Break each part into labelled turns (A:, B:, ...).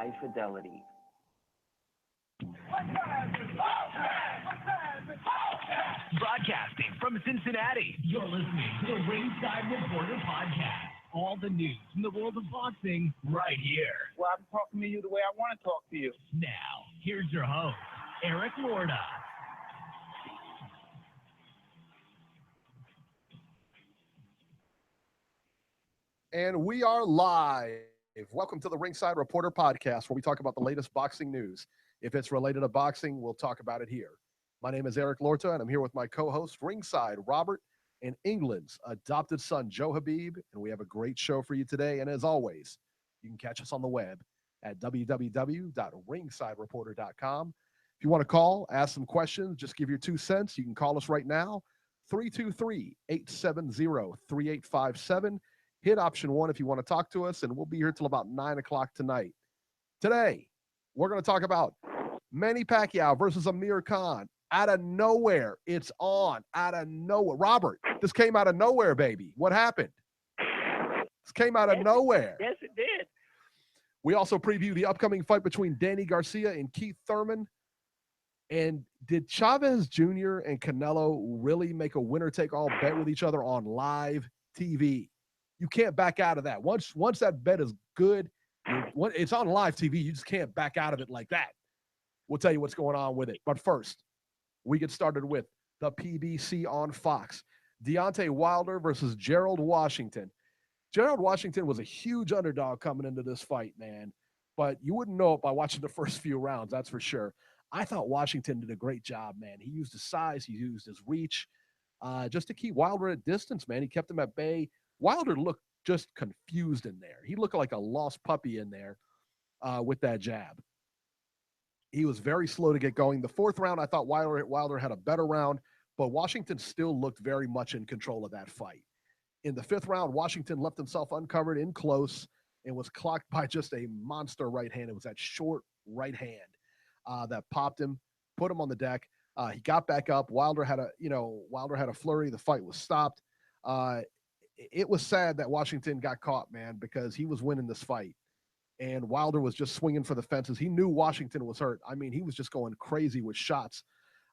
A: high fidelity.
B: Broadcasting from Cincinnati, you're listening to the Ringside Reporter podcast. All the news from the world of boxing right here.
C: Well, I'm talking to you the way I want to talk to you.
B: Now, here's your host, Eric Lorda.
D: And we are live. Welcome to the Ringside Reporter podcast, where we talk about the latest boxing news. If it's related to boxing, we'll talk about it here. My name is Eric Lorta, and I'm here with my co-host, Ringside Robert, and England's adopted son, Joe Habib. And we have a great show for you today. And as always, you can catch us on the web at www.ringsidereporter.com. If you want to call, ask some questions, just give your 2 cents. You can call us right now, 323-870-3857. Hit option 1 if you want to talk to us, and we'll be here till about 9 o'clock tonight. Today, we're going to talk about Manny Pacquiao versus Amir Khan. Out of nowhere, it's on. Out of nowhere. Robert, this came out of nowhere, baby. What happened? This came out of nowhere.
C: Yes, it did.
D: We also preview the upcoming fight between Danny Garcia and Keith Thurman. And did Chavez Jr. and Canelo really make a winner-take-all bet with each other on live TV? You can't back out of that. Once that bet is good, it's on live TV. You just can't back out of it like that. We'll tell you what's going on with it. But first, we get started with the PBC on Fox. Deontay Wilder versus Gerald Washington. Gerald Washington was a huge underdog coming into this fight, man. But you wouldn't know it by watching the first few rounds, that's for sure. I thought Washington did a great job, man. He used his size. He used his reach just to keep Wilder at distance, man. He kept him at bay. Wilder looked just confused in there. He looked like a lost puppy in there with that jab. He was very slow to get going. The fourth round, I thought Wilder had a better round, but Washington still looked very much in control of that fight. In the fifth round, Washington left himself uncovered in close and was clocked by just a monster right hand. It was that short right hand that popped him, put him on the deck. He got back up. Wilder had a flurry. The fight was stopped. It was sad that Washington got caught, man, because he was winning this fight. And Wilder was just swinging for the fences. He knew Washington was hurt. I mean, he was just going crazy with shots.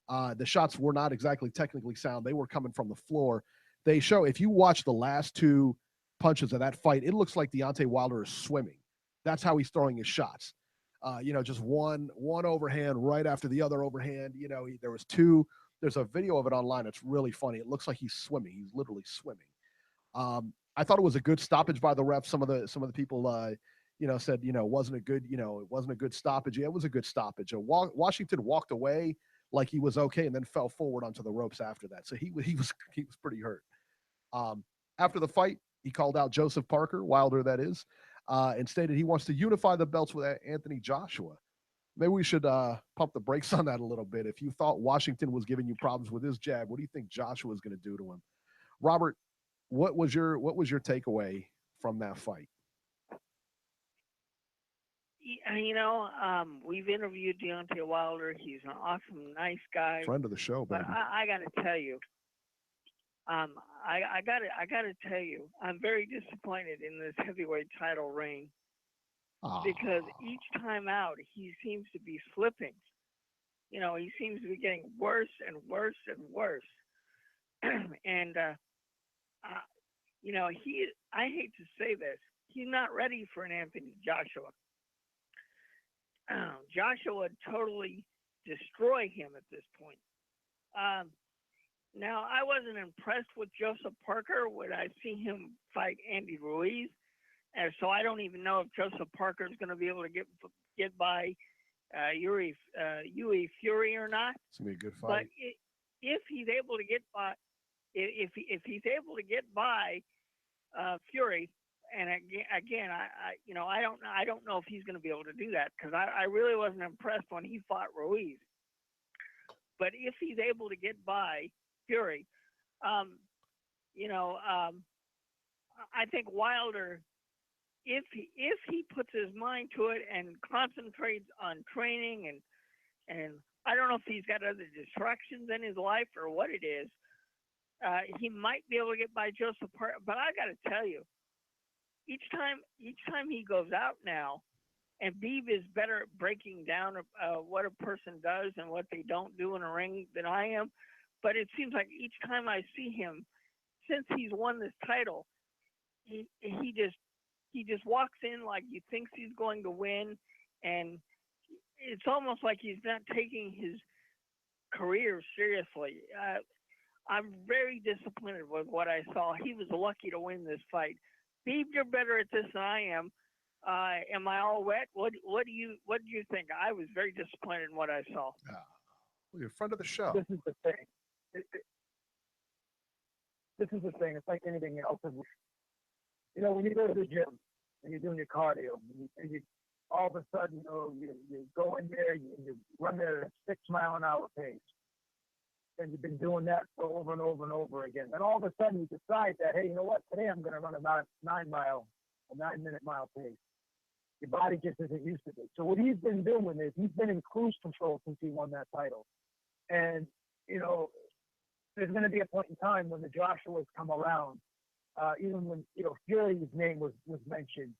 D: The shots were not exactly technically sound. They were coming from the floor. They show, if you watch the last two punches of that fight, it looks like Deontay Wilder is swimming. That's how he's throwing his shots. Just one overhand right after the other overhand. There was two. There's a video of it online. It's really funny. It looks like he's swimming. He's literally swimming. I thought it was a good stoppage by the ref. Some of the people, said, it wasn't a good stoppage. Yeah, it was a good stoppage. Washington walked away like he was okay and then fell forward onto the ropes after that. So he was pretty hurt. After the fight, he called out Joseph Parker, Wilder that is, and stated he wants to unify the belts with Anthony Joshua. Maybe we should pump the brakes on that a little bit. If you thought Washington was giving you problems with his jab, what do you think Joshua is going to do to him? Robert, what was your takeaway from that fight?
C: We've interviewed Deontay Wilder. He's an awesome, nice guy.
D: Friend of the show, baby.
C: But I got to tell you, I got to tell you, I'm very disappointed in this heavyweight title reign because each time out he seems to be slipping. He seems to be getting worse and worse and worse. And I hate to say this, he's not ready for an Anthony Joshua. Joshua would totally destroy him at this point. Now, I wasn't impressed with Joseph Parker when I see him fight Andy Ruiz, and so I don't even know if Joseph Parker is going to be able to get by Yuri Fury or not.
D: It's gonna be a good fight.
C: But if he's able to get by, if he's able to get by Fury, and again, I don't know if he's going to be able to do that because I really wasn't impressed when he fought Ruiz. But if he's able to get by Fury, I think Wilder, if he puts his mind to it and concentrates on training and I don't know if he's got other distractions in his life or what it is, he might be able to get by Joseph Parker. But I got to tell you, each time he goes out now And Beeb is better at breaking down what a person does and what they don't do in a ring than I am. But it seems like each time I see him, since he's won this title, he just walks in like he thinks he's going to win, and it's almost like he's not taking his career seriously. I'm very disappointed with what I saw. He was lucky to win this fight. Beeb, you're better at this than I am. Am I all wet? What do you think? I was very disappointed in what I saw.
D: Well, you're a friend of the show.
A: This is the thing. This is the thing. It's like anything else. You know, when you go to the gym and you're doing your cardio, and you all of a sudden, you go in there, you run at a 6 mile an hour pace. And you've been doing that for over and over and over again. And all of a sudden you decide that, hey, you know what? Today I'm going to run about a 9-minute mile pace. Your body just isn't used to it. So what he's been doing is he's been in cruise control since he won that title. And, you know, there's going to be a point in time when the Joshuas come around, even when, you know, Fury's name was mentioned.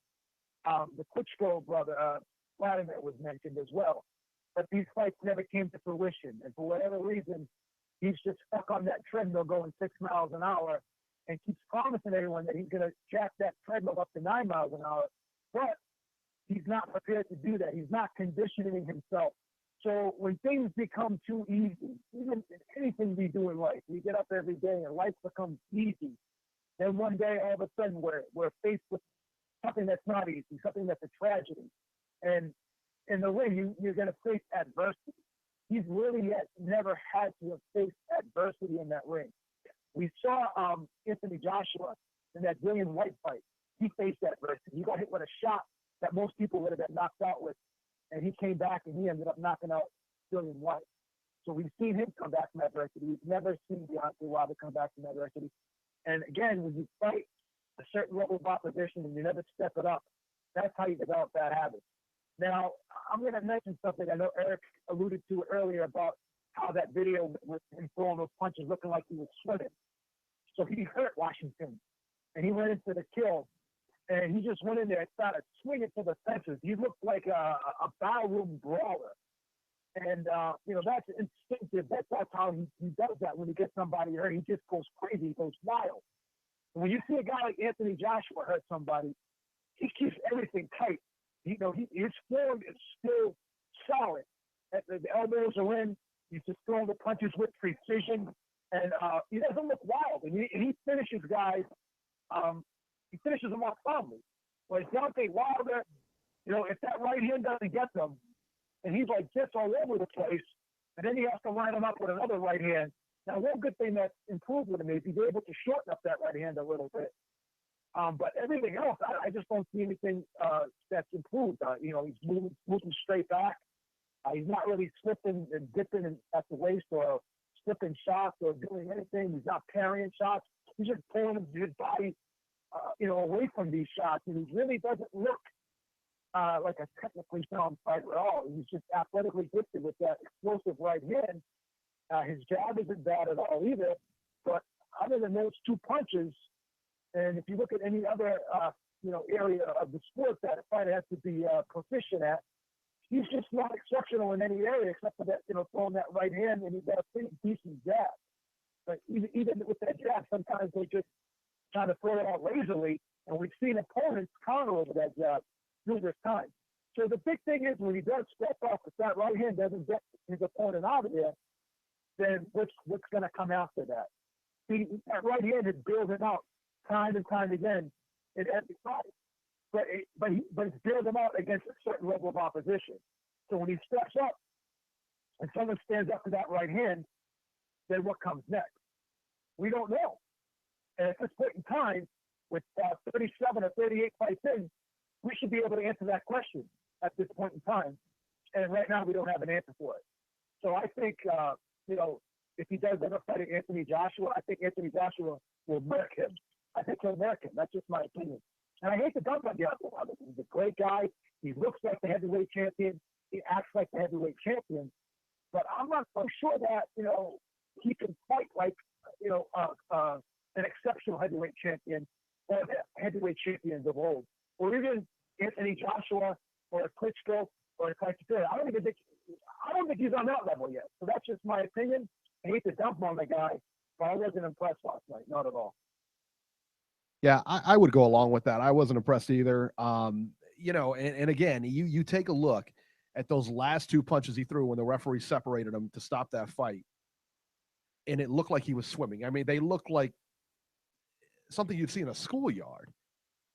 A: The Klitschko brother, Vladimir, was mentioned as well. But these fights never came to fruition. And for whatever reason, he's just stuck on that treadmill going 6 miles an hour and keeps promising everyone that he's going to jack that treadmill up to 9 miles an hour. But he's not prepared to do that. He's not conditioning himself. So when things become too easy, even anything we do in life, we get up every day and life becomes easy. Then one day, all of a sudden, we're faced with something that's not easy, something that's a tragedy. And in the ring, you're going to face adversity. He's really yet never had to have faced adversity in that ring. We saw Anthony Joshua in that Dillian White fight. He faced adversity. He got hit with a shot that most people would have been knocked out with, and he came back and he ended up knocking out Dillian White. So we've seen him come back from adversity. We've never seen Deontay Robert come back from adversity. And again, when you fight a certain level of opposition and you never step it up, that's how you develop bad habits. Now, I'm going to mention something I know Eric alluded to earlier about how that video with him throwing those punches looking like he was swimming. So he hurt Washington, and he went into the kill, and he just went in there and started swinging to the fences. He looked like a ballroom brawler. And, you know, that's instinctive. That's how he does that when he gets somebody hurt. He just goes crazy. He goes wild. When you see a guy like Anthony Joshua hurt somebody, he keeps everything tight. You know, his form is still solid. The elbows are in. He's just throwing the punches with precision, and he doesn't look wild. And he finishes guys. He finishes them off calmly. Whereas Deontay Wilder, you know, if that right hand doesn't get them, and he's like this all over the place, and then he has to line him up with another right hand. Now, one good thing that's improved with him is he's able to shorten up that right hand a little bit. But everything else, I just don't see anything that's improved. You know, he's moving straight back. He's not really slipping and dipping at the waist or slipping shots or doing anything. He's not parrying shots. He's just pulling his body, you know, away from these shots. And he really doesn't look like a technically sound fighter at all. He's just athletically gifted with that explosive right hand. His jab isn't bad at all either. But other than those two punches, and if you look at any other, you know, area of the sport that a fighter has to be proficient at, he's just not exceptional in any area except for that, you know, throwing that right hand, and he's got a pretty decent jab. But even with that jab, sometimes they just try to throw it out lazily, and we've seen opponents counter over that jab numerous times. So the big thing is when he does step off, if that right hand doesn't get his opponent out of there, then what's going to come after that? That right hand is building out time and time again in every fight. But it's building out against a certain level of opposition. So when he steps up and someone stands up to that right hand, then what comes next? We don't know. And at this point in time, with 37 or 38 fights in, we should be able to answer that question at this point in time. And right now, we don't have an answer for it. So I think, you know, if he does ever fight Anthony Joshua, I think Anthony Joshua will murk him. I think he'll murk him. That's just my opinion. And I hate to dump on Deontay Wilder. He's a great guy. He looks like the heavyweight champion. He acts like the heavyweight champion. But I'm not so sure that, you know, he can fight like, you know, an exceptional heavyweight champion or the heavyweight champions of old. Or even Anthony Joshua or a Klitschko or a Tyson. I don't think he's on that level yet. So that's just my opinion. I hate to dump on the guy, but I wasn't impressed last night, not at all.
D: Yeah, I would go along with that. I wasn't impressed either. You know, and again, you take a look at those last two punches he threw when the referee separated him to stop that fight, and it looked like he was swimming. I mean, they looked like something you'd see in a schoolyard.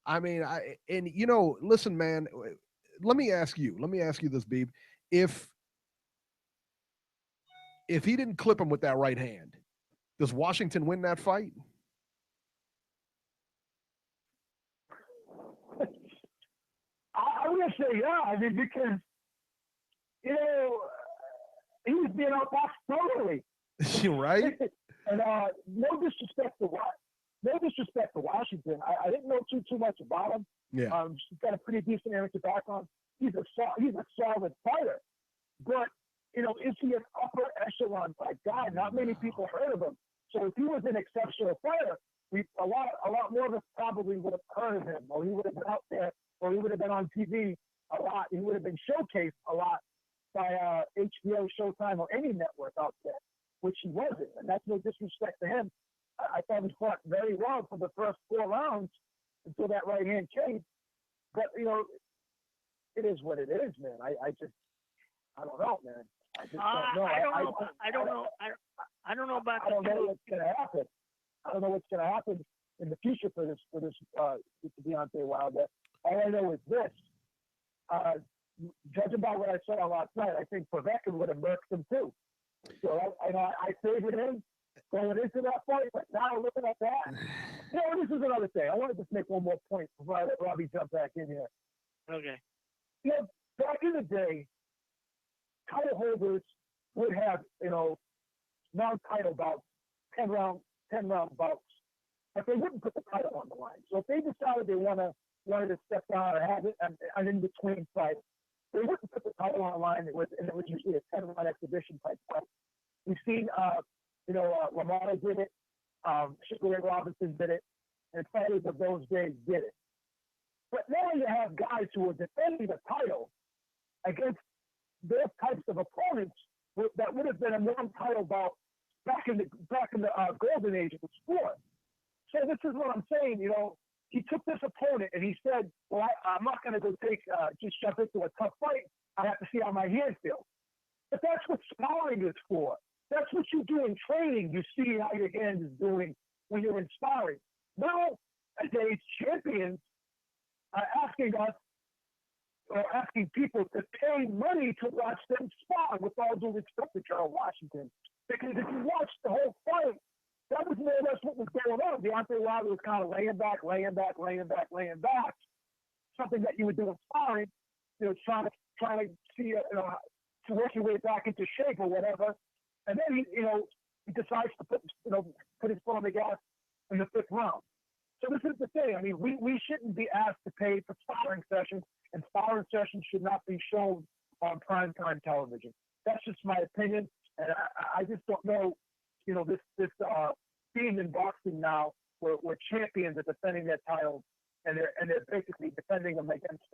D: I mean, you know, listen, man, let me ask you this, Beeb. If he didn't clip him with that right hand, does Washington win that fight?
A: I would say yeah. I mean, because, you know, he was being outboxed totally.
D: Right?
A: And no disrespect to Washington. I didn't know too much about him.
D: Yeah.
A: He's got a pretty decent amateur background. He's a solid fighter. But, you know, is he an upper echelon type guy? Not many people heard of him. So if he was an exceptional fighter, a lot more of us probably would have heard of him, or he would have been out there, or he would have been on TV a lot. He would have been showcased a lot by HBO, Showtime, or any network out there, which he wasn't. And that's no disrespect to him. I thought he fought very well for the first 4 rounds until that right hand came. But, you know, it is what it is, man. I don't know, man. I just don't know.
C: I don't know. I don't know about.
A: I don't know what's going to happen. I don't know what's going to happen in the future for this Deontay Wilder. All I know is this. Judging by what I saw last night, I think Povetkin would have murked him too. So I favored him going into that fight, but now looking at that, you know, this is another thing. I want to just make one more point before I let Robbie jump back in here.
C: Okay.
A: You know, back in the day, title holders would have, you know, non-title bouts, 10-round bouts, but they wouldn't put the title on the line. So if they decided they wanted to step down or have it an in-between fight, they wouldn't put the title on the line. It was usually a 10-round exhibition type fight. We've seen, Romano did it, Sugar Ray Robinson did it, and fighters of those days did it. But now you have guys who are defending the title against those types of opponents that would have been a non-title bout back in the golden age of the sport. So this is what I'm saying. You know, he took this opponent and he said, "Well, I'm not going to go just jump into a tough fight. I have to see how my hand feels." But that's what sparring is for. That's what you do in training. You see how your hand is doing when you're in sparring. Nowadays, champions are asking us, or asking people to pay money to watch them spar, with all due respect to Gerald Washington. Because if you watch the whole fight, that was more or less what was going on. Deontay Wilder was kind of laying back. Something that you would do in sparring, you know, trying to see, you know, to work your way back into shape or whatever. And then he decides to put his foot on the gas in the 5th round. So this is the thing. I mean, we shouldn't be asked to pay for sparring sessions, and sparring sessions should not be shown on primetime television. That's just my opinion, and I just don't know. You know, this theme in boxing now, where champions are defending their titles, and they're basically defending them against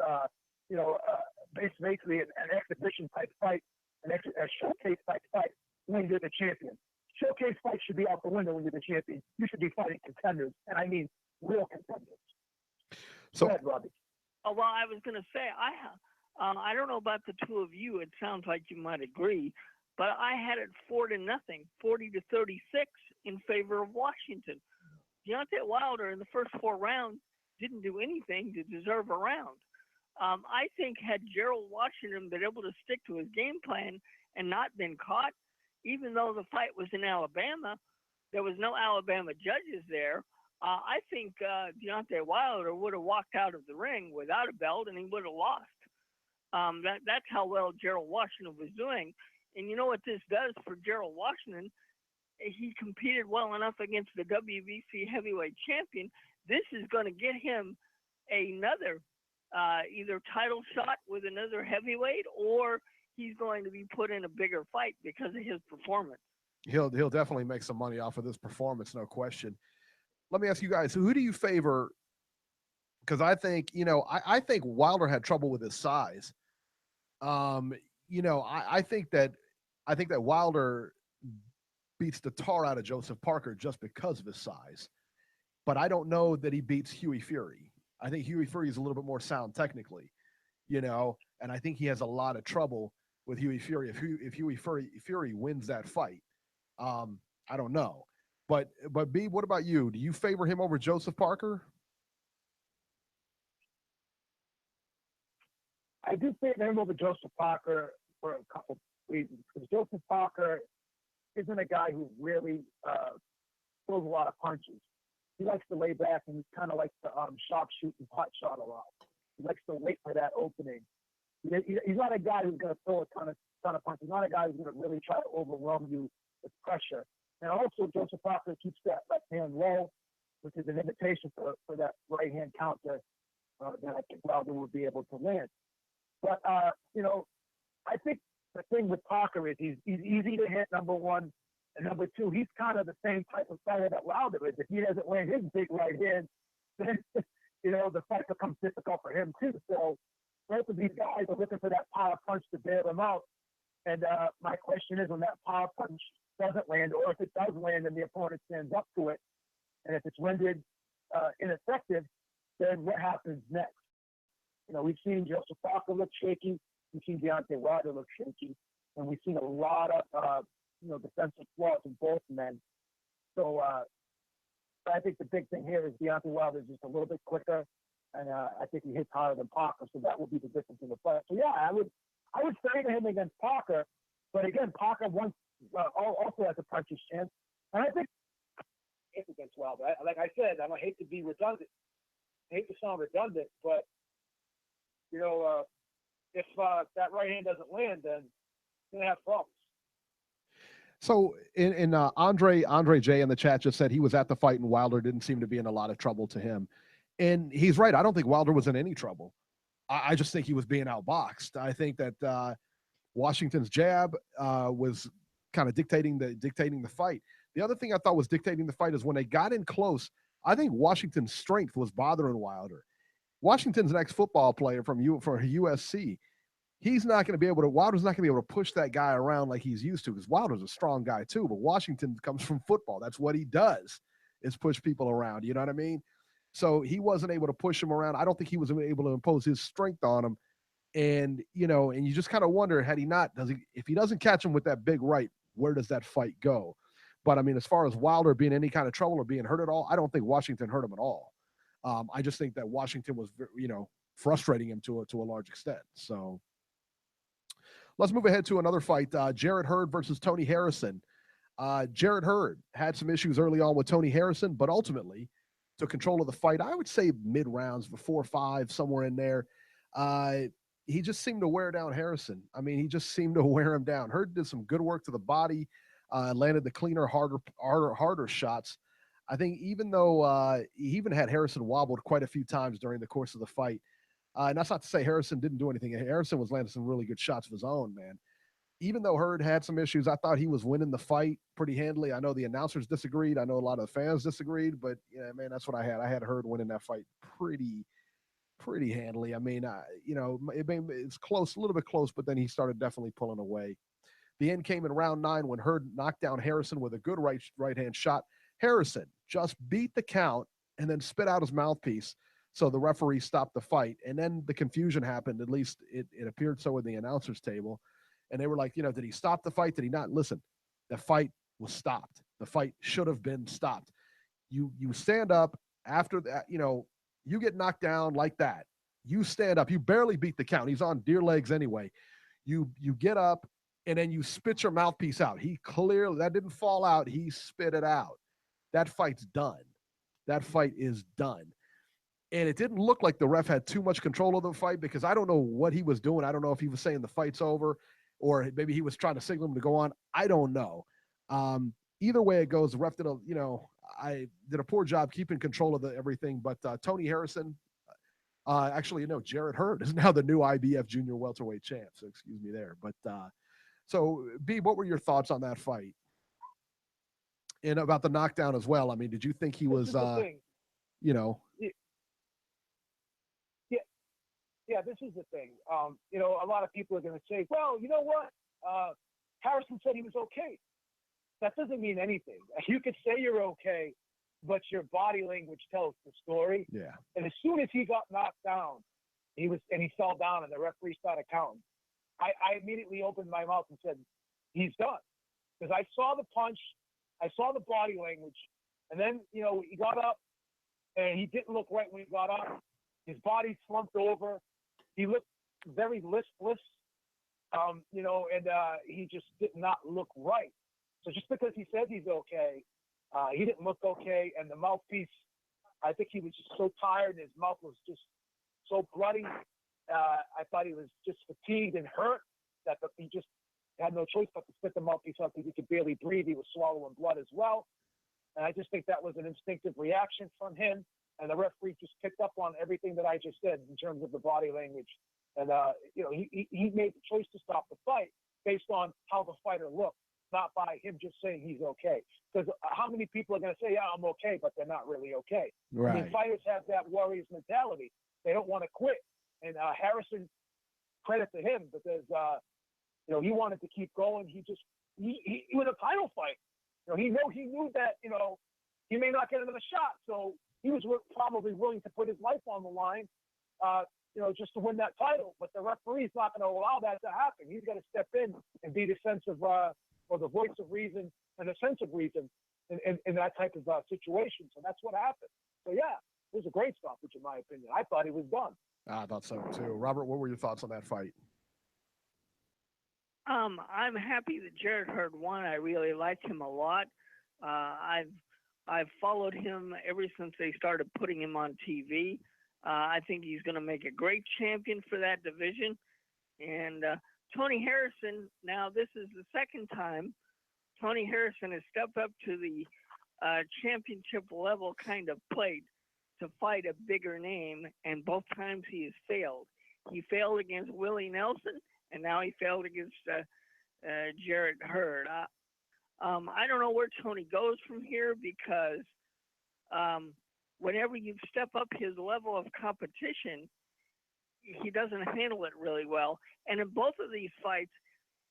A: basically an exhibition type fight, a showcase type fight when you're the champion. Showcase fights should be out the window when you're the champion. You should be fighting contenders, and I mean real contenders.
D: So,
A: go ahead, Robbie.
C: Oh, well, I was going to say, I don't know about the two of you. It sounds like you might agree, but I had it 4-0, 40-36 in favor of Washington. Deontay Wilder in the first 4 rounds didn't do anything to deserve a round. I think had Gerald Washington been able to stick to his game plan and not been caught, even though the fight was in Alabama, there was no Alabama judges there. I think Deontay Wilder would have walked out of the ring without a belt, and he would have lost. That's how well Gerald Washington was doing. And you know what this does for Gerald Washington? He competed well enough against the WBC heavyweight champion. This is going to get him another either title shot with another heavyweight, or he's going to be put in a bigger fight because of his performance.
D: He'll definitely make some money off of this performance, no question. Let me ask you guys, who do you favor because I think, I think Wilder had trouble with his size. I think that Wilder beats the tar out of Joseph Parker just because of his size. But I don't know that he beats Huey Fury. I think Huey Fury is a little bit more sound technically, and I think he has a lot of trouble with Huey Fury. If Huey Fury wins that fight, I don't know. But B, what about you? Do you favor him over Joseph Parker?
A: I do favor him over Joseph Parker for a couple reasons. Because Joseph Parker isn't a guy who really throws a lot of punches. He likes to lay back and he kind of likes to sharpshoot and hot shot a lot. He likes to wait for that opening. He's not a guy who's going to throw a ton of punches. He's not a guy who's going to really try to overwhelm you with pressure. And also, Joseph Parker keeps that left hand low, which is an invitation for that right hand counter that I think Wilder would be able to land. But, I think the thing with Parker is he's easy to hit, number one. And number two, he's kind of the same type of fighter that Wilder is. If he doesn't land his big right hand, then, the fight becomes difficult for him too. So both of these guys are looking for that power punch to bail them out. And my question is, when that power punch doesn't land, or if it does land and the opponent stands up to it, and if it's rendered ineffective, then what happens next? We've seen Joseph Parker look shaky. We've seen Deontay Wilder look shaky. And we've seen a lot of, defensive flaws in both men. So I think the big thing here is Deontay Wilder is just a little bit quicker. And I think he hits harder than Parker. So that will be the difference in the fight. So, yeah, I would favor him against Parker. But, again, Parker also has a puncher's chance. And I think it's against Wilder. Like I said, I don't hate to be redundant. I hate to sound redundant, but if that right hand doesn't land, then you're gonna have problems.
D: So in Andre J in the chat just said he was at the fight and Wilder didn't seem to be in a lot of trouble to him, and he's right. I don't think Wilder was in any trouble. I just think he was being outboxed. I think that Washington's jab was kind of dictating the fight. The other thing I thought was dictating the fight is when they got in close. I think Washington's strength was bothering Wilder. Washington's an ex-football player for USC. Wilder's not going to be able to push that guy around like he's used to, because Wilder's a strong guy too, but Washington comes from football. That's what he does, is push people around. You know what I mean? So he wasn't able to push him around. I don't think he was able to impose his strength on him. And, and you just kind of wonder, if he doesn't catch him with that big right, where does that fight go? But I mean, as far as Wilder being in any kind of trouble or being hurt at all, I don't think Washington hurt him at all. I just think that Washington was, frustrating him to a large extent. So let's move ahead to another fight. Jarrett Hurd versus Tony Harrison. Jarrett Hurd had some issues early on with Tony Harrison, but ultimately took control of the fight. I would say mid-rounds, 4-5, somewhere in there. He just seemed to wear down Harrison. I mean, he just seemed to wear him down. Hurd did some good work to the body, landed the cleaner, harder shots. I think even though he even had Harrison wobbled quite a few times during the course of the fight. And that's not to say Harrison didn't do anything. Harrison was landing some really good shots of his own, man. Even though Hurd had some issues, I thought he was winning the fight pretty handily. I know the announcers disagreed. I know a lot of the fans disagreed, but yeah, man, that's what I had. I had Hurd winning that fight pretty handily. I mean, it's close, a little bit close, but then he started definitely pulling away. The end came in round 9 when Hurd knocked down Harrison with a good right hand shot. Harrison just beat the count and then spit out his mouthpiece. So the referee stopped the fight. And then the confusion happened. At least it appeared so in the announcers table. And they were like, did he stop the fight? Did he not? Listen, the fight was stopped. The fight should have been stopped. You stand up after that, you get knocked down like that. You stand up. You barely beat the count. He's on deer legs anyway. You get up and then you spit your mouthpiece out. He clearly, that didn't fall out. He spit it out. That fight's done. That fight is done. And it didn't look like the ref had too much control of the fight, because I don't know what he was doing. I don't know if he was saying the fight's over or maybe he was trying to signal him to go on. I don't know. Either way it goes, the ref did a poor job keeping control of everything. But Tony Harrison, Jarrett Hurd is now the new IBF junior welterweight champ. So excuse me there. But so Beeb, what were your thoughts on that fight? And about the knockdown as well. I mean, did you think he was,
A: Yeah, this is the thing. You know, a lot of people are going to say, well, you know what? Harrison said he was okay. That doesn't mean anything. You could say you're okay, but your body language tells the story.
D: Yeah.
A: And as soon as he got knocked down, he fell down and the referee started counting. I immediately opened my mouth and said, he's done. Because I saw the punch, I saw the body language, and then, you know, he got up and he didn't look right when he got up. His body slumped over. He looked very listless, you know, and he just did not look right. So just because he says he's okay, he didn't look okay. And the mouthpiece, I think he was just so tired and his mouth was just so bloody. I thought he was just fatigued and hurt that he just had no choice but to spit the mouthpiece out because he could barely breathe. He was swallowing blood as well. And I just think that was an instinctive reaction from him. And the referee just picked up on everything that I just said in terms of the body language. And, you know, he made the choice to stop the fight based on how the fighter looked, not by him just saying he's okay. Because how many people are going to say, yeah, I'm okay, but they're not really okay?
D: Right.
A: I mean, fighters have that warrior's mentality. They don't want to quit. And Harrison, credit to him, because, you know, he wanted to keep going. He was a title fight. You know, he knew that, you know, he may not get another shot. So he was probably willing to put his life on the line, you know, just to win that title. But the referee's not going to allow that to happen. He's got to step in and be the sense of, or the voice of reason and the sense of reason in that type of situation. So that's what happened. So, yeah, it was a great stoppage, in my opinion. I thought he was done.
D: I thought so, too. Robert, what were your thoughts on that fight?
C: I'm happy that Jared Hurd won. I really liked him a lot. I've followed him ever since they started putting him on TV. I think he's going to make a great champion for that division. And Tony Harrison, now this is the second time Tony Harrison has stepped up to the championship level kind of plate to fight a bigger name, and both times he has failed. He failed against Willie Nelson, and now he failed against Jared Hurd. I don't know where Tony goes from here because whenever you step up his level of competition, he doesn't handle it really well. And in both of these fights,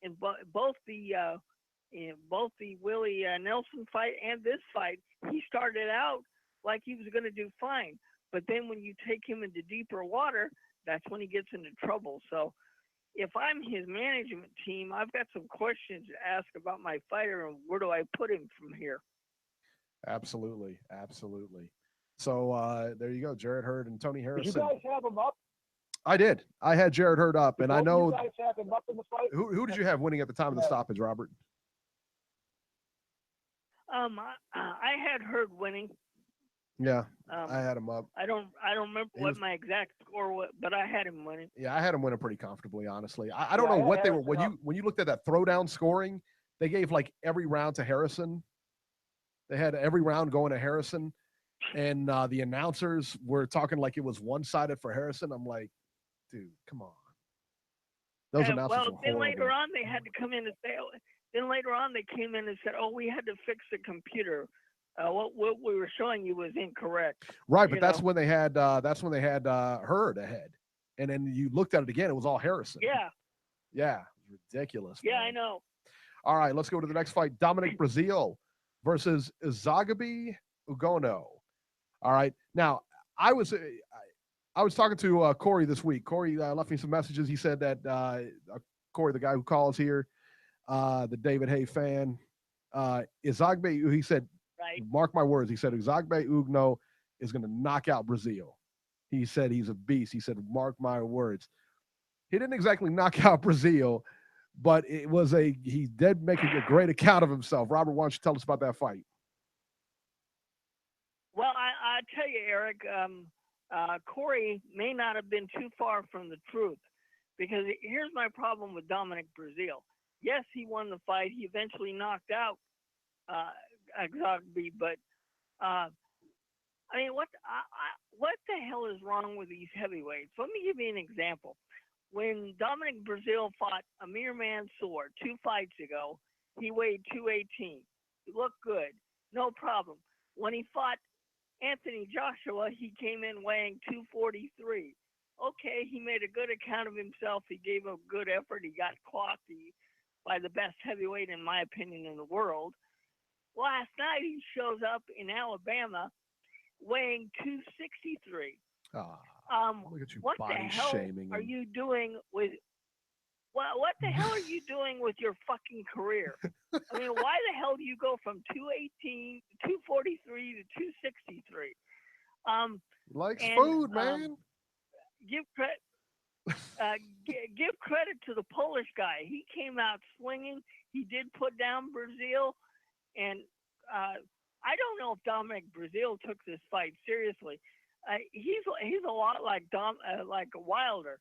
C: in both the Willie Nelson fight and this fight, he started out like he was going to do fine. But then when you take him into deeper water, that's when he gets into trouble. So if I'm his management team, I've got some questions to ask about my fighter and where do I put him from here?
D: Absolutely. Absolutely. So there you go, Jared Hurd and Tony Harrison.
A: Did you guys have him up?
D: I did. I had Jared Hurd up, and I know.
A: You guys have him up in the fight?
D: Who did you have winning at the time of the stoppage, Robert?
C: I had Hurd winning.
D: Yeah, I had him up.
C: I don't remember what my exact score was, but I had him winning.
D: Yeah, I had him winning pretty comfortably, honestly. I don't know what they were when you looked at that throwdown scoring. They gave like every round to Harrison. They had every round going to Harrison, and the announcers were talking like it was one-sided for Harrison. I'm like, dude, come on. Those announcers were horrible.
C: Then later on they had to come in and say. Then later on they came in and said, "Oh, we had to fix the computer. What we were showing you was incorrect."
D: Right, but that's when they had Hurd ahead, and then you looked at it again. It was all Harrison. Yeah, ridiculous.
C: Yeah,
D: man.
C: I know.
D: All right, let's go to the next fight: Dominic Breazeale versus Zagabe Ugonoh. All right, now I was talking to Corey this week. Corey left me some messages. He said that Corey, the guy who calls here, the David Hay fan, Zagabe. He said.
C: Right.
D: Mark my words. He said Zagabe Ugonoh is going to knock out Breazeale. He said he's a beast. He said, mark my words. He didn't exactly knock out Breazeale, but he did make a great account of himself. Robert, why don't you tell us about that fight?
C: Well, I tell you, Eric, Corey may not have been too far from the truth, because here's my problem with Dominic Breazeale. Yes, he won the fight. He eventually knocked out Zagabe, but I mean, what the hell is wrong with these heavyweights? Let me give you an example. When Dominic Breazeale fought Amir Mansour 2 fights ago, he weighed 218. He looked good, no problem. When he fought Anthony Joshua, he came in weighing 243. okay, he made a good account of himself. He gave a good effort. He got clocked by the best heavyweight, in my opinion, in the world. Last night, he shows up in Alabama weighing 263.
D: Look at you
C: What the
D: body
C: hell
D: shaming
C: are
D: him.
C: you doing with? What the hell are you doing with your fucking career? I mean, why the hell do you go from 218 to 243 to 263?
D: Likes
C: and,
D: food, man.
C: Give credit. Give credit to the Polish guy. He came out swinging. He did put down Breazeale, and I don't know if Dominic Breazeale took this fight seriously. He's a lot like like Wilder.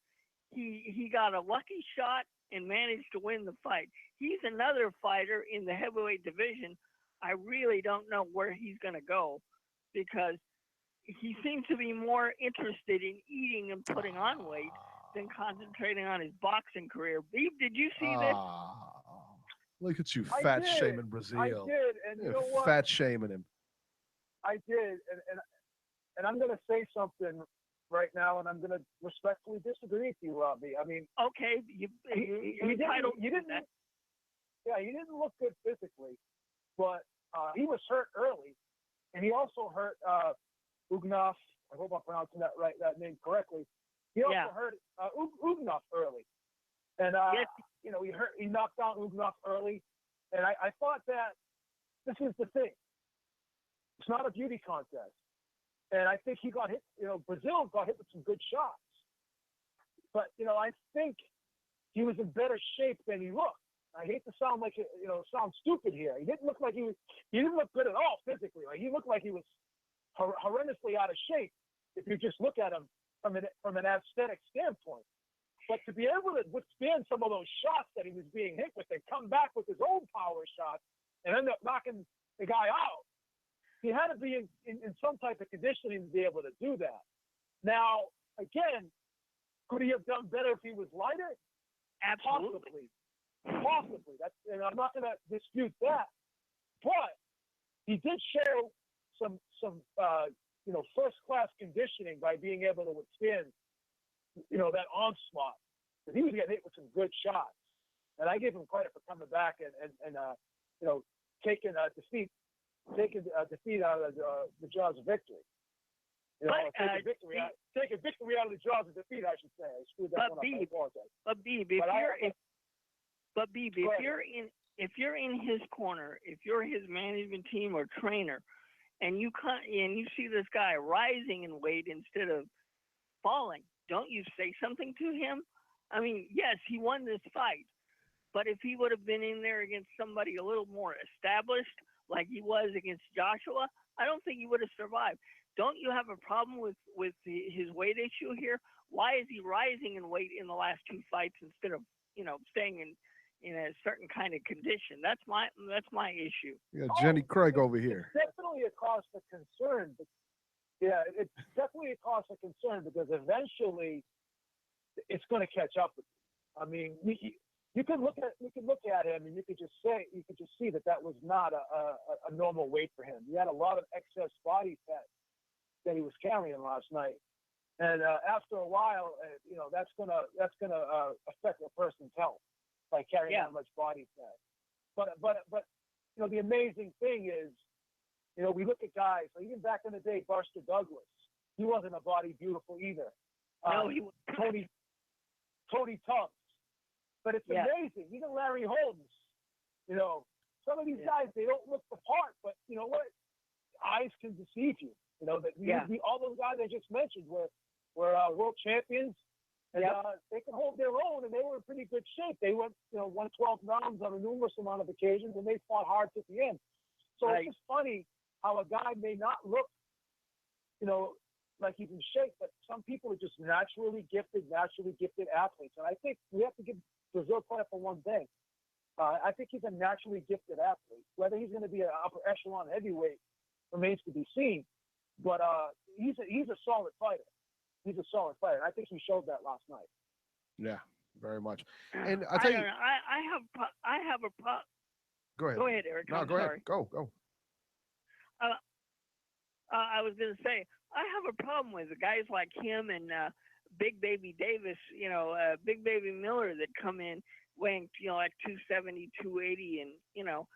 C: He got a lucky shot and managed to win the fight. He's another fighter in the heavyweight division. I really don't know where he's going to go, because he seems to be more interested in eating and putting on weight than concentrating on his boxing career. Beeb, did you see this?
D: Look at you,
A: I
D: fat
A: did.
D: shaming Breazeale.
A: I did, and you know what?
D: Fat shaming him.
A: I did, and I'm going to say something right now, and I'm going to respectfully disagree with you, Robbie. I mean,
C: okay, you didn't.
A: Yeah, he didn't look good physically, but he was hurt early, and he also hurt Ugonoh. I hope I'm pronouncing that name correctly. He also hurt Ugonoh early, and he knocked out Ugonoh early, and I thought that this is the thing. It's not a beauty contest. And I think he got hit, Breazeale got hit with some good shots. But, I think he was in better shape than he looked. I hate to sound like, sound stupid here. He didn't look like he didn't look good at all physically. Like, he looked like he was horrendously out of shape if you just look at him from an aesthetic standpoint. But to be able to withstand some of those shots that he was being hit with and come back with his own power shots and end up knocking the guy out, he had to be in some type of conditioning to be able to do that. Now, again, could he have done better if he was lighter?
C: Absolutely.
A: Possibly. And I'm not going to dispute that. But he did show some first-class conditioning by being able to withstand, that onslaught. Because he was getting hit with some good shots. And I give him credit for coming back and taking defeat out of the jaws of victory. Taking victory out of the jaws of defeat, I should say. I screwed that one up. I apologize.
C: But Beeb, if you're in his corner, if you're his management team or trainer, and you see this guy rising in weight instead of falling, don't you say something to him? I mean, yes, he won this fight, but if he would have been in there against somebody a little more established, like he was against Joshua, I don't think he would have survived. Don't you have a problem with his weight issue here? Why is he rising in weight in the last two fights instead of staying in a certain kind of condition? That's my issue.
D: Yeah, Jenny Craig over here.
A: It's definitely a cause for concern. Yeah, it's definitely a cause for concern because eventually it's going to catch up with you. I mean, you could look at him and you could just see that was not a normal weight for him. He had a lot of excess body fat that he was carrying last night, and after a while, that's gonna affect a person's health by carrying that much body fat. But the amazing thing is, we look at guys like even back in the day, Buster Douglas. He wasn't a body beautiful either.
C: No, he was
A: Tony Tubbs. But it's amazing. Even Larry Holmes, some of these guys, they don't look the part, but you know what? Eyes can deceive you. All those guys I just mentioned were world champions, and they can hold their own, and they were in pretty good shape. They went, won 12 rounds on a numerous amount of occasions, and they fought hard to the end. So it's just funny how a guy may not look, like he's in shape, but some people are just naturally gifted athletes. And I think we have to give Breazeale credit for one thing. I think he's a naturally gifted athlete. Whether he's going to be an upper echelon heavyweight remains to be seen. But he's a solid fighter. He's a solid fighter. And I think he showed that last night.
D: Yeah, very much. And I tell you,
C: I have a problem.
D: Go ahead.
C: Go ahead, Eric.
D: No, go ahead. Go.
C: I was going to say, I have a problem with guys like him and Big Baby Davis, Big Baby Miller that come in weighing, like 270, 280, and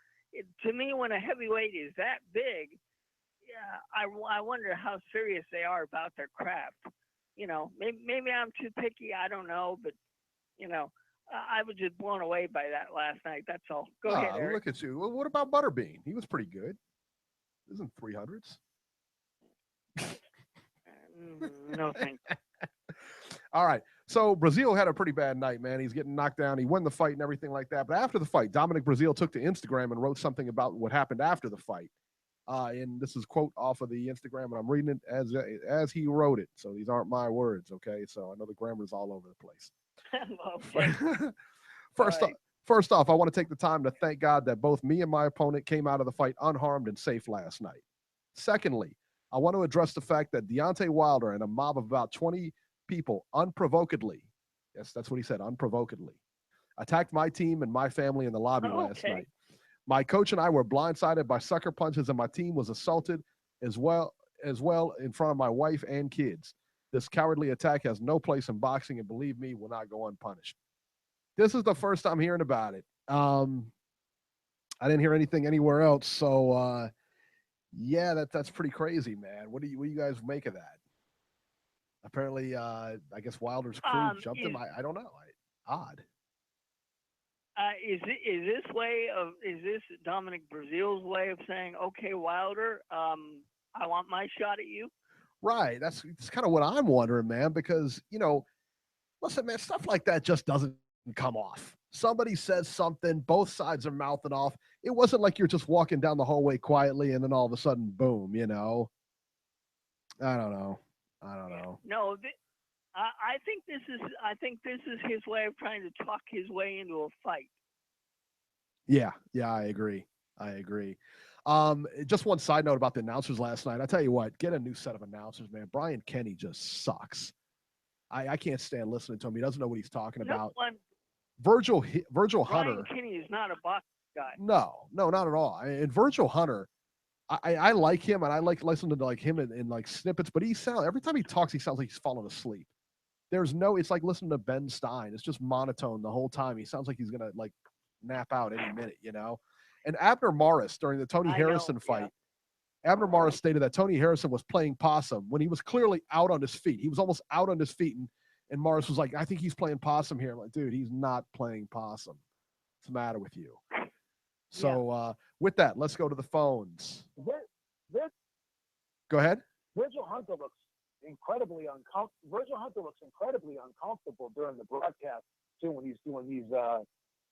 C: to me, when a heavyweight is that big, yeah, I wonder how serious they are about their craft. Maybe I'm too picky. I don't know, but I was just blown away by that last night. That's all. Go ahead, Eric.
D: Look at you. Well, what about Butterbean? He was pretty good. Isn't 300s?
C: No thanks.
D: All right. So Breazeale had a pretty bad night, man. He's getting knocked down. He won the fight and everything like that. But after the fight, Dominic Breazeale took to Instagram and wrote something about what happened after the fight. And this is a quote off of the Instagram, and I'm reading it as he wrote it. So these aren't my words, okay? So I know the grammar's all over the place.
C: Okay.
D: First off, I want to take the time to thank God that both me and my opponent came out of the fight unharmed and safe last night. Secondly, I want to address the fact that Deontay Wilder and a mob of about 20 people unprovokedly, yes, that's what he said, unprovokedly, attacked my team and my family in the lobby last night. My coach and I were blindsided by sucker punches, and my team was assaulted as well in front of my wife and kids. This cowardly attack has no place in boxing, and believe me, will not go unpunished. This is the first time hearing about it. I didn't hear anything anywhere else, so yeah, that's pretty crazy, man. What do you guys make of that? Apparently, I guess Wilder's crew jumped him. I don't know. Odd.
C: Is this Dominic Breazeale's way of saying, okay, Wilder, I want my shot at you?
D: Right. That's kind of what I'm wondering, man, because, listen, man, stuff like that just doesn't come off. Somebody says something, both sides are mouthing off. It wasn't like you're just walking down the hallway quietly and then all of a sudden, boom, I don't know.
C: No, I think this is his way of trying to talk his way into a fight.
D: Yeah, I agree. Just one side note about the announcers last night. I tell you what, get a new set of announcers, man. Brian Kenny just sucks. I can't stand listening to him. He doesn't know what he's talking about. Virgil Hunter.
C: Brian Kenny is not a boxing guy.
D: No, not at all. And Virgil Hunter, I like him, and I like listening to like him in like snippets. But every time he talks, he sounds like he's falling asleep. It's like listening to Ben Stein. It's just monotone the whole time. He sounds like he's gonna like nap out any minute, And Abner Morris during the Tony Harrison fight, Abner Morris stated that Tony Harrison was playing possum when he was clearly out on his feet. He was almost out on his feet, and Morris was like, I think he's playing possum here. I'm like, dude, he's not playing possum. What's the matter with you? So with that, let's go to the phones. Go ahead.
A: Virgil Hunter looks incredibly uncomfortable during the broadcast too when he's doing these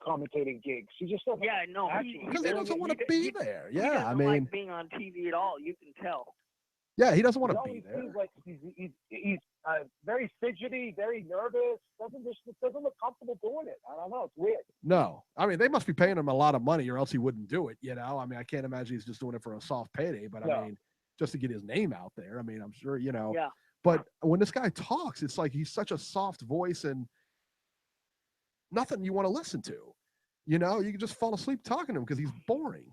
A: commentating gigs. He just doesn't.
C: Yeah, no,
D: because he doesn't want to be there.
C: He doesn't like being on TV at all. You can tell.
D: Yeah, he doesn't want to be there.
A: Seems like he's very fidgety, very nervous. Doesn't look comfortable doing it. I don't know. It's weird.
D: No, I mean they must be paying him a lot of money, or else he wouldn't do it. I mean I can't imagine he's just doing it for a soft payday. But I mean, just to get his name out there. I mean, I'm sure
C: Yeah.
D: But when this guy talks, it's like he's such a soft voice and nothing you want to listen to. You can just fall asleep talking to him because he's boring.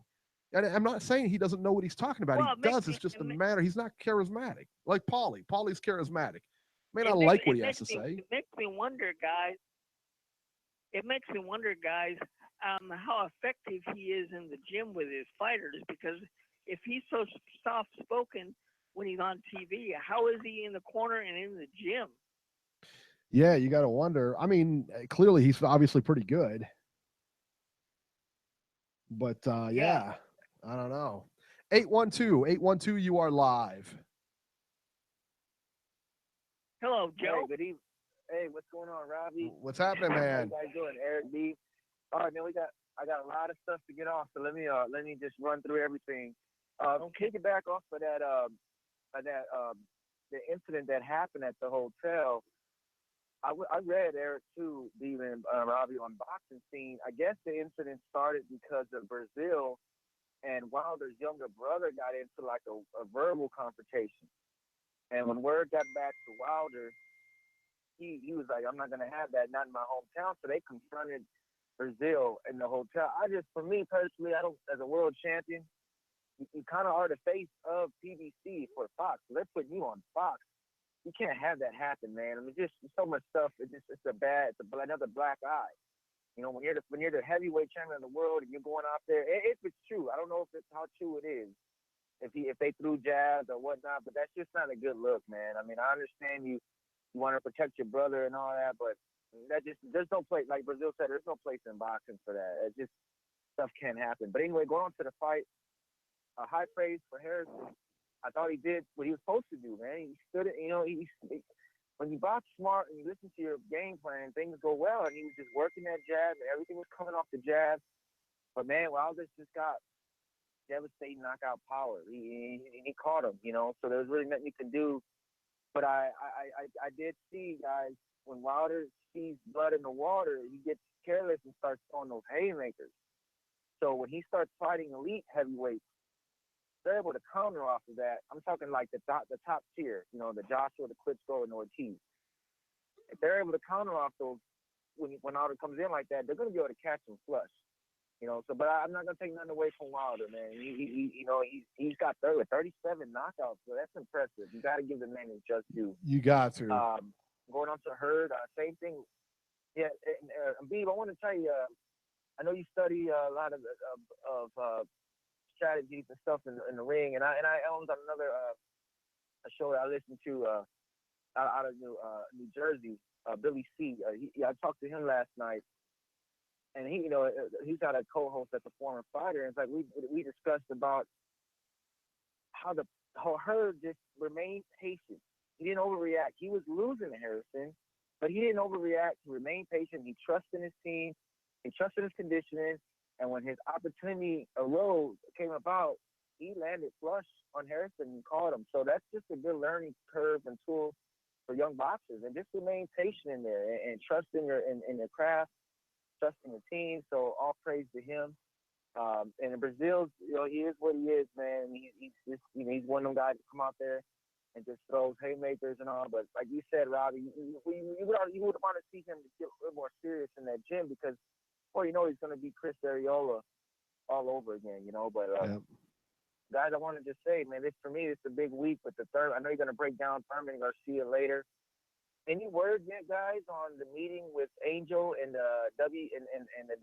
D: And I'm not saying he doesn't know what he's talking about. He does. It's just a matter. He's not charismatic. Like Paulie. Paulie's charismatic. May not like what he has to say.
C: It makes me wonder, guys. How effective he is in the gym with his fighters. Because if he's so soft-spoken when he's on TV, how is he in the corner and in the gym?
D: Yeah, you got to wonder. I mean, clearly he's obviously pretty good. But yeah, I don't know. 812, you are live.
C: Hello, Joe.
E: Hey, good evening. Hey, what's going on, Robbie?
D: What's happening, man?
E: How you guys doing, Eric B? All right, man. I got a lot of stuff to get off, so let me just run through everything. Take it back off of the incident that happened at the hotel. I read Eric too, Beeb and Robbie on Boxing Scene. I guess the incident started because of Breazeale and Wilder's younger brother got into like a verbal confrontation. And when word got back to Wilder, he was like, I'm not going to have that, not in my hometown. So they confronted Breazeale in the hotel. For me personally, as a world champion, you kind of are the face of PBC for Fox. So they're putting you on Fox. you can't have that happen, man. I mean, just so much stuff. It's another black eye. You know, when you're the heavyweight champion of the world and you're going out there, if it's true, I don't know if it's how true it is. If they threw jabs or whatnot, but that's just not a good look, man. I mean, I understand you want to protect your brother and all that, but there's no place, like Breazeale said, there's no place in boxing for that. It just, stuff can't happen. But anyway, going on to the fight, high praise for Harrison. I thought he did what he was supposed to do, man. He stood it, you know, when you box smart and you listen to your game plan, things go well, and he was just working that jab, and everything was coming off the jab. But man, Wilder just got devastating knockout power. He caught him, you know, so there was really nothing you could do. But I did see, guys, when Wilder sees blood in the water, he gets careless and starts throwing those haymakers. So when he starts fighting elite heavyweights, they're able to counter off of that. I'm talking like the top tier, you know, the Joshua, the Klitschko, and the Ortiz. If they're able to counter off those, when Wilder comes in like that, they're going to be able to catch him flush. You know, so, but I'm not going to take nothing away from Wilder, man. He's got 37 knockouts, so that's impressive. You got to give the man his just due.
D: You got to.
E: Going on to Hurd, same thing. Yeah, Beeb, I want to tell you, I know you study a lot of strategies and stuff in the ring, and I owned on another a show that I listened to out of New Jersey, Billy C. I talked to him last night. And he, you know, he's got a co-host that's a former fighter. And it's like we discussed about how Hurd just remained patient. He didn't overreact. He was losing to Harrison, but he didn't overreact. He remained patient. He trusted his team. He trusted his conditioning. And when his opportunity came about, he landed flush on Harrison and caught him. So that's just a good learning curve and tool for young boxers. And just remain patient in there and trust in your craft. Trusting the team, so all praise to him. And in Breazeale, you know, he is what he is, man. He's just, you know, he's one of them guys that come out there and just throws haymakers and all. But like you said, Robbie, you would want to see him get a little more serious in that gym because, well, you know, he's going to be Chris Arreola all over again, you know. But guys, I wanted to say, man, for me, it's a big week with the third. I know you're going to break down Thurman and Garcia later. Any word yet, guys, on the meeting with Angel and the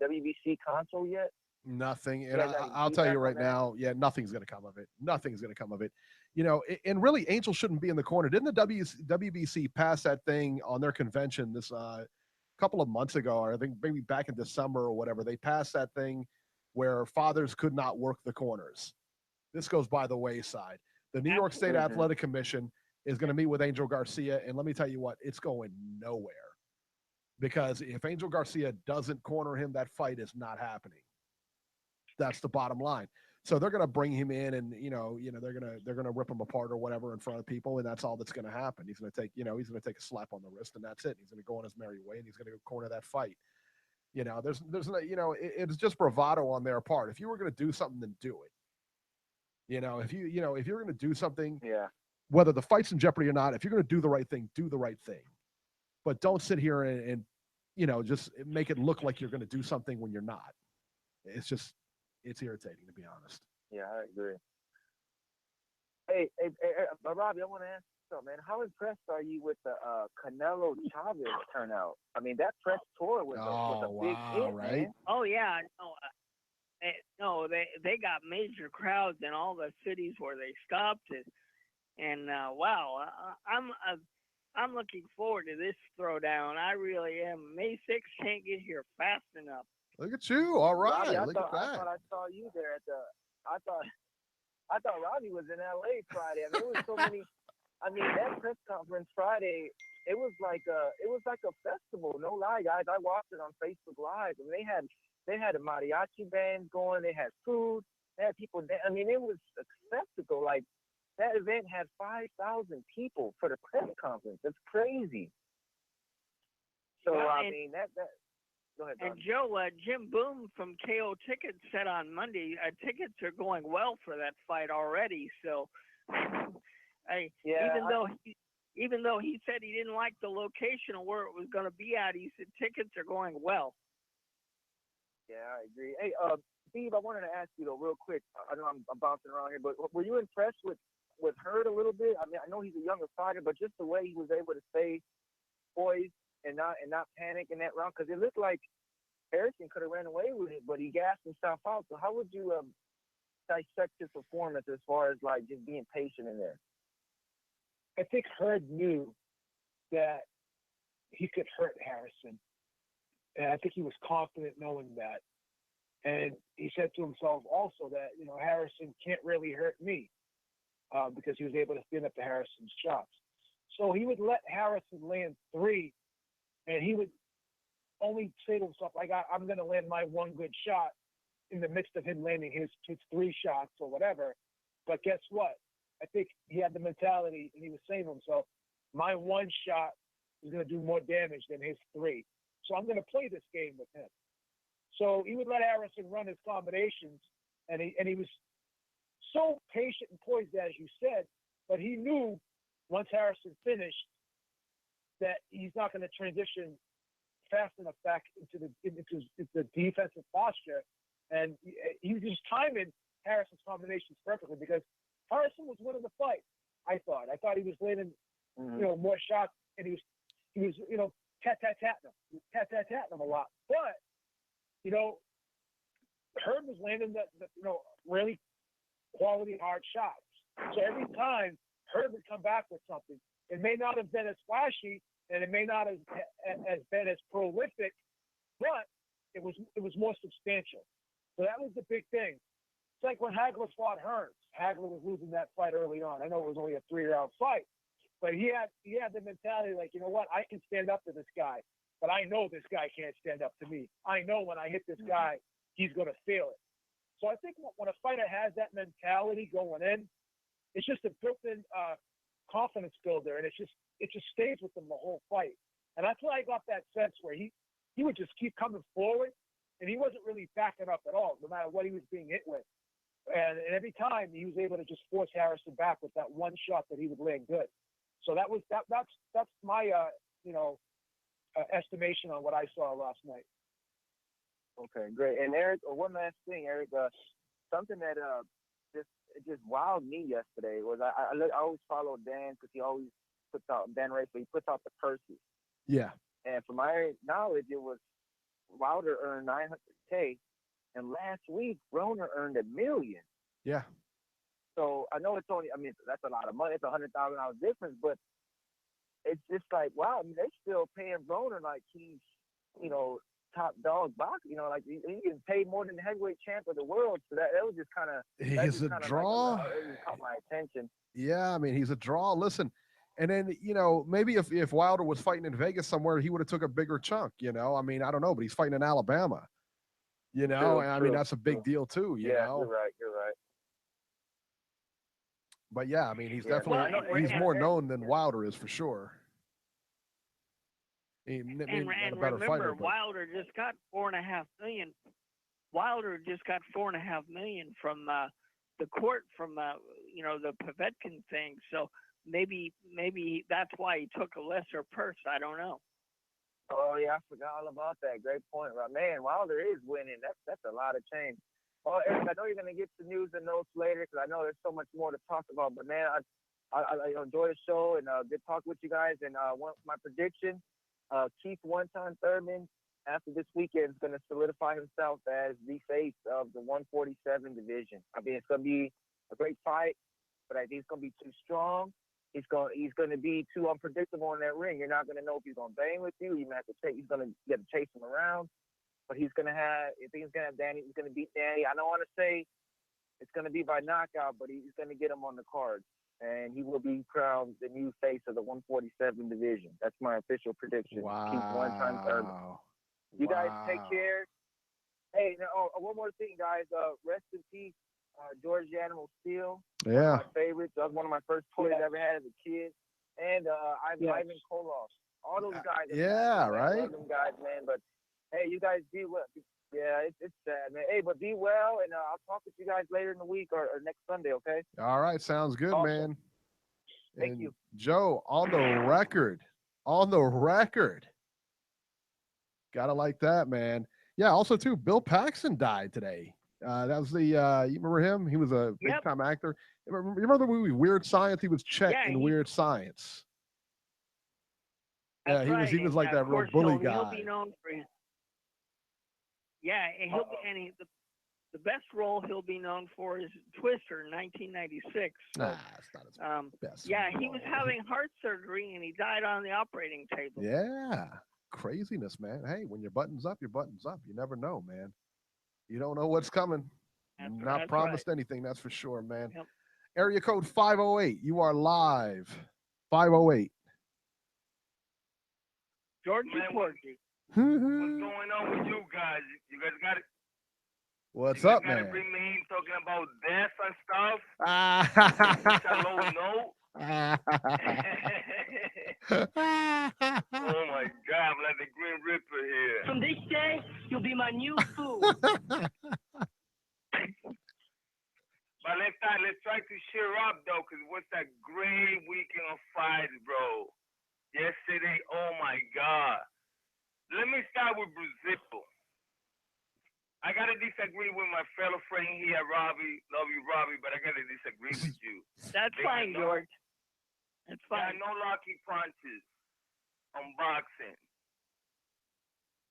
E: WBC console yet?
D: Nothing. And I'll tell you right now, nothing's going to come of it. Nothing's going to come of it. You know, and really, Angel shouldn't be in the corner. Didn't the WBC pass that thing on their convention this couple of months ago, or I think maybe back in December or whatever? They passed that thing where fathers could not work the corners. This goes by the wayside. The New York State Athletic Commission is going to meet with Angel Garcia, and let me tell you what, it's going nowhere. Because if Angel Garcia doesn't corner him, that fight is not happening. That's the bottom line. So they're going to bring him in, and they're going to rip him apart or whatever in front of people, and that's all that's going to happen. He's going to take a slap on the wrist, and that's it. He's going to go on his merry way, and he's going to go corner that fight. You know, there's it's just bravado on their part. If you were going to do something, then do it. You know, if you're going to do something, whether the fight's in jeopardy or not, if you're going to do the right thing, do the right thing. But don't sit here and just make it look like you're going to do something when you're not. It's irritating, to be honest.
E: Yeah, I agree. Hey, Robbie, I want to ask you something, man. How impressed are you with the Canelo Chavez turnout? I mean, that press tour was a big hit,
D: right?
E: Man.
C: Oh yeah, no, they got major crowds in all the cities where they stopped it. And wow, I'm looking forward to this throwdown. I really am. May 6th can't get here fast enough.
D: Look at you! All right,
E: Robbie,
D: look at that.
E: I thought I saw you there at the. I thought Robbie was in LA Friday. I mean, there was so many. I mean, that press conference Friday, it was like a festival. No lie, guys. I watched it on Facebook Live, and they had the mariachi bands going. They had food. They had people. I mean, it was a spectacle. Like. That event had 5,000 people for the press conference. That's crazy. So, I mean, that go ahead,
C: and Joe, Jim Boom from KO Tickets said on Monday, tickets are going well for that fight already. So, even though he said he didn't like the location or where it was going to be at, he said tickets are going well.
E: Yeah, I agree. Hey, Steve, I wanted to ask you though, real quick. I know I'm bouncing around here, but were you impressed with with Hurd a little bit. I mean, I know he's a younger fighter, but just the way he was able to stay poised and not panic in that round, because it looked like Harrison could have ran away with it, but he gassed himself out. So how would you dissect his performance as far as like just being patient in there?
F: I think Hurd knew that he could hurt Harrison, and I think he was confident knowing that. And he said to himself also that, you know, Harrison can't really hurt me because he was able to stand up to Harrison's shots. So he would let Harrison land 3, and he would only say to himself, like, I'm going to land my one good shot in the midst of him landing his 3 shots or whatever. But guess what? I think he had the mentality, and he was saying to himself, my one shot is going to do more damage than his 3. So I'm going to play this game with him. So he would let Harrison run his combinations, and he was so patient and poised, as you said, but he knew once Harrison finished that he's not going to transition fast enough back into the defensive posture. And he was just timing Harrison's combinations perfectly, because Harrison was winning the fight. I thought he was landing, you know, more shots, and he was, you know, tat-tat-tatting him a lot. But, you know, Hurd was landing the you know, really quality hard shots. So every time Hurd would come back with something, it may not have been as flashy, and it may not have been as prolific, but it was more substantial. So that was the big thing. It's like when Hagler fought Hearns. Hagler was losing that fight early on. I know it was only a 3-round fight, but he had the mentality like, you know what, I can stand up to this guy, but I know this guy can't stand up to me. I know when I hit this guy, he's going to feel it. So I think when a fighter has that mentality going in, it's just a built-in confidence builder, and it just stays with him the whole fight. And that's why I got that sense where he would just keep coming forward, and he wasn't really backing up at all, no matter what he was being hit with. And every time he was able to just force Harrison back with that one shot that he would land good. So that's my estimation on what I saw last night.
E: Okay, great. And Eric, one last thing, Eric, something that just wowed me yesterday was I always follow Dan, because he always puts out Dan Race, but he puts out the purses.
D: Yeah.
E: And from my knowledge, it was Wilder earned $900K, and last week Broner earned $1 million.
D: Yeah.
E: So I know it's only, I mean, that's a lot of money. It's $100,000 difference, but it's just like, wow, I mean, they still paying Broner like he's, you know, top dog box, you know, like he gets paid more than the heavyweight champ of the world. So that was just kind of,
D: he's a draw.
E: Like, it just caught my attention.
D: Yeah, I mean, he's a draw. Listen, and then, you know, maybe if Wilder was fighting in Vegas somewhere, he would have took a bigger chunk, you know. I mean, I don't know, but he's fighting in Alabama, you know.
E: True,
D: and I mean, that's a big deal too, you know.
E: You're right.
D: But yeah, I mean, he's definitely he's more known than Wilder is, for sure.
C: And remember, Wilder just got $4.5 million. Wilder just got $4.5 million from the court, from you know, the Povetkin thing. So maybe that's why he took a lesser purse. I don't know.
E: Oh yeah, I forgot all about that. Great point, right? Man, Wilder is winning. That's a lot of change. Oh, Eric, I know you're gonna get the news and notes later, because I know there's so much more to talk about. But man, I enjoy the show, and good talk with you guys. And my prediction. Keith one-time Thurman, after this weekend, is going to solidify himself as the face of the 147 division. I mean, it's going to be a great fight, but I think it's going to be too strong. He's going to be too unpredictable in that ring. You're not going to know if he's going to bang with you. He's going to get to chase him around. But I think he's going to have Danny. He's going to beat Danny. I don't want to say it's going to be by knockout, but he's going to get him on the card. And he will be crowned the new face of the 147 division. That's my official prediction.
D: Wow.
E: Keep one-time Thurman. You guys take care. Hey, now, one more thing, guys. Rest in peace, George Animal Steel.
D: Yeah.
E: One of my favorites. That was one of my first toys I ever had as a kid. And Ivan Koloff. All those guys.
D: Yeah, right?
E: I love them guys, man. But, hey, you guys be well. Yeah, it's sad, man. Hey, but be well, and I'll talk with you guys later in the week or next Sunday, okay?
D: All right, sounds good, awesome, man.
E: Thank you.
D: Joe, on the record. Gotta like that, man. Yeah, also, too, Bill Paxton died today. That was the, you remember him? He was a big-time actor. Remember the movie Weird Science? He was Chet in Weird Science. Yeah, he
C: right.
D: was like that real bully guy.
C: He'll be known for his. Yeah, and the best role he'll be known for is Twister in 1996. So,
D: it's not his best.
C: Yeah, he was having heart surgery and he died on the operating table.
D: Yeah, craziness, man. Hey, when your button's up, your button's up. You never know, man. You don't know what's coming. Not promised anything, that's for sure, man.
C: Yep.
D: Area code 508. You are live. 508.
C: Georgie Porgy.
G: What's going on with you guys? You guys got it?
D: What's up, man?
G: You gotta bring me in talking about death and stuff. Such a low note. Oh my God, I'm like the Green Ripper here.
B: From this day, you'll be my new food.
G: But let's try to cheer up though, cause it was a great weekend of fights, bro. Yesterday, oh my God. Let me start with Breazeale. I gotta disagree with my fellow friend here, Robbie. Love you, Robbie, but I gotta disagree with you.
C: That's fine, George. That's fine.
G: There are no lucky punches on boxing.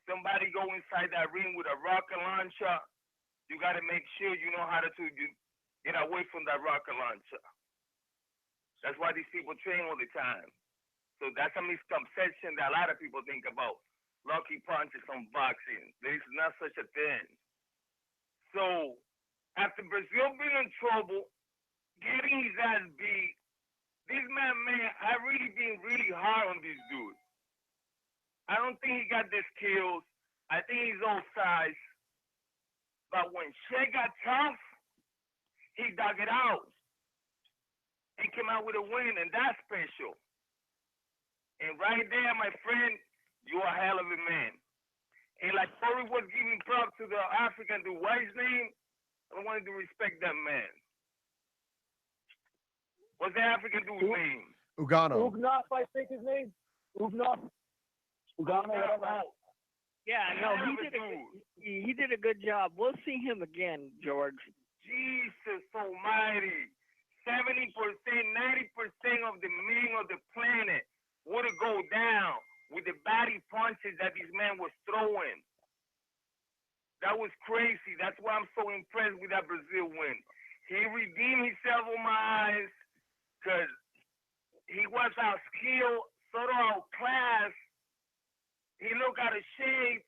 G: Somebody go inside that ring with a rocket launcher, you gotta make sure you know how to get away from that rocket launcher. That's why these people train all the time. So that's a misconception that a lot of people think about. Lucky punches on boxing. There is not such a thing. So after Breazeale being in trouble, getting his ass beat, this man, I really been really hard on this dude. I don't think he got the skills. I think he's old size. But when shit got tough, he dug it out. He came out with a win, and that's special. And right there, my friend, you're a hell of a man. And like Corey was giving props to the African dude, what's his name? I wanted to respect that man. What's the African dude's name?
D: Ugonoh.
F: Ugonoh, I think his name. Ugonoh, whatever.
C: Yeah, no, he did a good job. We'll see him again, George.
G: Jesus Almighty. 70%, 90% of the men of the planet would go down with the body punches that this man was throwing. That was crazy. That's why I'm so impressed with that Breazeale win. He redeemed himself on my eyes because he was outskilled, sort of outclassed. He looked out of shape.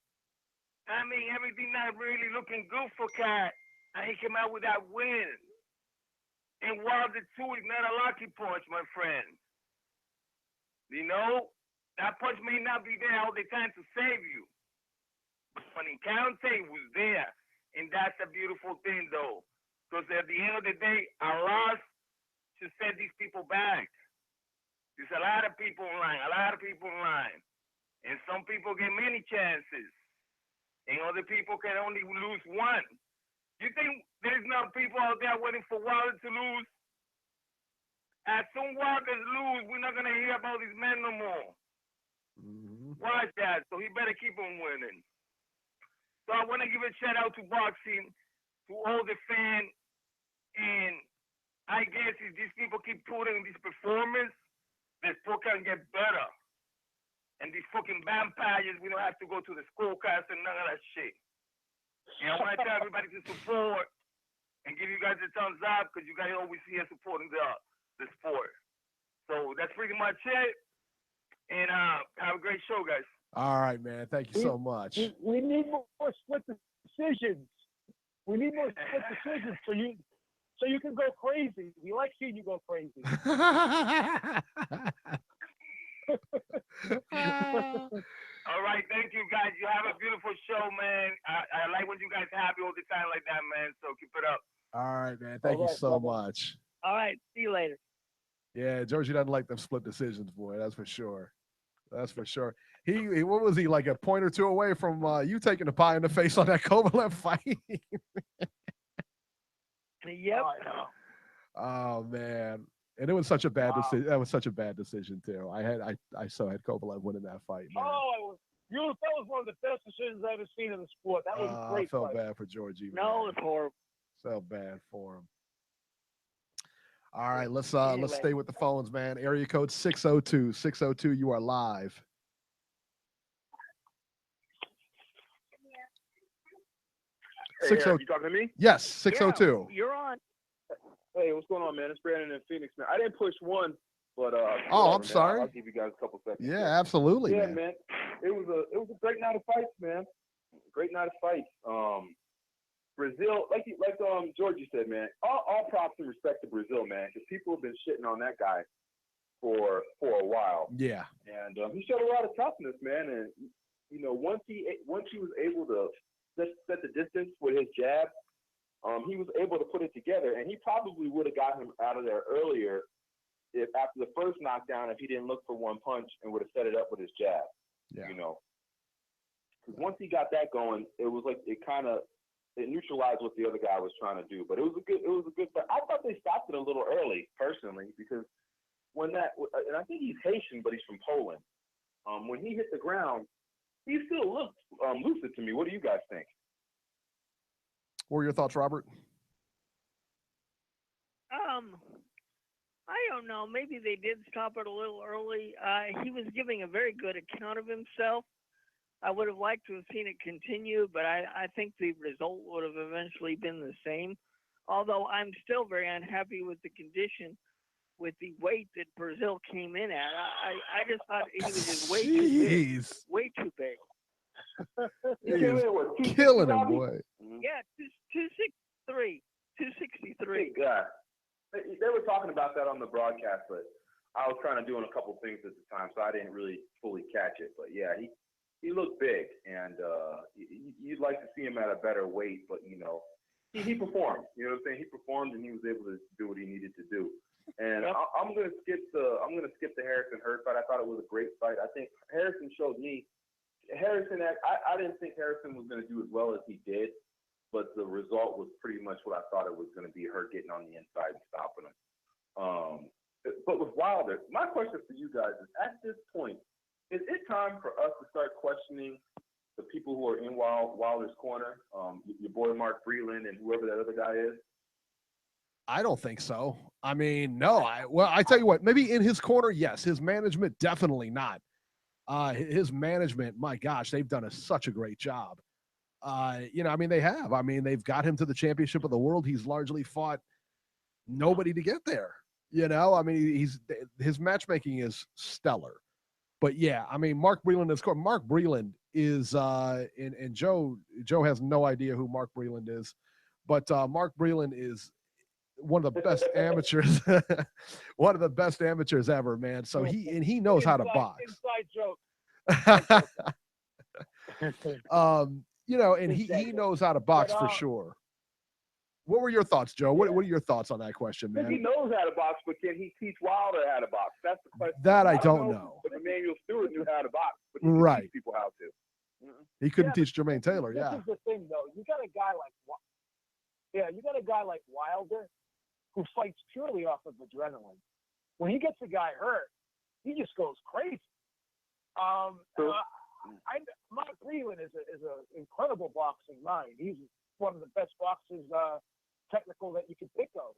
G: I mean, everything not really looking good for Cat. And he came out with that win. And while the two is not a lucky punch, my friend. You know, that punch may not be there all the time to save you. But when Deontay was there, and that's a beautiful thing, though. Because at the end of the day, a loss should set these people back. There's a lot of people in line, And some people get many chances. And other people can only lose one. You think there's no people out there waiting for Wilder to lose? As soon as Wilder lose, we're not going to hear about this man no more. Watch that. So he better keep on winning. So I want to give a shout out to boxing, to all the fans. And I guess if these people keep putting this performance, the sport can get better. And these fucking vampires, we don't have to go to the scorecards and none of that shit. And I want to tell everybody to support and give you guys a thumbs up because you guys always here supporting the sport. So that's pretty much it. And have a great show, guys.
D: All right, man. Thank you so much.
F: We need more split decisions. We need more split decisions so you can go crazy. We like seeing you go crazy.
G: All right, thank you guys. You have a beautiful show, man. I like when you guys happy all the time like that, man. So keep it up.
D: All right, man. Thank you so much.
C: All right, see you later.
D: Yeah, Georgie doesn't like them split decisions, boy. That's for sure. That's for sure. He what was he, like a point or two away from you taking the pie in the face on that Kovalev fight?
C: Yep.
D: Oh man. And it was such a bad decision. That was such a bad decision too. I so had Kovalev winning that fight, man.
F: That was one of the best decisions I've ever seen in the sport. That was a great
D: I felt
F: fight.
D: bad for Georgie.
C: No, it's horrible.
D: Felt bad for him. All right, let's
C: Anyway.
D: stay with the phones, man. Area code 602. 602, you are live.
H: Hey, Eric, you talking to me?
D: Yes, 602.
C: Yeah, you're on.
H: Hey, what's going on, man? It's Brandon in Phoenix, man. I didn't push one, but
D: I'm sorry.
H: I'll give you guys a couple seconds.
D: Yeah, absolutely.
H: Yeah, man. It was a great night of fights, man. Great night of fights. Breazeale, like Georgie said, man. All props and respect to Breazeale, man, because people have been shitting on that guy for a while.
D: Yeah.
H: And he showed a lot of toughness, man. And you know, once he was able to set the distance with his jab, he was able to put it together, and he probably would have got him out of there earlier if after the first knockdown, if he didn't look for one punch and would have set it up with his jab.
D: Yeah.
H: You know, because once he got that going, it was like it neutralized what the other guy was trying to do. But it was a good fight. I thought they stopped it a little early, personally, because and I think he's Haitian, but he's from Poland. When he hit the ground, he still looked lucid to me. What do you guys think?
D: What were your thoughts, Robert?
C: I don't know. Maybe they did stop it a little early. He was giving a very good account of himself. I would have liked to have seen it continue, but I think the result would have eventually been the same. Although I'm still very unhappy with the condition, with the weight that Breazeale came in at. I just thought he was just way too big.
D: Killing him, boy.
C: Yeah, 263. 263.
H: Yeah. They were talking about that on the broadcast, but I was kind of doing a couple things at the time, so I didn't really fully catch it. But yeah, he looked big, and you'd like to see him at a better weight, but you know, he performed. You know what I'm saying? He performed, and he was able to do what he needed to do. And I'm gonna skip the Harrison Hurd fight. I thought it was a great fight. I think Harrison showed me. I didn't think Harrison was going to do as well as he did, but the result was pretty much what I thought it was going to be, her getting on the inside and stopping him. But with Wilder, my question for you guys is, at this point, is it time for us to start questioning the people who are in Wilder's corner, your boy Mark Breland and whoever that other guy is?
D: I don't think so. I mean, no. I tell you what, maybe in his corner, yes. His management, definitely not. His management, my gosh, they've done such a great job. You know, I mean, they have. I mean, they've got him to the championship of the world. He's largely fought nobody to get there. You know, I mean, his matchmaking is stellar. But yeah, I mean, Mark Breland is. Mark Breland is, and Joe has no idea who Mark Breland is, but Mark Breland is one of the best amateurs, one of the best amateurs ever, man. So he knows how to box.
F: Inside joke.
D: You know, and he knows how to box for sure. What were your thoughts, Joe? What are your thoughts on that question, man?
H: He knows how to box, but can he teach Wilder how to box? That's the question.
D: That I don't know.
H: If Emmanuel Stewart knew how to box, but he could teach people how to.
D: He couldn't teach Jermaine Taylor.
F: This is the thing, though. You got a guy like Wilder, who fights purely off of adrenaline. When he gets a guy hurt, he just goes crazy. Mark Breland is an incredible boxing mind. He's one of the best boxers, technical, that you could think of.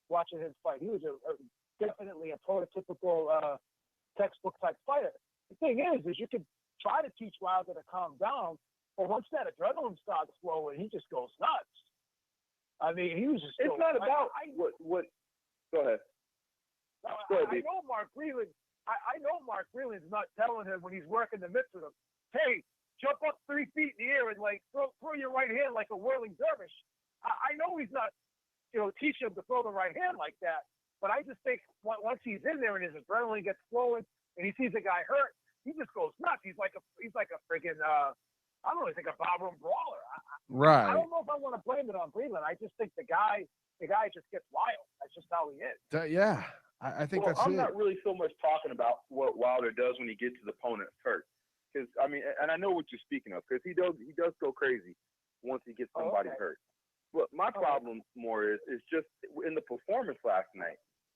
F: Watching him fight, he was definitely a prototypical textbook type fighter. The thing is you could try to teach Wilder to calm down, but once that adrenaline starts flowing, he just goes nuts. I mean, he was just.
H: It's not about what. Go ahead.
F: I know Mark Breland. I know Mark Breland's not telling him when he's working the mitts with him, hey, jump up 3 feet in the air and like throw your right hand like a whirling dervish. I know he's not, teaching him to throw the right hand like that. But I just think once he's in there and his adrenaline gets flowing and he sees a guy hurt, he just goes nuts. He's like a friggin' I don't know, he's like a barroom brawler.
D: Right.
F: I don't know if I want to blame it on Breland. I just think the guy just gets wild. That's just how he is.
D: Yeah. I think that's it.
H: I'm not really so much talking about what Wilder does when he gets his opponent hurt, because I mean, and I know what you're speaking of, because he does go crazy once he gets somebody hurt. But my problem more is just in the performance last night.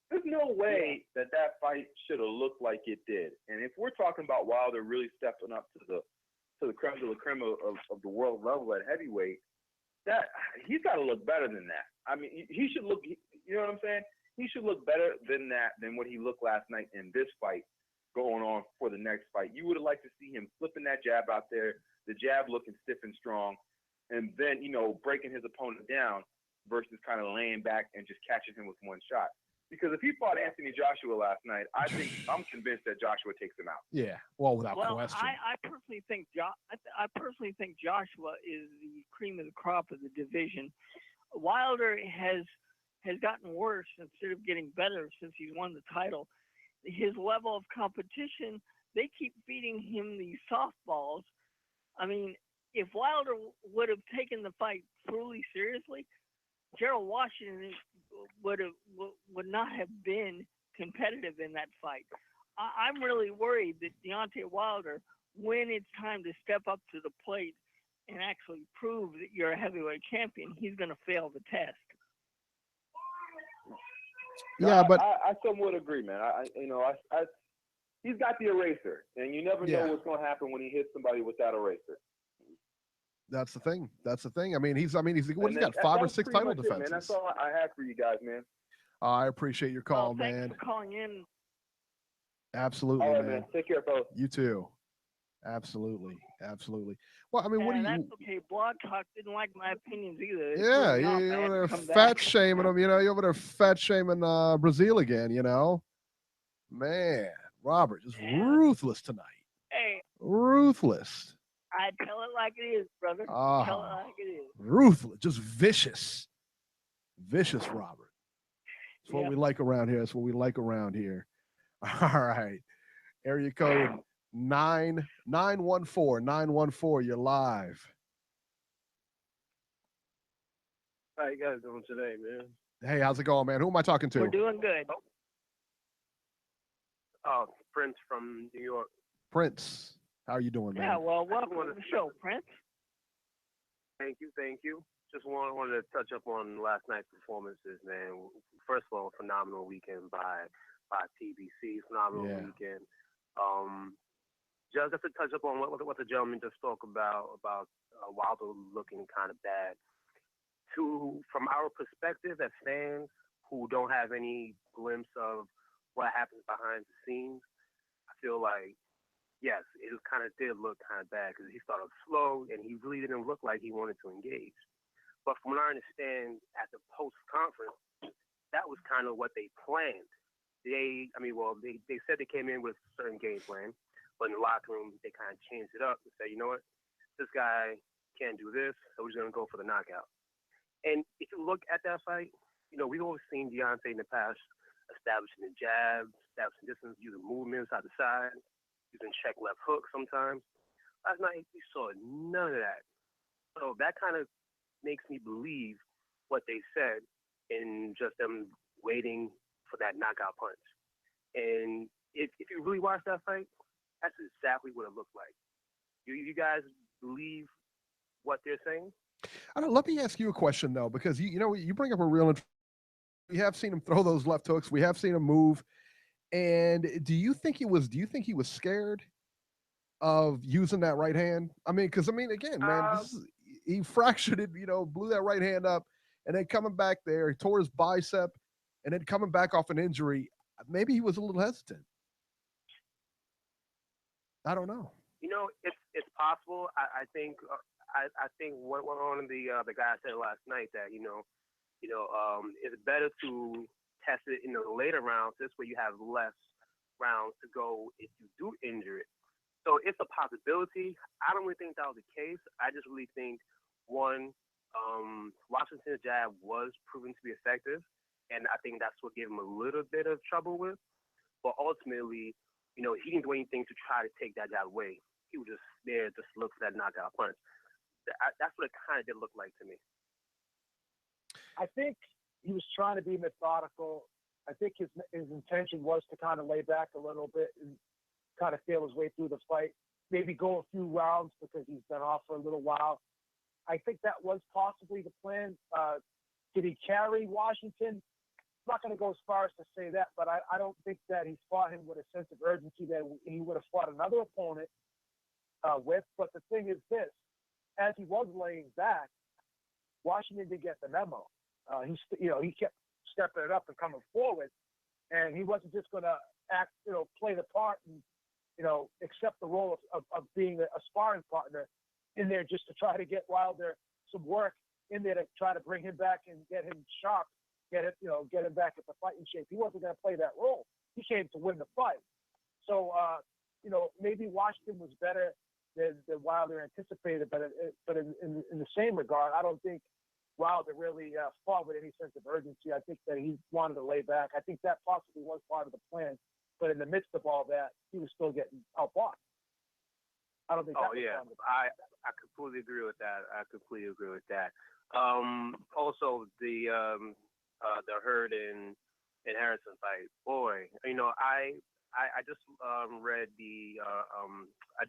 H: There's no way that fight should have looked like it did. And if we're talking about Wilder really stepping up to the creme de la creme of the world level at heavyweight, that he's got to look better than that. I mean, he should look. You know what I'm saying? he should look better than what he looked last night in this fight going on for the next fight. You would have liked to see him flipping that jab out there, the jab looking stiff and strong, and then, breaking his opponent down versus kind of laying back and just catching him with one shot. Because if he fought Anthony Joshua last night, I'm convinced that Joshua takes him out.
D: Yeah, without question.
C: I personally think Joshua is the cream of the crop of the division. Wilder has gotten worse instead of getting better since he's won the title. His level of competition, they keep feeding him these softballs. I mean, if Wilder would have taken the fight truly seriously, Gerald Washington would not have been competitive in that fight. I'm really worried that Deontay Wilder, when it's time to step up to the plate and actually prove that you're a heavyweight champion, he's going to fail the test.
D: Yeah, but
H: I somewhat agree, man. He's got the eraser, and you never know what's going to happen when he hits somebody with that eraser.
D: That's the thing. I mean, he's got 5 or 6 title defenses.
H: Man. That's all I have for you guys, man.
D: I appreciate your call, man.
C: Thanks for calling in.
D: Absolutely,
H: all right, man. Take care, folks.
D: You too. Absolutely. Well, I mean, what do you?
C: That's okay. Blog Talk didn't like my opinions either.
D: You're over there fat shaming him. You're over there fat shaming Breazeale again. Man, Robert, just ruthless tonight.
C: Hey,
D: ruthless.
C: I tell it like it is, brother. Tell it like it is.
D: Ruthless, just vicious, Robert. That's what we like around here. All right, area code 914. You're live.
I: How you guys doing today, man?
D: Hey, how's it going, man? Who am I talking to?
C: We're doing good.
I: Oh, Prince from New York.
D: Prince, how are you doing, man?
C: Yeah, well, welcome to the show, Prince.
I: Thank you. Just wanted to touch up on last night's performances, man. First of all, phenomenal weekend by TBC. Phenomenal weekend. Just to touch up on what the gentleman just spoke about Wilder looking kind of bad. From our perspective as fans who don't have any glimpse of what happens behind the scenes, I feel like, yes, it did look kind of bad because he started slow and he really didn't look like he wanted to engage. But from what I understand, at the post-conference, that was kind of what they planned. They said they came in with a certain game plan, but in the locker room, they kind of changed it up and said, you know what, this guy can't do this, so we're just going to go for the knockout. And if you look at that fight, we've always seen Deontay in the past establishing the jab, establishing distance, using movements side to side, using check left hook sometimes. Last night, we saw none of that. So that kind of makes me believe what they said in just them waiting for that knockout punch. And if you really watch that fight, that's exactly what it looked like. You guys believe what they're saying?
D: Let me ask you a question though, because you bring up a real. We have seen him throw those left hooks. We have seen him move. And do you think he was scared of using that right hand? I mean, again, man, he fractured it. Blew that right hand up, and then coming back there, he tore his bicep, and then coming back off an injury. Maybe he was a little hesitant. I don't know.
I: It's possible. I think what one of the guys said last night that it's better to test it in the later rounds. This way you have less rounds to go if you do injure it. So it's a possibility. I don't really think that was the case. I just really think Washington's jab was proven to be effective, and I think that's what gave him a little bit of trouble with. But ultimately, he didn't do anything to try to take that jab away. He was just there just to look for that knockout punch. That's what it kind of did look like to me.
F: I think he was trying to be methodical. I think his intention was to kind of lay back a little bit and kind of feel his way through the fight, maybe go a few rounds because he's been off for a little while. I think that was possibly the plan. Did he carry Washington? I'm not going to go as far as to say that, but I don't think that he fought him with a sense of urgency that he would have fought another opponent with. But the thing is this, as he was laying back, Washington didn't get the memo. He kept stepping it up and coming forward. And he wasn't just going to act, play the part and, accept the role of being a sparring partner in there just to try to get Wilder some work in there to try to bring him back and get him sharp, get him back at the fighting shape. He wasn't going to play that role. He came to win the fight. So, maybe Washington was better than Wilder anticipated, but in the same regard, I don't think Wilder really fought with any sense of urgency. I think that he wanted to lay back. I think that possibly was part of the plan. But in the midst of all that, he was still getting outboxed. I don't think.
I: Oh yeah, I completely agree with that. Also, the Hurd and Harrison fight. Boy, I just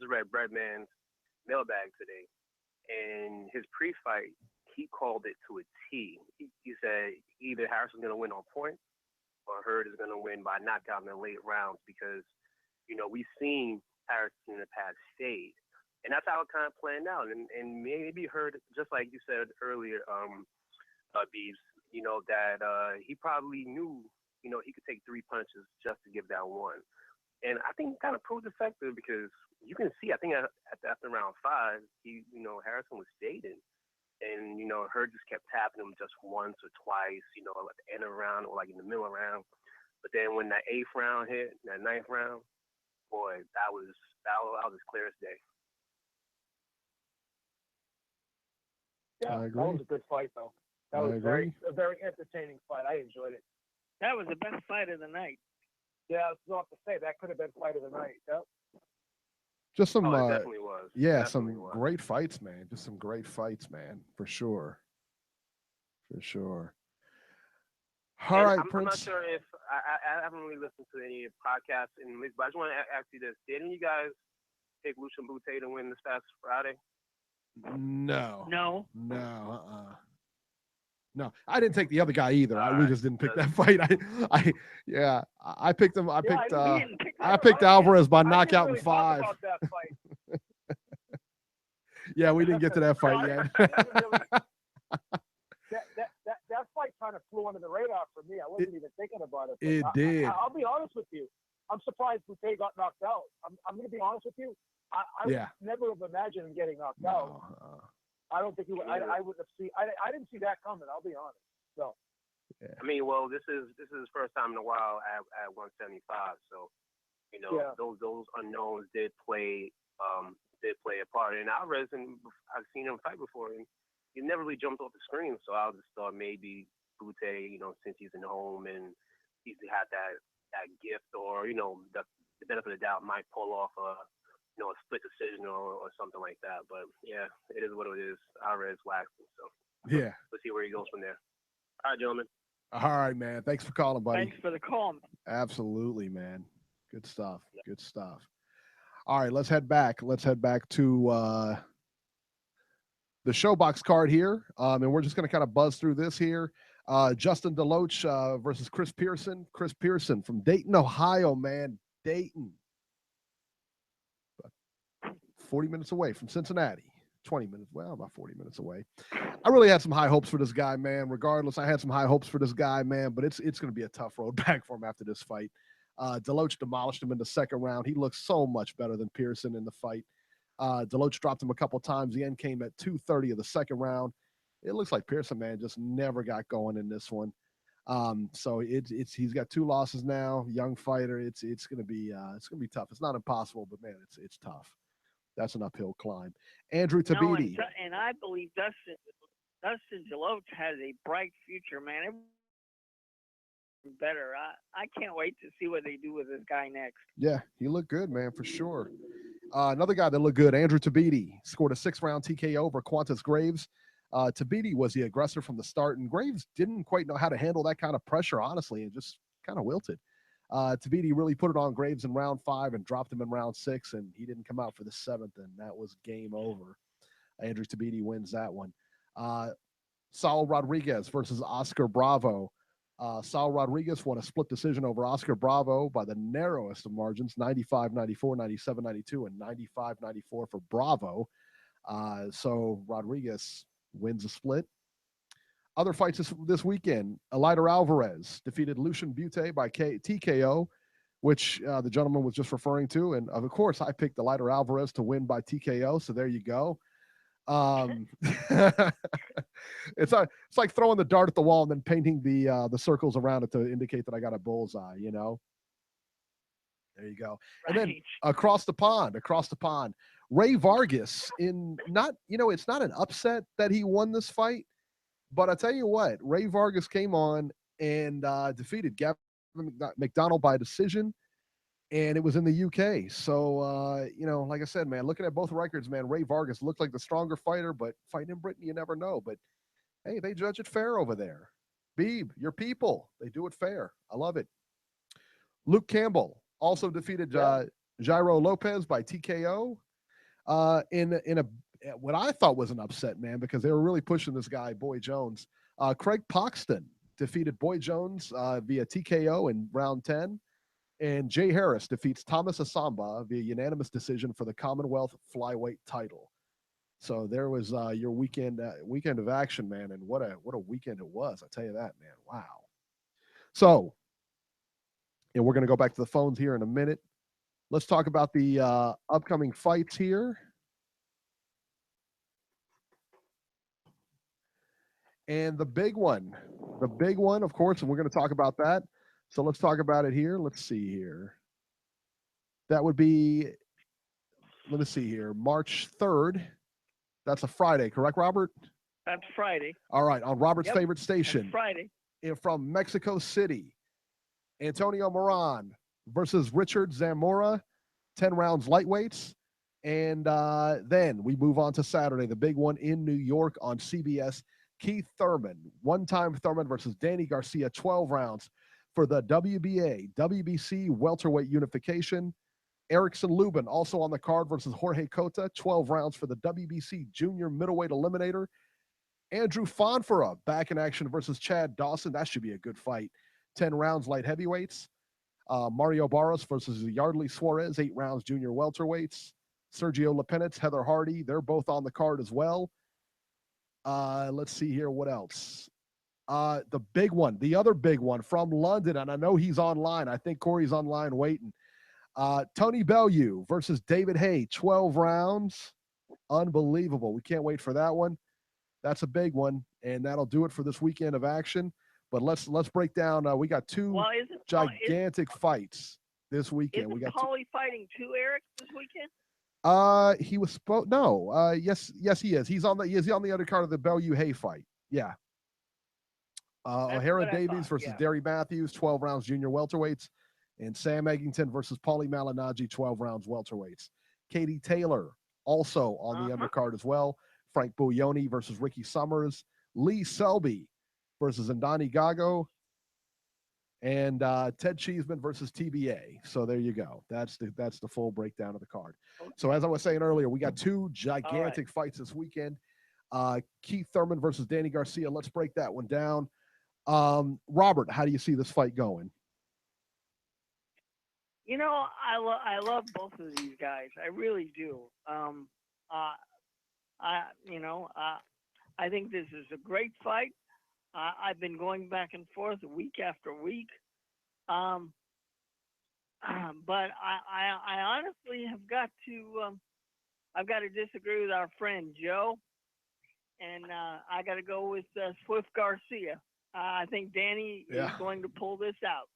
I: read Breadman's mailbag today, and his pre-fight, he called it to a T. He said either Harrison's going to win on points or Hurd is going to win by knockout in the late rounds because, we've seen Harrison in the past fade. And that's how it kind of planned out. And maybe Hurd, just like you said earlier, Beebs, that he probably knew, he could take 3 punches just to give that one. And I think it kind of proved effective because you can see, I think after round 5, Harrison was fading. And, Hurd just kept tapping him just once or twice, at the end of the round or like in the middle of the round. But then when that 8th round hit, that 9th round, boy, that was as clear as day.
F: Yeah, that was a good fight, though. That was a very entertaining fight. I enjoyed it.
C: That was the best fight of the night.
F: Yeah, I was about to say, that could have been fight of the night. Yep.
D: Just some,
I: it definitely was.
D: Yeah,
I: definitely
D: some
I: was.
D: great fights, man. Just some great fights, man, for sure. All right,
I: I'm not
D: Prince.
I: sure if I haven't really listened to any podcasts in this, but I just want to ask you this: didn't you guys pick Lucian Bute to win this past Friday?
D: No.
C: No.
D: No, I didn't take the other guy either. We just didn't pick that fight. I picked him. I picked Alvarez by knockout in 5. Yeah, we didn't get to that fight yet.
F: That fight kind of flew under the radar for me. I wasn't even thinking about it.
D: It did.
F: I'll be honest with you. I'm surprised Bute got knocked out. I'm going to be honest with you. I would never have imagined him getting knocked out. I don't think he would. I wouldn't have seen. I didn't see that coming. I'll be honest. So.
D: Yeah.
I: I mean, well, this is his first time in a while at 175. So, those unknowns did play a part. And Alvarez, and I've seen him fight before, and he never really jumped off the screen. So I just thought maybe Bute, since he's in home and he's had that gift, or the benefit of the doubt, might pull off a split decision or something like that. But yeah, it is what it is. Alvarez waxing. So
D: yeah,
I: let's see where he goes from there. All right, gentlemen.
D: All right, man. Thanks for calling, buddy.
C: Thanks for the call.
D: Absolutely, man. Good stuff. Yeah. Good stuff. All right, let's head back. Let's head back to the Showbox card here, and we're just going to kind of buzz through this here. Justin DeLoach versus Chris Pearson. Chris Pearson from Dayton, Ohio, man. Dayton. 40 minutes away from Cincinnati. 20 minutes, about 40 minutes away. I really had some high hopes for this guy, man. Regardless, I had some high hopes for this guy, man, but it's going to be a tough road back for him after this fight. DeLoach demolished him in the second round. He looks so much better than Pearson in the fight. DeLoach dropped him a couple times. The end came at 2:30 of the second round. It looks like Pearson, man, just never got going in this one. So he's got 2 losses now. Young fighter. It's going to be tough. It's not impossible, but man, it's tough. That's an uphill climb. Andrew Tabiti.
C: No, and I believe Dustin DeLoach has a bright future, man. Better. I can't wait to see what they do with this guy next.
D: Yeah, he looked good, man, for sure. Another guy that looked good, Andrew Tabiti, scored a 6-round TKO over Qantas Graves. Tabiti was the aggressor from the start, and Graves didn't quite know how to handle that kind of pressure, honestly, and just kind of wilted. Tabiti really put it on Graves in round 5 and dropped him in round 6, and he didn't come out for the 7th, and that was game over. Andrew Tabiti wins that one. Saul Rodriguez versus Oscar Bravo. Saul Rodriguez won a split decision over Oscar Bravo by the narrowest of margins, 95-94, 97-92, and 95-94 for Bravo. So Rodriguez wins a split. Other fights this weekend, Eleider Alvarez defeated Lucian Butte by TKO, which the gentleman was just referring to. And of course, I picked Eleider Alvarez to win by TKO. So there you go. It's like throwing the dart at the wall and then painting the circles around it to indicate that I got a bullseye, you know? There you go.
C: Right.
D: And then across the pond, Ray Vargas it's not an upset that he won this fight, but I tell you what, Ray Vargas came on and defeated Gavin McDonald by decision, and it was in the UK. So, like I said, man, looking at both records, man, Ray Vargas looked like the stronger fighter, but fighting in Britain, you never know. But, hey, they judge it fair over there. Beeb, your people, they do it fair. I love it. Luke Campbell also defeated Jairo Lopez by TKO in what I thought was an upset, man, because they were really pushing this guy, Boy Jones. Craig Poxton defeated Boy Jones via TKO in round 10. And Jay Harris defeats Thomas Asamba via unanimous decision for the Commonwealth flyweight title. So there was your weekend of action, man, and what a weekend it was. I tell you that, man. Wow. So, and we're going to go back to the phones here in a minute. Let's talk about the upcoming fights here. And the big one, of course, and we're going to talk about that. So let's talk about it here. Let's see here. That would be, let me see here, March 3rd. That's a Friday, correct, Robert?
C: That's Friday.
D: All right, on Robert's favorite station.
C: That's Friday.
D: From Mexico City, Antonio Moran versus Richard Zamora, 10 rounds lightweights. And then we move on to Saturday, the big one in New York on CBS. Keith Thurman, one-time Thurman versus Danny Garcia, 12 rounds for the WBA, WBC welterweight unification. Erickson Lubin also on the card versus Jorge Cota, 12 rounds for the WBC junior middleweight eliminator. Andrew Fonfara back in action versus Chad Dawson. That should be a good fight. 10 rounds light heavyweights. Mario Barros versus Yardley Suarez, 8 rounds junior welterweights. Sergio Lepenitz, Heather Hardy, they're both on the card as well. Let's see here. What else? The big one, the other big one from London, and I know he's online. I think Corey's online waiting. Tony Bellew versus David Hay, 12 rounds. Unbelievable. We can't wait for that one. That's a big one, and that'll do it for this weekend of action. But let's break down. We got two gigantic fights this weekend.
C: Isn't
D: We got
C: Paulie fighting too, Eric, this weekend?
D: He was no. Yes, he is. He's on the undercard of the Bellew Hay fight. Yeah. O'Hara Davies versus Derry Matthews, 12 rounds junior welterweights, and Sam Eggington versus Paulie Malignaggi, 12 rounds welterweights. Katie Taylor also on the undercard as well. Frank Buglioni versus Ricky Summers. Lee Selby versus Ndani Gago. And Ted Cheeseman versus TBA. So there you go. That's the full breakdown of the card. Okay. So as I was saying earlier, we got two gigantic fights this weekend. Keith Thurman versus Danny Garcia. Let's break that one down. Robert, how do you see this fight going?
C: You know, I love both of these guys. I really do. I think this is a great fight. I've been going back and forth week after week. But I honestly have got to, I've got to disagree with our friend Joe, and I got to go with Swift Garcia. I think Danny is going to pull this out.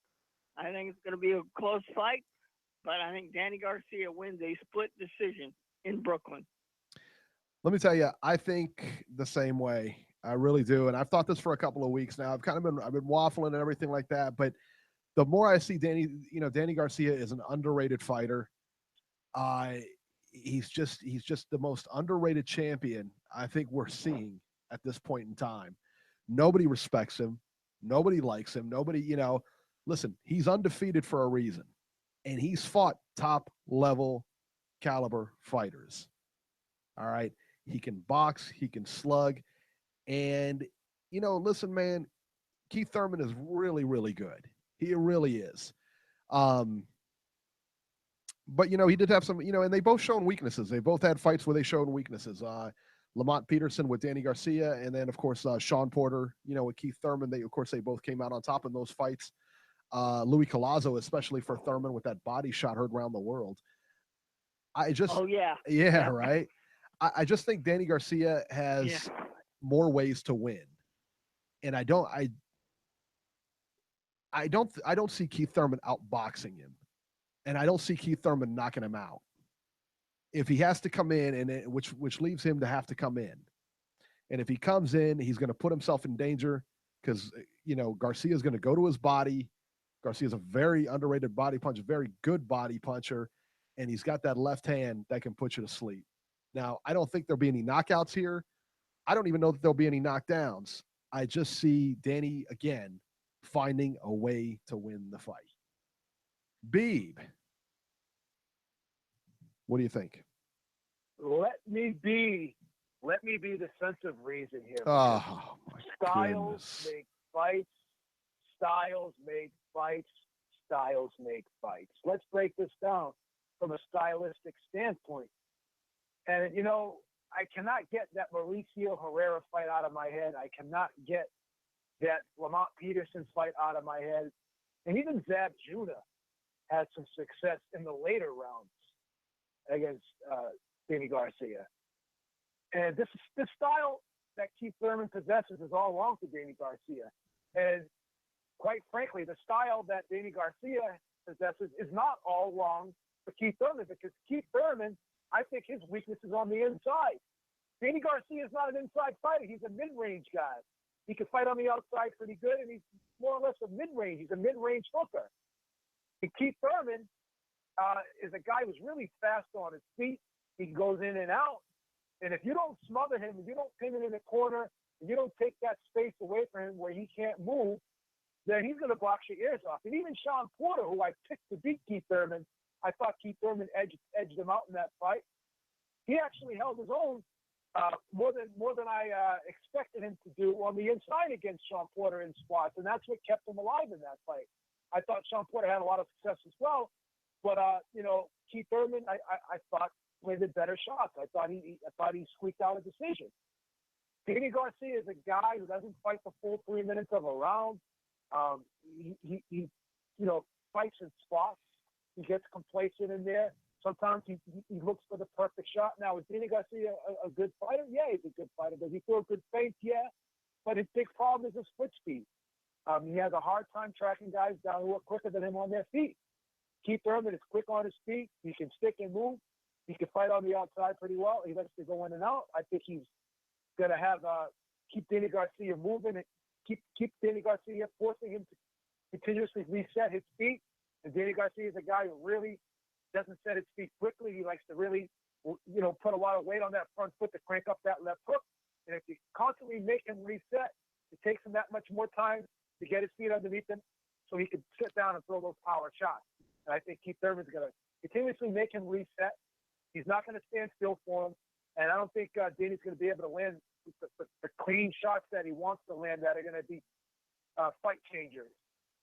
C: I think it's going to be a close fight, but I think Danny Garcia wins a split decision in Brooklyn.
D: Let me tell you, I think the same way. I really do. And I've thought this for a couple of weeks now. I've been waffling and everything like that. But the more I see Danny Garcia is an underrated fighter. He's just the most underrated champion I think we're seeing at this point in time. Nobody respects him. Nobody likes him. Nobody, listen, he's undefeated for a reason. And he's fought top level caliber fighters. All right. He can box, he can slug. And, listen, man, Keith Thurman is really, really good. He really is. But, he did have some, and they both shown weaknesses. They both had fights where they showed weaknesses. Lamont Peterson with Danny Garcia, and then of course Sean Porter, with Keith Thurman. They both came out on top in those fights. Louis Collazo, especially for Thurman with that body shot heard around the world.
C: Oh yeah.
D: Yeah, right. I just think Danny Garcia has more ways to win, and I don't see Keith Thurman outboxing him, and I don't see Keith Thurman knocking him out. If he has to come in, which leaves him to have to come in, and if he comes in, he's going to put himself in danger because Garcia is going to go to his body. Garcia is a very underrated body puncher, very good body puncher, and he's got that left hand that can put you to sleep. Now, I don't think there'll be any knockouts here. I don't even know that there'll be any knockdowns. I just see Danny again finding a way to win the fight. Beeb, what do you think?
F: Let me be the sense of reason here.
D: Oh, my
F: Styles
D: goodness.
F: make fights. Styles make fights. Styles make fights. Let's break this down from a stylistic standpoint. And, I cannot get that Mauricio Herrera fight out of my head. I cannot get that Lamont Peterson fight out of my head. And even Zab Judah had some success in the later rounds against Danny Garcia. And this style that Keith Thurman possesses is all wrong for Danny Garcia. And quite frankly, the style that Danny Garcia possesses is not all wrong for Keith Thurman, because Keith Thurman, I think his weakness is on the inside. Danny Garcia is not an inside fighter. He's a mid-range guy. He can fight on the outside pretty good, and he's more or less a mid-range. He's a mid-range hooker. And Keith Thurman is a guy who's really fast on his feet. He goes in and out. And if you don't smother him, if you don't pin him in the corner, if you don't take that space away from him where he can't move, then he's going to box your ears off. And even Sean Porter, who I picked to beat Keith Thurman, I thought Keith Thurman edged him out in that fight. He actually held his own more than I expected him to do on the inside against Sean Porter in spots, and that's what kept him alive in that fight. I thought Sean Porter had a lot of success as well, but Keith Thurman, I thought landed better shots. I thought he squeaked out a decision. Danny Garcia is a guy who doesn't fight the full 3 minutes of a round. He fights in spots. He gets complacent in there. Sometimes he looks for the perfect shot. Now, is Danny Garcia a good fighter? Yeah, he's a good fighter. Does he throw good feints? Yeah. But his big problem is his foot speed. He has a hard time tracking guys down who are quicker than him on their feet. Keith Thurman is quick on his feet. He can stick and move. He can fight on the outside pretty well. He likes to go in and out. I think he's going to keep Danny Garcia moving and keep Danny Garcia, forcing him to continuously reset his feet. And Danny Garcia is a guy who really doesn't set his feet quickly. He likes to really, put a lot of weight on that front foot to crank up that left hook. And if you constantly make him reset, it takes him that much more time to get his feet underneath him so he can sit down and throw those power shots. And I think Keith Thurman's going to continuously make him reset. He's not going to stand still for him. And I don't think Danny's going to be able to land the clean shots that he wants to land that are going to be fight changers.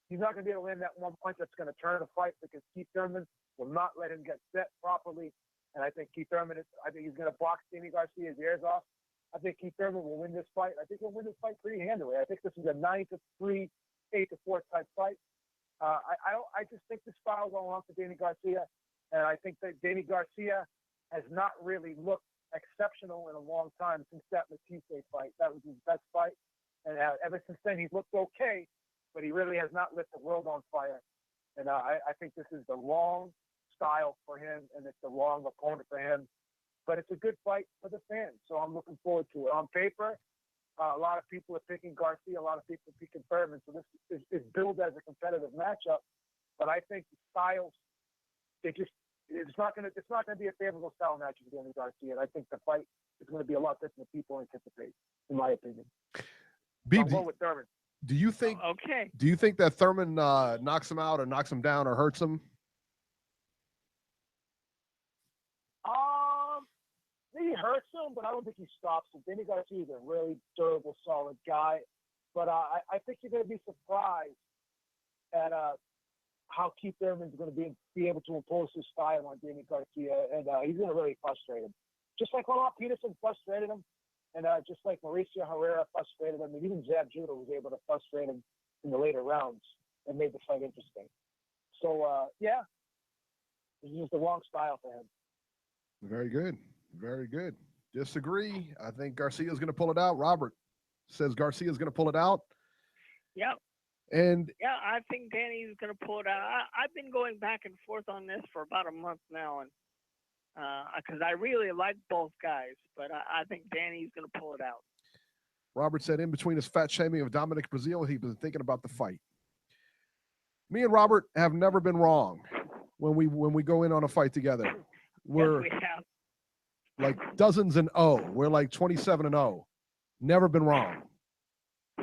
F: He's not going to be able to land that one punch that's going to turn the fight, because Keith Thurman will not let him get set properly. And I think Keith Thurman he's going to box Danny Garcia's ears off. I think Keith Thurman will win this fight. I think he'll win this fight pretty handily. I think this is a 9-3, 8-4 type fight. I just think the style going on for Danny Garcia, and I think that Danny Garcia has not really looked exceptional in a long time since that Matisse fight. That was his best fight, and ever since then he's looked okay, but he really has not lit the world on fire. And I think this is the wrong style for him, and it's the wrong opponent for him. But it's a good fight for the fans, so I'm looking forward to it. On paper, a lot of people are picking Garcia, a lot of people are picking Thurman, so this is billed as a competitive matchup. But I think the styles, it's not going to be a favorable style match for Danny Garcia, and I think the fight is going to be a lot different than people anticipate, in my opinion.
D: Beeb,
F: I'm going with Thurman.
D: Do you think?
C: Okay.
D: Do you think that Thurman knocks him out, or knocks him down, or hurts him?
F: He hurts him, but I don't think he stops him. Danny Garcia is a really durable, solid guy. But I think you're going to be surprised at how Keith Thurman's going to be able to impose his style on Danny Garcia, and he's going to really frustrate him. Just like Lamont Peterson frustrated him, And just like Mauricio Herrera frustrated him, and even Zab Judah was able to frustrate him in the later rounds and made the fight interesting. So, yeah, this is the wrong style for him.
D: Very good. Very good. Disagree. I think Garcia is going to pull it out. Robert says Garcia is going to pull it out.
C: Yep.
D: And
C: yeah, I think Danny's going to pull it out. I've been going back and forth on this for about a month now, and because I really like both guys, but I think Danny's going to pull it out.
D: Robert said in between his fat shaming of Dominic Breazeale, he's been thinking about the fight. Me and Robert have never been wrong when we go in on a fight together. We're
C: yes, we have.
D: like dozens and we're like 27-0. Never been wrong.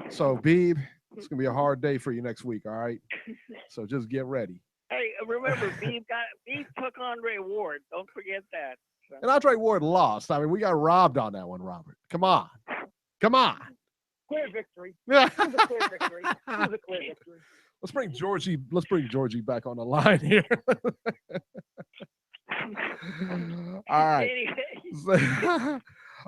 D: So Beeb, it's gonna be a hard day for you next week, all right? So just get ready.
C: Hey, remember, Beeb took Andre Ward. Don't forget that. So.
D: And Andre Ward lost. I mean, we got robbed on that one, Robert. Come on.
F: Clear victory. It was a clear victory.
D: Let's bring Georgie back on the line here. All right.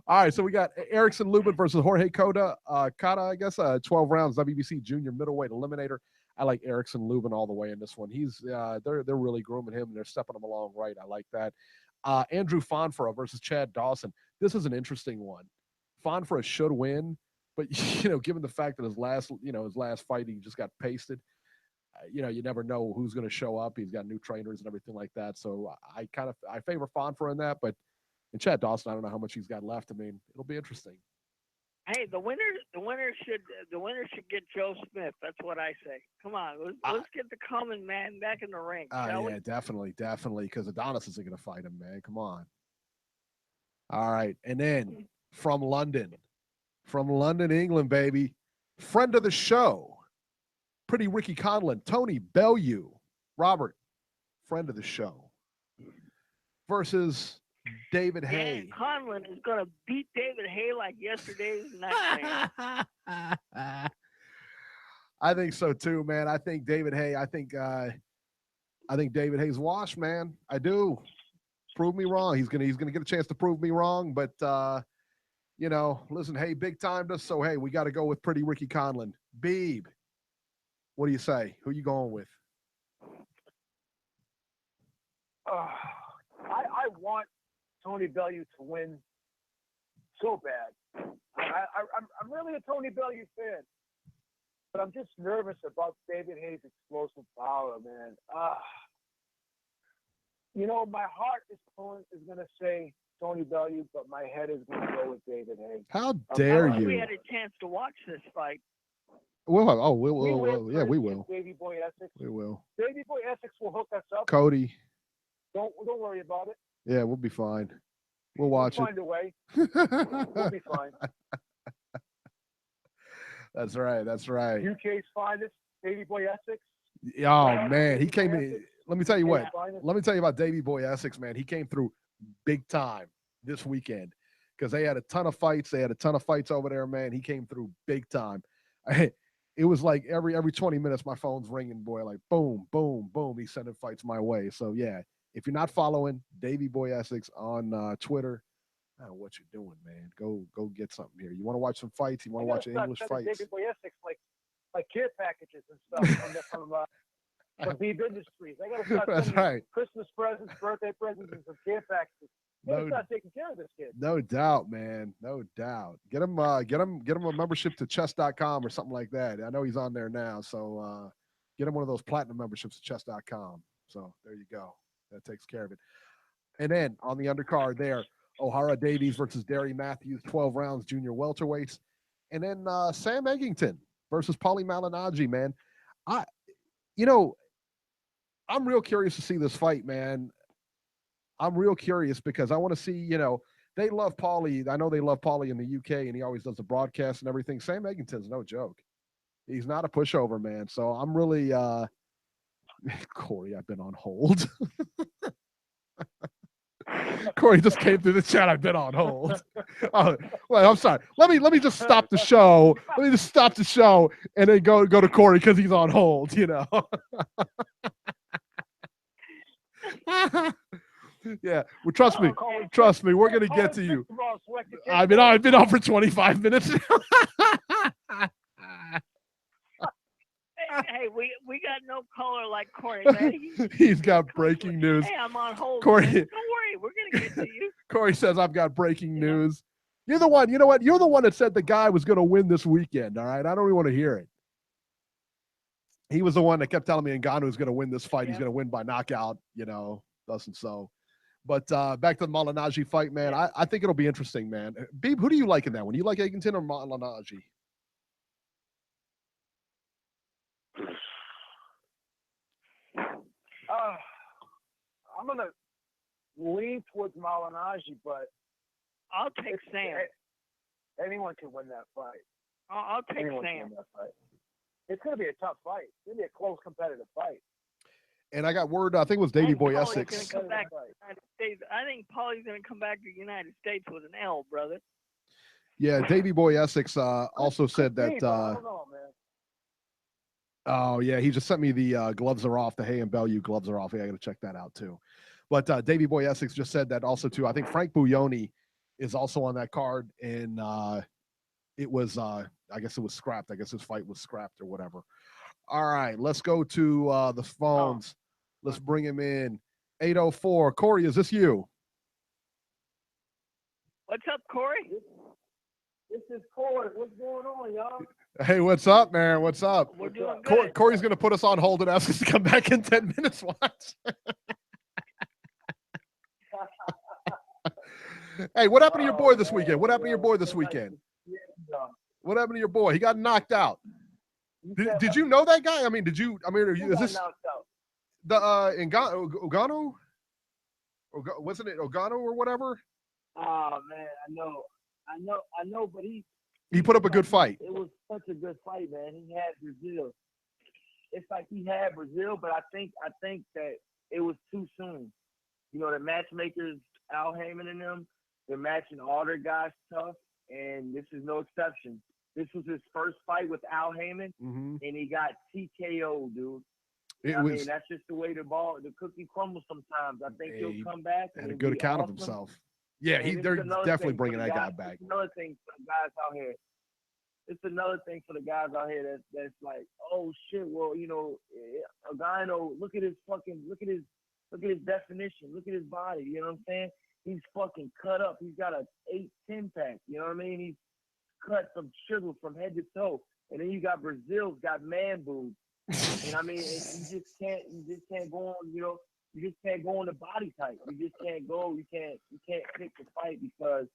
D: All right, so we got Erickson Lubin versus Jorge Cota, I guess, 12 rounds WBC junior middleweight eliminator. I like Erickson Lubin all the way in this one. He's they're really grooming him and they're stepping him along right. I like that. Andrew Fonfara versus Chad Dawson. This is an interesting one. Fonfara should win, but given the fact that his last fight he just got pasted, you never know who's going to show up. He's got new trainers and everything like that. So I favor Fonfara in that, but in Chad Dawson, I don't know how much he's got left. I mean, it'll be interesting.
C: Hey, the winner should get Joe Smith. That's what I say. Come on, let's get the common man back in the ring.
D: Yeah, we? Definitely, because Adonis isn't going to fight him, man. Come on. All right, and then from London, England, baby, friend of the show, Pretty Ricky Conlon, Tony Bellew, Robert, friend of the show, versus David Haye.
C: Conlon is going to beat David Haye like yesterday's night.
D: I think so too, man. I think David Haye. I think David Haye's washed, man. I do. Prove me wrong. He's gonna get a chance to prove me wrong. But listen, Haye big timed us. So hey, we got to go with Pretty Ricky Conlon. Beeb, what do you say? Who you going with?
F: I want Tony Bellew to win so bad. I'm really a Tony Bellew fan, but I'm just nervous about David Haye's explosive power, man. My heart is going to say Tony Bellew, but my head is going to go with David Haye.
D: How dare you?
C: We had a chance to watch this fight.
D: We will. Yeah, we will.
F: Davey Boy Essex.
D: We will.
F: Davey Boy Essex will hook us up.
D: Cody.
F: Don't worry about it.
D: Yeah, we'll be fine. We'll watch
F: we'll find a way. We'll be fine.
D: That's right.
F: UK's finest, Davey Boy Essex.
D: Oh man, he came in. Let me tell you what. Let me tell you about Davey Boy Essex, man. He came through big time this weekend because they had a ton of fights. They had a ton of fights over there, man. He came through big time. It was like every 20 minutes, my phone's ringing, boy, like boom, boom, boom. He's sending fights my way. So yeah, if you're not following Davey Boy Essex on Twitter, I don't know what you're doing, man. Go get something here. You want to watch some fights? You want to watch English fights?
F: Davey Boy Essex like care packages and stuff from Beeb Industries. I got to start
D: That's right.
F: Christmas presents, birthday presents, and some care packages. Start taking care of this kid.
D: No doubt, man. No doubt. Get him a membership to chess.com or something like that. I know he's on there now. So get him one of those platinum memberships to chess.com. So there you go. That takes care of it. And then on the undercard there, O'Hara Davies versus Derry Matthews, 12 rounds, junior welterweights. And then Sam Eggington versus Paulie Malignaggi, man. I'm real curious to see this fight, man. I'm real curious because I want to see, they love Paulie. I know they love Paulie in the UK, and he always does the broadcast and everything. Sam Eggington's no joke. He's not a pushover, man. So I'm really, Corey, I've been on hold. Corey just came through the chat. I've been on hold. Oh, well, I'm sorry. Let me just stop the show. Let me just stop the show and then go to Corey because he's on hold. Yeah, well, trust me, we're gonna get to you. I mean,
F: I've
D: I've been on for 25 minutes now.
C: Hey, we got no caller like Corey, man.
D: He's got breaking news.
C: Hey, I'm on hold.
D: Corey,
C: man. Don't worry, we're gonna get to you.
D: Corey says I've got breaking news. You're the one. You know what? You're the one that said the guy was going to win this weekend. All right, I don't really want to hear it. He was the one that kept telling me Ngannou is going to win this fight. He's going to win by knockout. You know, doesn't so. But back to the Malignaggi fight, man. I think it'll be interesting, man. Beeb, who do you like in that one? You like Eggington or Malignaggi?
F: I'm gonna lean towards Malignaggi, but
C: I'll take Sam.
F: Anyone can win that fight.
C: I'll take
F: Anyone can
C: Sam.
F: win that fight. It's gonna be a tough fight. It's gonna be a close, competitive fight.
D: And I got word. I think it was Davey Boy
C: Paulie's
D: Essex.
C: gonna come back to the United States. I think Paulie's gonna come back to the United States with an L, brother.
D: Yeah, Davey Boy Essex also said that.
F: I don't know, man.
D: Oh yeah, he just sent me the gloves are off. The Hay and Bellew gloves are off. Yeah, I got to check that out too. But Davey Boy Essex just said that also too. I think Frank Buglioni is also on that card, and it was I guess it was scrapped. I guess his fight was scrapped or whatever. All right, let's go to the phones. Let's bring him in. 804. Corey, is this you?
C: What's up, Corey?
F: This is Corey. What's going on, y'all?
D: Hey, what's up, man? What's up?
C: We're doing good.
D: Corey's going to put us on hold and ask us to come back in 10 minutes. Watch. Hey, what happened to your boy this weekend? What happened to your boy this weekend? What happened to your boy? He got knocked out. Did you know that guy? I mean, is this the Ugonoh? Wasn't it Ugonoh or whatever?
E: Oh man, I know, but
D: he put up a good fight.
E: It was such a good fight, man. He had Breazeale. It's like he had Breazeale, but I think that it was too soon. You know, the matchmakers, Al Heyman and them, they're matching all their guys tough, and this is no exception. This was his first fight with Al Heyman, and he got TKO, dude. I mean, that's just the way the cookie crumbles sometimes. I think he'll come back and
D: a good account of himself. Yeah, they're definitely bringing that guy back.
E: Another thing for the guys out here. It's another thing for the guys out here that's like, oh shit, well, you know, Ugonoh, look at his definition, look at his body, you know what I'm saying? He's fucking cut up. He's got a 8-10 pack, you know what I mean? He's cut some sugar from head to toe. And then you got Breazeale's got man boobs. And I mean, you just can't go on, you know, you just can't go on the body type. You just can't go, you can't pick the fight because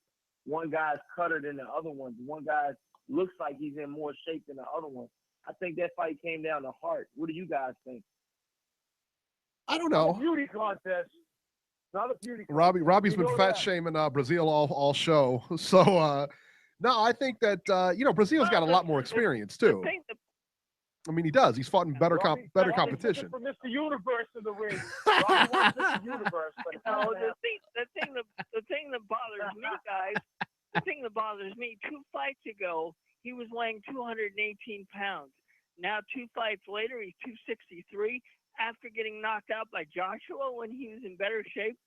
E: one guy's cutter than the other one. One guy looks like he's in more shape than the other one. I think that fight came down to heart. What do you guys think?
D: I don't know.
F: Beauty contest. Not a beauty contest.
D: Robbie's been fat shaming Breazeale all show. So no, I think that you know, Breazeale's got a lot more experience too. I mean, he does. He's fought in better competition.
F: For Mr. Universe in the ring. Robbie wants Mr. Universe, but
C: no, the thing that bothers me, guys, the thing that bothers me, 2 fights ago, he was weighing 218 pounds. Now 2 fights later, he's 263 after getting knocked out by Joshua when he was in better shape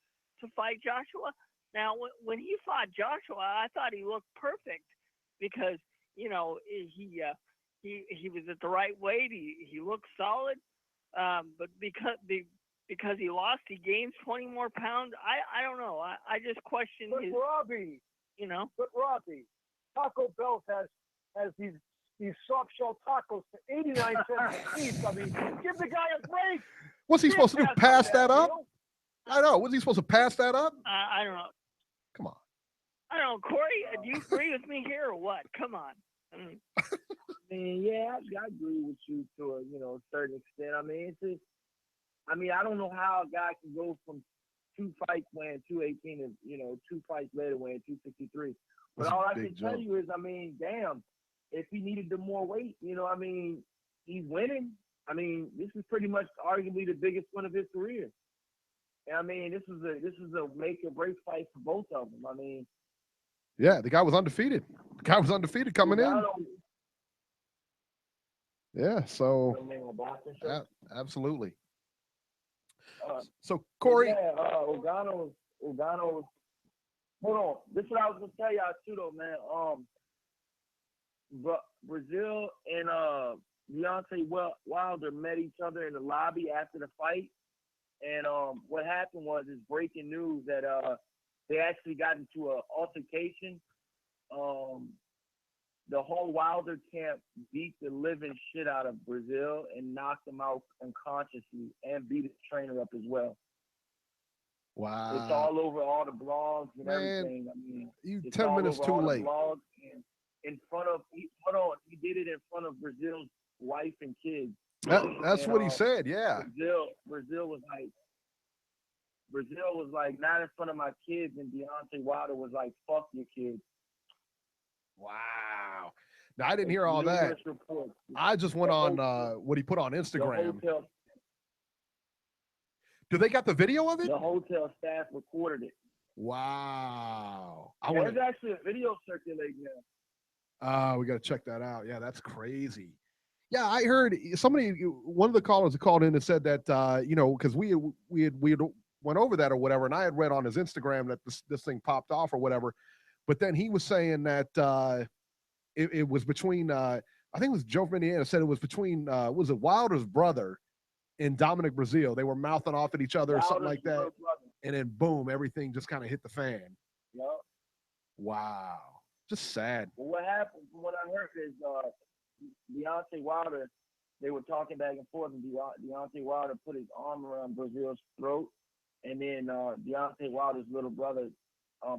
C: to fight Joshua. Now, when he fought Joshua, I thought he looked perfect because, you know, he was at the right weight. He looked solid. But because he lost, he gains 20 more pounds. I don't know. I just question his.
F: Robbie,
C: you know.
F: But Robbie, Taco Bell has these soft shell tacos for 89 cents a piece. I mean, give the guy a break.
D: What's he supposed to do? Pass that up? I know. Was he supposed to pass that up?
C: I don't know.
D: Come on.
C: I don't know, Corey. Do you agree with me here or what? Come on.
E: I mean, yeah, I agree with you to a certain extent. I mean, it's just, I mean, I don't know how a guy can go from 2 fights weighing 218 and 2 fights later weighing 263. But all I can tell you is, I mean, damn, if he needed the more weight, I mean, he's winning. I mean, this is pretty much arguably the biggest one of his career. And I mean, this is a make or break fight for both of them. I mean,
D: yeah, the guy was undefeated. The guy was undefeated coming in. Yeah, so absolutely. So Corey,
E: Ugonoh. Hold on. This is what I was gonna tell y'all too, though, man. Breazeale and Deontay Wilder met each other in the lobby after the fight, and what happened was it's breaking news that they actually got into an altercation. The whole Wilder camp beat the living shit out of Breazeale and knocked him out unconsciously and beat his trainer up as well.
D: Wow.
E: It's all over all the blogs and everything. I mean,
D: you
E: it's
D: 10
E: all
D: minutes
E: over
D: too
E: all the
D: late.
E: blogs and in front of, he did it in front of Breazeale's wife and kids.
D: That's what he said, yeah.
E: Breazeale was like, not in front of my kids, and Deontay Wilder was like, fuck your kids.
D: Wow. Now, I didn't hear all that.
E: Reports.
D: I just went on what he put on Instagram. Do they got the video of it?
E: The hotel staff recorded it.
D: Wow.
E: There's actually a video circulating now.
D: We got to check that out. Yeah, that's crazy. Yeah, I heard one of the callers that called in and said that, because we had went over that or whatever, and I had read on his Instagram that this thing popped off or whatever. But then he was saying that it was between, I think it was Joe from Indiana said it was between, was it Wilder's brother and Dominic Breazeale? They were mouthing off at each other or something like that. And then boom, everything just kind of hit the fan.
E: Yep.
D: Wow. Just sad.
E: Well, what happened, from what I heard, is Deontay Wilder, they were talking back and forth, and Deontay Wilder put his arm around Breazeale's throat, and then Deontay Wilder's little brother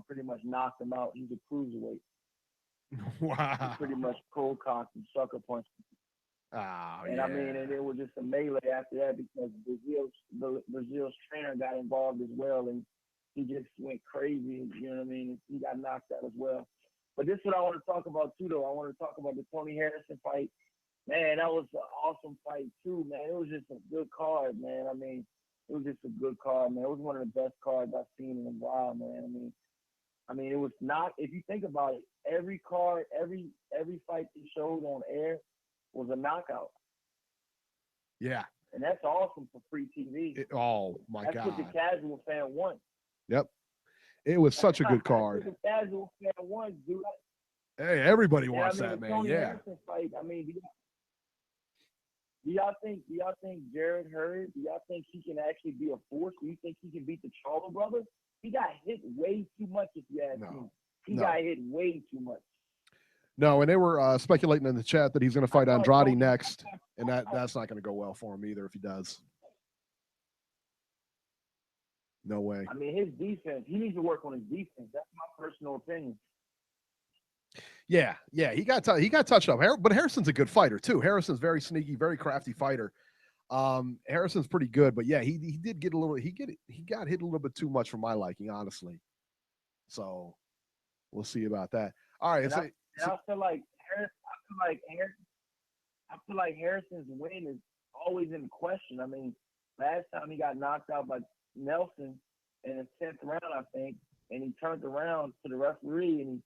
E: pretty much knocked him out. He's a cruiserweight.
D: Wow.
E: He pretty much cold cocked and sucker punched him.
D: Oh,
E: and
D: yeah.
E: I mean, and it was just a melee after that because Breazeale's trainer got involved as well, and he just went crazy. You know what I mean? He got knocked out as well. But this is what I want to talk about too, though. I want to talk about the Tony Harrison fight. Man, that was an awesome fight too, man. It was just a good card, man. I mean, it was just a good card, man. It was one of the best cards I've seen in a while, man. I mean, it was not. If you think about it, every card, every fight they showed on air was a knockout.
D: Yeah.
E: And that's awesome for free TV.
D: Oh my God.
E: That's what the casual fan wants.
D: Yep. It was such a good card.
E: That's what the casual fan wants, dude.
D: Hey, everybody wants that, man.
E: Tony
D: Yeah.
E: Harrison fight, I mean, do y'all think Gerald Hurd, do y'all think he can actually be a force? Do you think he can beat the Charlo brothers? He got hit way too much, if you ask me. He got hit way too much.
D: No, and they were speculating in the chat that he's going to fight Andrade next, and that's not going to go well for him either if he does. No way.
E: I mean, his defense, he needs to work on his defense. That's my personal opinion.
D: Yeah, he got touched up. But Harrison's a good fighter too. Harrison's very sneaky, very crafty fighter. Harrison's pretty good, but yeah, he did get a little. He got hit a little bit too much for my liking, honestly. So we'll see about that. All right.
E: I feel like Harrison's win is always in question. I mean, last time he got knocked out by Nelson in the 10th round, I think, and he turned around to the referee and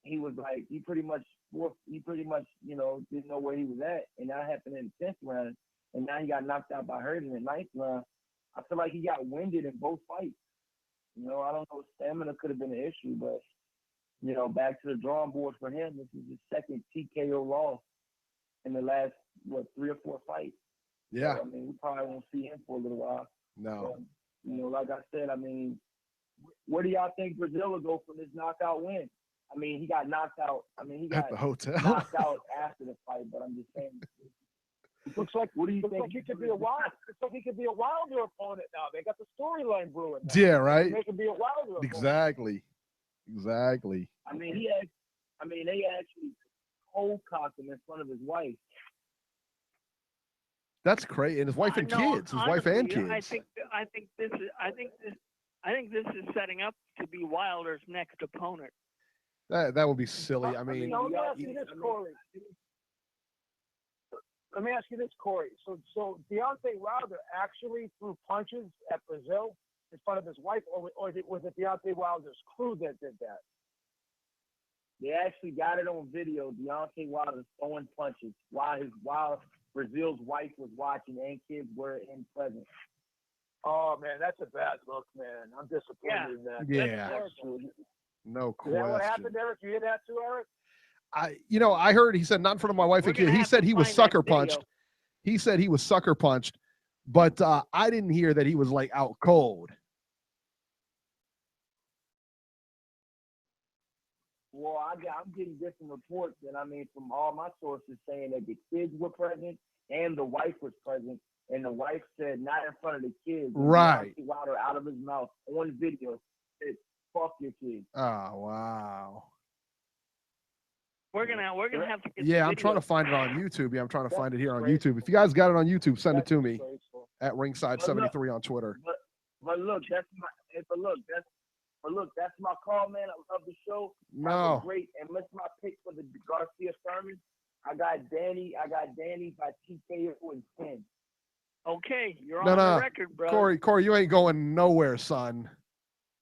E: he was like, he pretty much, didn't know where he was at, and that happened in the 10th round, and now he got knocked out by Hurd in the 9th round. I feel like he got winded in both fights. I don't know if stamina could have been an issue, but back to the drawing board for him. This is his second TKO loss in the last 3 or 4 fights.
D: Yeah.
E: So, we probably won't see him for a little while.
D: No.
E: Like I said, where do y'all think Breazeale will go from this knockout win? He got knocked out. He got
D: at the hotel.
E: knocked out after the fight, but I'm just saying.
F: It looks like
E: what do you think?
F: Like he could be a Wilder opponent now. They got the storyline brewing. Now.
D: Yeah, right.
F: They could be a Wilder opponent.
D: Exactly.
E: They actually cold cocked him in front of his wife.
D: That's great, and his wife and kids. His wife and kids.
C: I think this is setting up to be Wilder's next opponent.
D: That would be silly.
F: Let me ask you this, Corey. Let me ask you this, Corey. So Deontay Wilder actually threw punches at Breazeale in front of his wife, or was it Deontay Wilder's crew that did that?
E: They actually got it on video. Deontay Wilder throwing punches while Breazeale's wife was watching and kids were in presence.
F: Oh man, that's a bad look, man. I'm disappointed in that.
D: Yeah.
F: That's horrible.
D: No
F: Is
D: question.
F: that what happened, Eric? You hear that too, Eric?
D: I heard he said not in front of my wife and kid. He said he was sucker punched. He said he was sucker punched, but I didn't hear that he was like out cold.
E: Well, I'm getting different reports, and I mean, from all my sources saying that the kids were present and the wife was present, and the wife said not in front of the kids.
D: Right.
E: Wilder out of his mouth on video said, "Fuck your kids."
D: Oh wow.
C: We're gonna have to get.
D: Yeah, I'm trying to find it on YouTube. Yeah, I'm trying to find it here on YouTube. If you guys got it on YouTube, send it to me at Ringside73 on Twitter.
E: But look, that's my call, man. I love the show.
D: No.
E: Great, and that's my pick for the Garcia Thurman. I got Danny by TKO in 10.
C: Okay, you're on the record, bro.
D: Corey, you ain't going nowhere, son.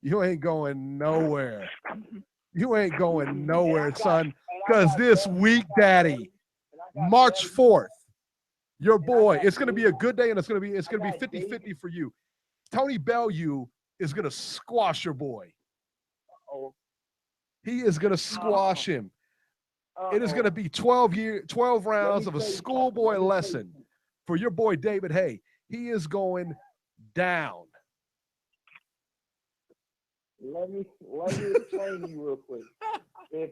D: You ain't going nowhere. You ain't going nowhere, son. Because this week, Daddy, March 4th, your boy, it's gonna be a good day, and it's gonna be 50-50 for you. Tony Bellew is gonna squash your boy. He is gonna squash him. It is gonna be 12 rounds of a schoolboy lesson for your boy David Haye. He is going down.
E: Let me explain to you real quick. If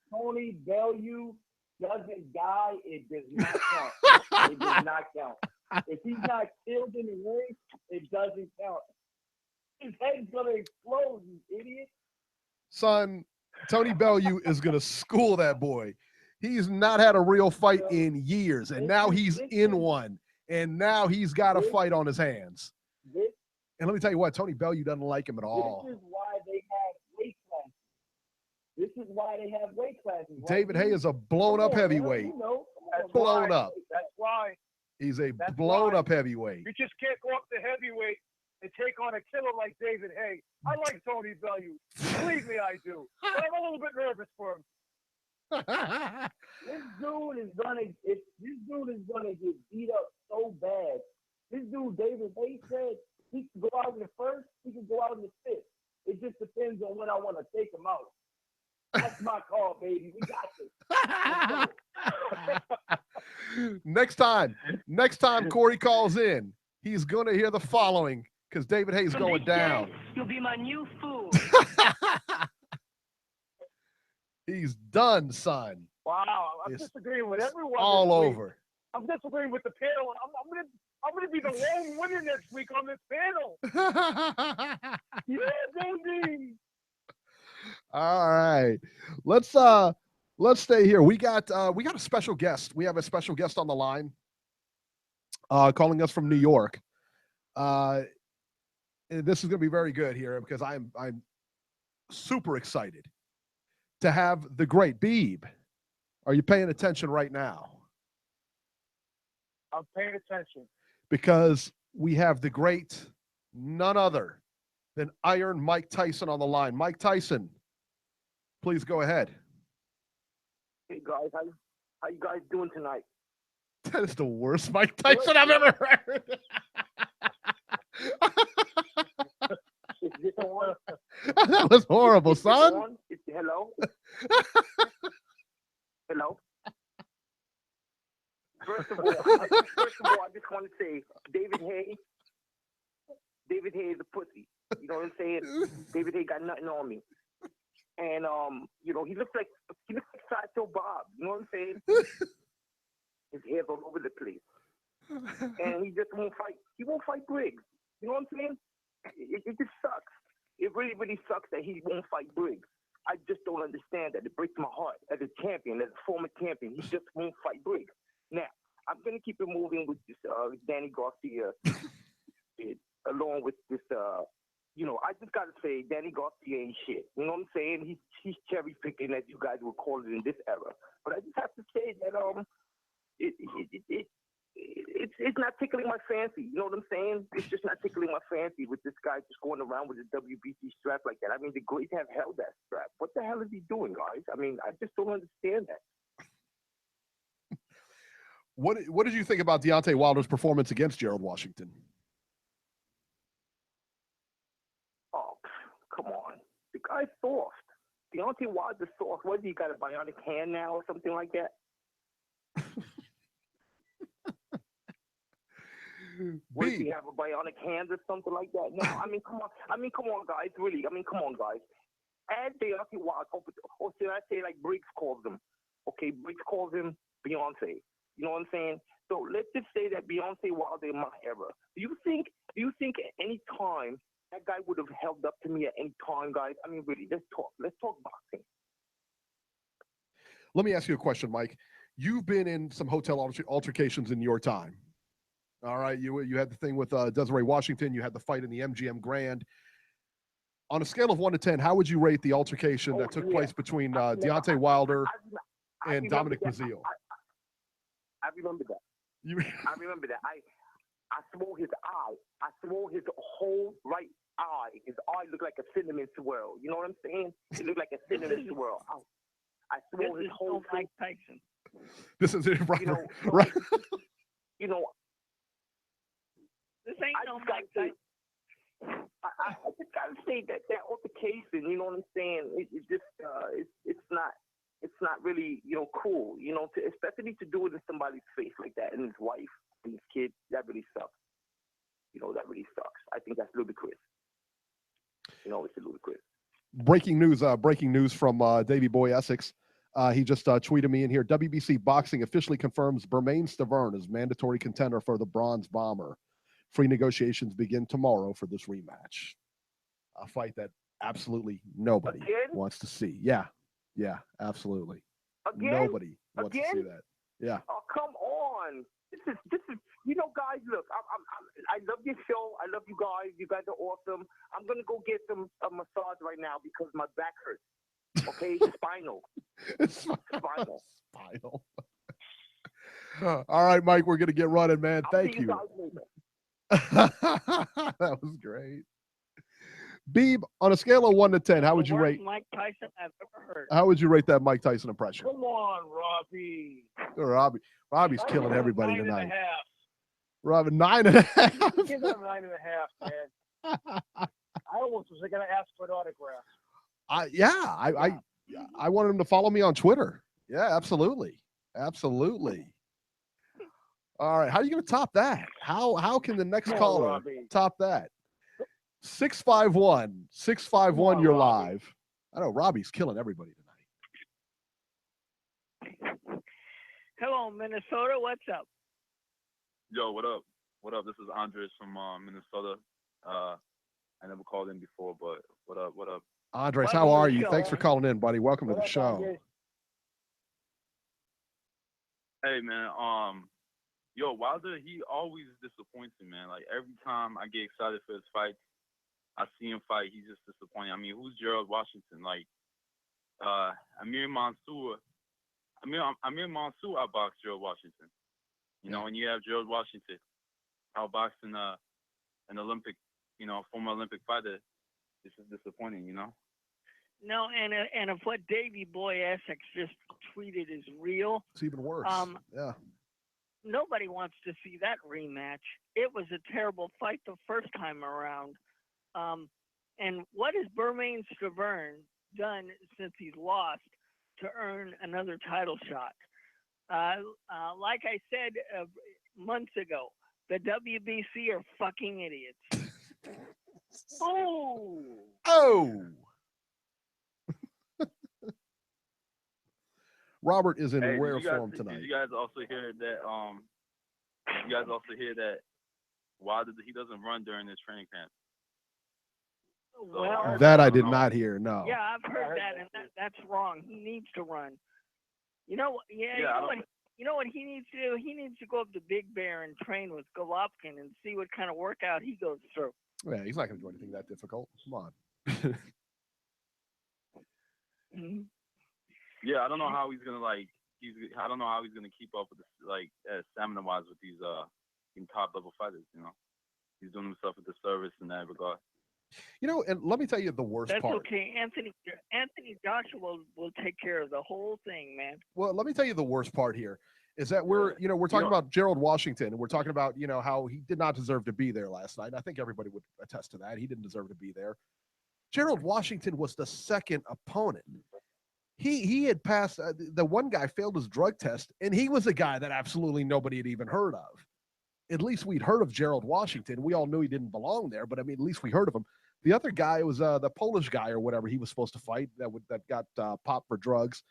E: Tony Bellew doesn't die, it does not count. It does not count. If he's not killed in the ring, it doesn't count. His head's gonna explode, you idiot.
D: Son, Tony Bellew is gonna school that boy. He's not had a real fight in years, and now he's in one, and now he's got a fight on his hands. And let me tell you what, Tony Bellew doesn't like him at all.
E: This is why they have weight classes. This is why they have weight classes. Right?
D: David Haye is a blown-up heavyweight. Blown up.
F: That's why.
D: He's a blown-up heavyweight.
F: You just can't go up to heavyweight and take on a killer like David Haye. I like Tony Bellew. Believe me, I do. But I'm a little bit nervous for him.
E: This dude is gonna get beat up so bad. This dude, David Haye, said he can go out in the first, he can go out in the fifth. It just depends on when I want to take him out. That's my call, baby. We got this.
D: Next time Corey calls in, he's going to hear the following because David Haye's going down.
C: You'll be my new fool.
D: He's done, son.
F: Wow, I'm disagreeing with everyone.
D: All over.
F: I'm disagreeing with the panel. I'm gonna be the lone winner next week on this panel. Yeah, baby.
D: All right. Let's stay here. We got a special guest. We have a special guest on the line calling us from New York. This is gonna be very good here because I'm super excited to have the great Beeb. Are you paying attention right now?
F: I'm paying attention.
D: Because we have the great, none other than Iron Mike Tyson on the line. Mike Tyson, please go ahead.
E: Hey guys, how you guys doing tonight?
D: That is the worst Mike Tyson I've ever heard.
E: Is this on?
D: That was horrible, son.
E: Hello? Hello? First of all, I just want to say, David Haye is a pussy. You know what I'm saying? David Haye got nothing on me. And he looks like Sideshow Bob. You know what I'm saying? His hair's all over the place. And he just won't fight. He won't fight Briggs. You know what I'm saying? It just sucks. It really, really sucks that he won't fight Briggs. I just don't understand that. It breaks my heart. As a champion, as a former champion, he just won't fight Briggs. Now, I'm going to keep it moving with this Danny Garcia, along with this, I just got to say, Danny Garcia ain't shit. You know what I'm saying? He's cherry picking, as you guys would call it in this era. But I just have to say that it's not tickling my fancy. You know what I'm saying? It's just not tickling my fancy with this guy just going around with a WBC strap like that. I mean, the greats have held that strap. What the hell is he doing, guys? I mean, I just don't understand that.
D: What did you think about Deontay Wilder's performance against Gerald Washington?
I: Oh, come on. The guy's soft. Deontay Wilder's soft. What, he got a bionic hand now or something like that? What, does he have a bionic hand or something like that? No, I mean, come on. Come on, guys. Really. Come on, guys. Add Deontay Wilder. Or should I say like Briggs calls him? Okay, Briggs calls him Beyonce. You know what I'm saying? So let's just say that Deontay Wilder in my era. Do you think at any time that guy would have held up to me at any time, guys? I mean, really, let's talk. Let's talk boxing.
D: Let me ask you a question, Mike. You've been in some hotel altercations in your time. All right, you had the thing with Desiree Washington. You had the fight in the MGM Grand. On a scale of 1 to 10, how would you rate the altercation that took place between Deontay Wilder and Dominic Breazeale?
I: I remember that. I remember that. I swore his eye. I swore his whole right eye. His eye looked like a cinnamon swirl. You know what I'm saying? It looked like a cinnamon swirl. I swore his whole
C: Mike Tyson.
D: This is it, right?
I: Right.
C: This ain't no Mike Tyson.
I: I just gotta say that altercation, you know what I'm saying? It's not really, cool. Especially to do it in somebody's face like that, and his wife and his kid. That really sucks. That really sucks. I think that's ludicrous. It's ludicrous.
D: Breaking news from Davey Boy Essex. He just tweeted me in here. WBC Boxing officially confirms Bermain Stavern as mandatory contender for the Bronze Bomber. Free negotiations begin tomorrow for this rematch. A fight that absolutely nobody wants to see. Yeah, absolutely. Nobody wants to see that. Yeah.
I: Oh, come on. This is. Guys, look. I love your show. I love you guys. You guys are awesome. I'm gonna go get a massage right now because my back hurts. Okay, spinal. Spinal.
D: All right, Mike. We're gonna get running, man. Thank you. That was great. Beeb, on a scale of 1 to 10, how would you rate
C: Mike Tyson I've ever heard?
D: How would you rate that Mike Tyson impression?
F: Come on, Robbie.
D: Robbie's killing everybody
F: 9.5.
D: tonight. Robbie, 9.5.
F: Give him 9.5, man. I almost was going to ask for an autograph.
D: I wanted him to follow me on Twitter. Yeah, absolutely. All right, how are you going to top that? How can the next caller top that? 651, you're live. I know Robbie's killing everybody tonight.
C: Hello, Minnesota. What's up?
H: Yo, what up? What up? This is Andres from Minnesota. I never called in before, but what up? What up?
D: Andres, how are you? Thanks for calling in, buddy. Welcome to the show.
H: Hey, man. Yo, Wilder, he always disappoints me, man. Like, every time I get excited for his fight, I see him fight, he's just disappointing. I mean, who's Gerald Washington? Like, Amir Mansour outboxed Gerald Washington. You know, and you have Gerald Washington outboxing an Olympic, former Olympic fighter. This is disappointing,
C: No, and if what Davey Boy Essex just tweeted is real,
D: it's even worse. Yeah.
C: Nobody wants to see that rematch. It was a terrible fight the first time around. And what has Bermain Stavern done since he's lost to earn another title shot? Like I said months ago, the WBC are fucking idiots.
D: Oh! Robert is in rare form tonight.
H: Did you guys also hear that? Wilder, he doesn't run during his training camp.
C: Well,
D: that I did not hear. No.
C: Yeah, I've heard that, and that's wrong. He needs to run. You know what he needs to do? He needs to go up to Big Bear and train with Golovkin and see what kind of workout he goes through.
D: Yeah, he's not going to do anything that difficult. Come on.
C: Mm-hmm.
H: Yeah, I don't know how he's gonna I don't know how he's gonna keep up with this, stamina wise with these top level fighters. He's doing himself a disservice in that regard.
D: And let me tell you the worst part.
C: That's okay. Anthony Joshua will take care of the whole thing, man.
D: Well, let me tell you the worst part here is that we're talking about Gerald Washington, and we're talking about how he did not deserve to be there last night. I think everybody would attest to that. He didn't deserve to be there. Gerald Washington was the second opponent. He had passed the one guy failed his drug test, and he was a guy that absolutely nobody had even heard of. At least we'd heard of Gerald Washington. We all knew he didn't belong there, but I mean, at least we heard of him. The other guy was the Polish guy or whatever he was supposed to fight that got popped for drugs,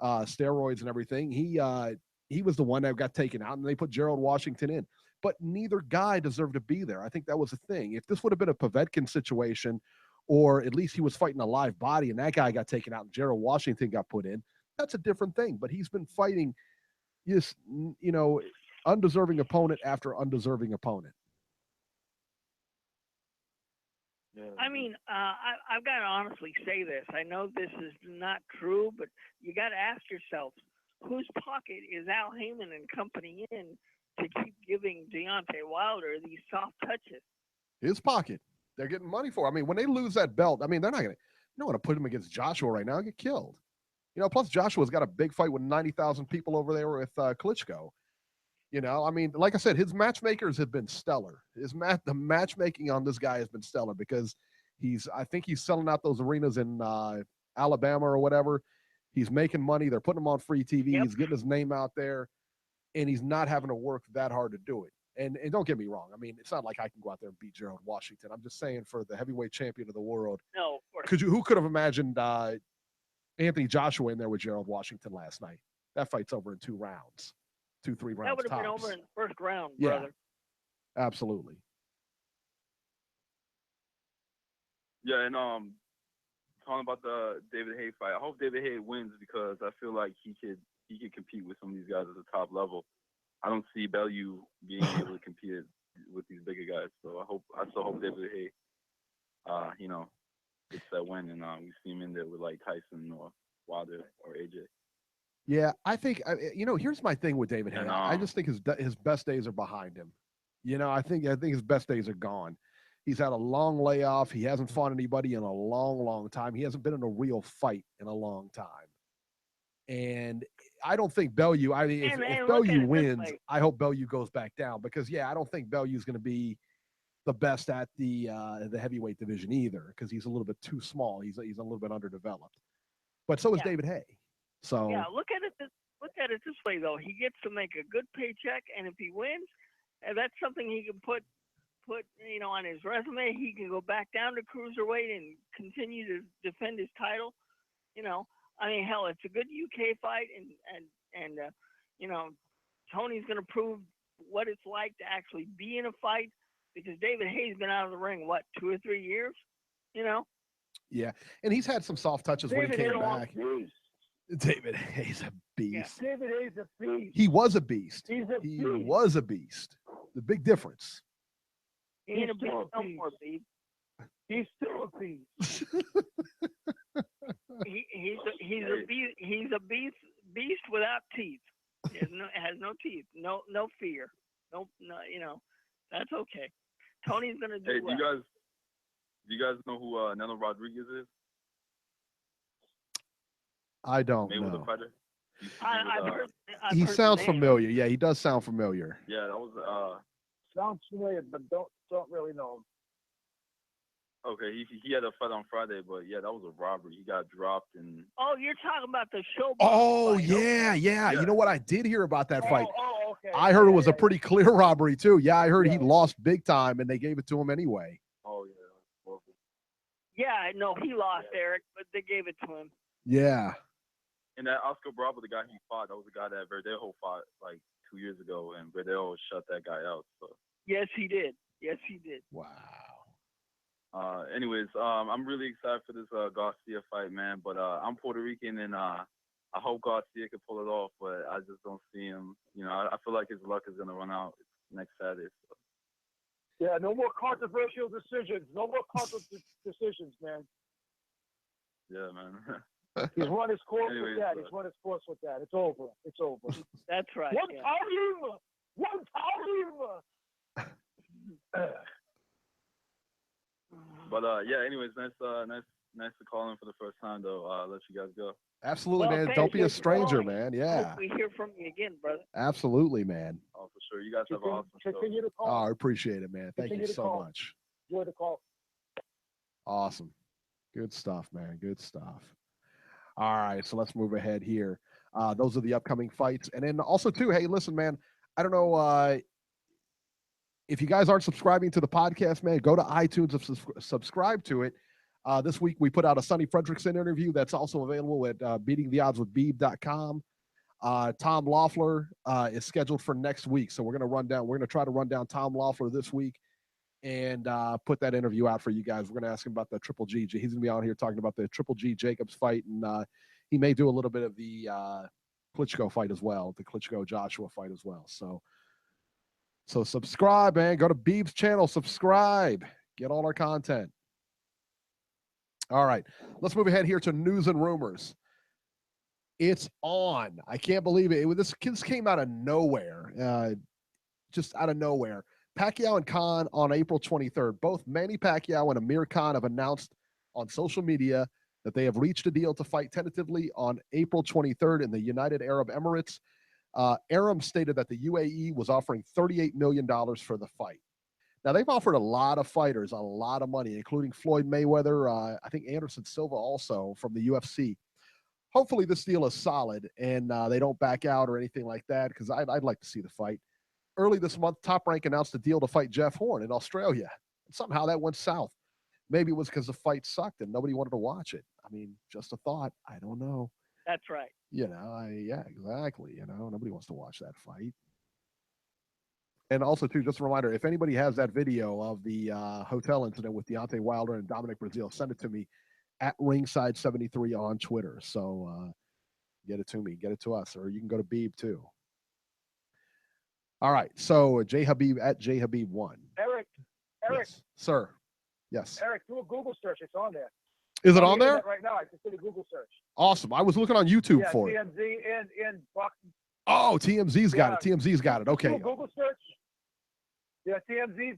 D: steroids and everything. He was the one that got taken out, and they put Gerald Washington in. But neither guy deserved to be there. I think that was the thing. If this would have been a Povetkin situation, or at least he was fighting a live body and that guy got taken out and Gerald Washington got put in, that's a different thing. But he's been fighting this, undeserving opponent after undeserving opponent.
C: I mean, I've got to honestly say this. I know this is not true, but you got to ask yourself, whose pocket is Al Heyman and company in to keep giving Deontay Wilder these soft touches?
D: His pocket. They're getting money for it. I mean, when they lose that belt, I mean, they're not going to put him against Joshua right now and get killed. Plus Joshua's got a big fight with 90,000 people over there with Klitschko. I mean, like I said, his matchmakers have been stellar. The matchmaking on this guy has been stellar because I think he's selling out those arenas in Alabama or whatever. He's making money. They're putting him on free TV. Yep. He's getting his name out there, and he's not having to work that hard to do it. And don't get me wrong. I mean, it's not like I can go out there and beat Gerald Washington. I'm just saying for the heavyweight champion of the world.
C: No, of course.
D: Who could have imagined Anthony Joshua in there with Gerald Washington last night? That fight's over in 3 rounds. That would have
C: been over in the first round, brother.
D: Yeah, absolutely.
H: Yeah, and talking about the David Haye fight, I hope David Haye wins because I feel like he could compete with some of these guys at the top level. I don't see Bellew being able to compete with these bigger guys, so I still hope David Haye, gets that win, and we see him in there with like Tyson or Wilder or AJ.
D: Yeah, I think here's my thing with David Haye. I just think his best days are behind him. I think his best days are gone. He's had a long layoff. He hasn't fought anybody in a long, long time. He hasn't been in a real fight in a long time. And I don't think Bellew. If Bellew wins, I hope Bellew goes back down because I don't think Bellew's going to be the best at the heavyweight division either because he's a little bit too small. He's a little bit underdeveloped. But so is David Haye. So
C: look at it this way though. He gets to make a good paycheck, and if he wins, that's something he can put on his resume. He can go back down to cruiserweight and continue to defend his title. I mean, hell, it's a good UK fight, and Tony's going to prove what it's like to actually be in a fight because David Haye's been out of the ring 2 or 3 years.
D: Yeah, and he's had some soft touches when he came back. David Haye's a beast.
F: Yeah. David Haye's a beast.
D: He was a beast.
F: He
D: was a beast. The big difference.
C: He's still a beast.
F: He's still a beast.
C: He's a beast without teeth. Has no teeth. No fear. No. That's okay. Tony's gonna do.
H: Hey,
C: well.
H: do you guys know who Neno Rodriguez is?
D: I don't
H: Mayweather
D: know.
H: Fighter.
D: He sounds familiar. Yeah, he does sound familiar.
H: Yeah, that was
F: sounds familiar, but don't really know him.
H: Okay, he had a fight on Friday, but that was a robbery. He got dropped and.
C: Oh, you're talking about the Showbox.
D: Oh
C: fight.
D: yeah. You know what? I did hear about that fight.
F: Oh, okay.
D: I heard it was a pretty clear robbery too. Yeah, I heard he lost big time, and they gave it to him anyway.
H: Oh yeah.
C: Yeah, no, he lost, Eric, but they gave it to him.
D: Yeah.
H: And that Oscar Bravo, the guy he fought, that was the guy that Breazeale fought like 2 years ago, and Breazeale shut that guy out. So.
C: Yes, he did.
D: Wow.
H: Anyways, I'm really excited for this Garcia fight, man. But I'm Puerto Rican, and I hope Garcia can pull it off. But I just don't see him. I feel like his luck is gonna run out next Saturday. So.
F: Yeah, no more controversial decisions. No more controversial decisions, man.
H: Yeah, man.
F: He's run his course with that. He's run his course with that. It's over.
C: That's right.
F: One time.
H: But anyways, nice
J: Nice to call in for the first time, though. I'll let you guys go.
D: Absolutely,
C: Well,
D: man.
C: thanks
D: Don't be a
C: for
D: stranger,
C: calling.
D: man.
C: I
D: Yeah.
C: hope we hear from you again, brother.
D: Absolutely, man.
J: Oh, for sure. You guys have an awesome show.
F: Continue to
D: Oh,
F: call.
D: I appreciate it, man. Thank you
F: Continue to
D: so
F: call.
D: much.
F: Enjoy the call.
D: Awesome. Good stuff, man. Good stuff. All right, so let's move ahead here. Those are the upcoming fights. And then also, too, hey, listen, man, I don't know if you guys aren't subscribing to the podcast, man, go to iTunes and subscribe to it. This week, we put out a Sonny Fredrickson interview that's also available at beatingtheoddswithbeeb.com. Tom Loeffler is scheduled for next week. So we're going to try to run down Tom Loeffler this week and put that interview out for you guys. We're going to ask him about the Triple G. He's going to be on here talking about the Triple G Jacobs fight, and he may do a little bit of the Klitschko fight as well, the Klitschko Joshua fight as well. So subscribe, man. Go to Beeb's channel, subscribe, get all our content. All right, let's move ahead here to news and rumors. It's on. I can't believe it. This came out of nowhere, just out of nowhere. Pacquiao and Khan on April 23rd. Both Manny Pacquiao and Amir Khan have announced on social media that they have reached a deal to fight tentatively on April 23rd in the United Arab Emirates. Aram stated that the UAE was offering $38 million for the fight. Now, they've offered a lot of fighters a lot of money, including Floyd Mayweather, I think Anderson Silva also from the UFC. Hopefully this deal is solid and they don't back out or anything like that, because I'd like to see the fight. Early this month, Top Rank announced a deal to fight Jeff Horn in Australia. And somehow that went south. Maybe it was because the fight sucked and nobody wanted to watch it. I mean, just a thought. I don't know.
C: That's right.
D: You know, yeah, exactly. You know, nobody wants to watch that fight. And also, too, just a reminder, if anybody has that video of the hotel incident with Deontay Wilder and Dominic Breazeale, send it to me at Ringside73 on Twitter. So get it to me, get it to us, or you can go to Beeb too. All right, so J Habib at J Habib1.
F: Eric,
D: Yes, sir. Yes.
F: Eric, do a Google search. It's on there.
D: Is it
F: I'm
D: on
F: doing
D: there?
F: that right now. I just did a Google search.
D: Awesome. I was looking on YouTube
F: Yeah,
D: for it.
F: TMZ and boxing.
D: Oh, TMZ's got it.
F: Yeah.
D: TMZ's got it.
F: Do
D: Okay.
F: a Google search. Yeah, TMZ's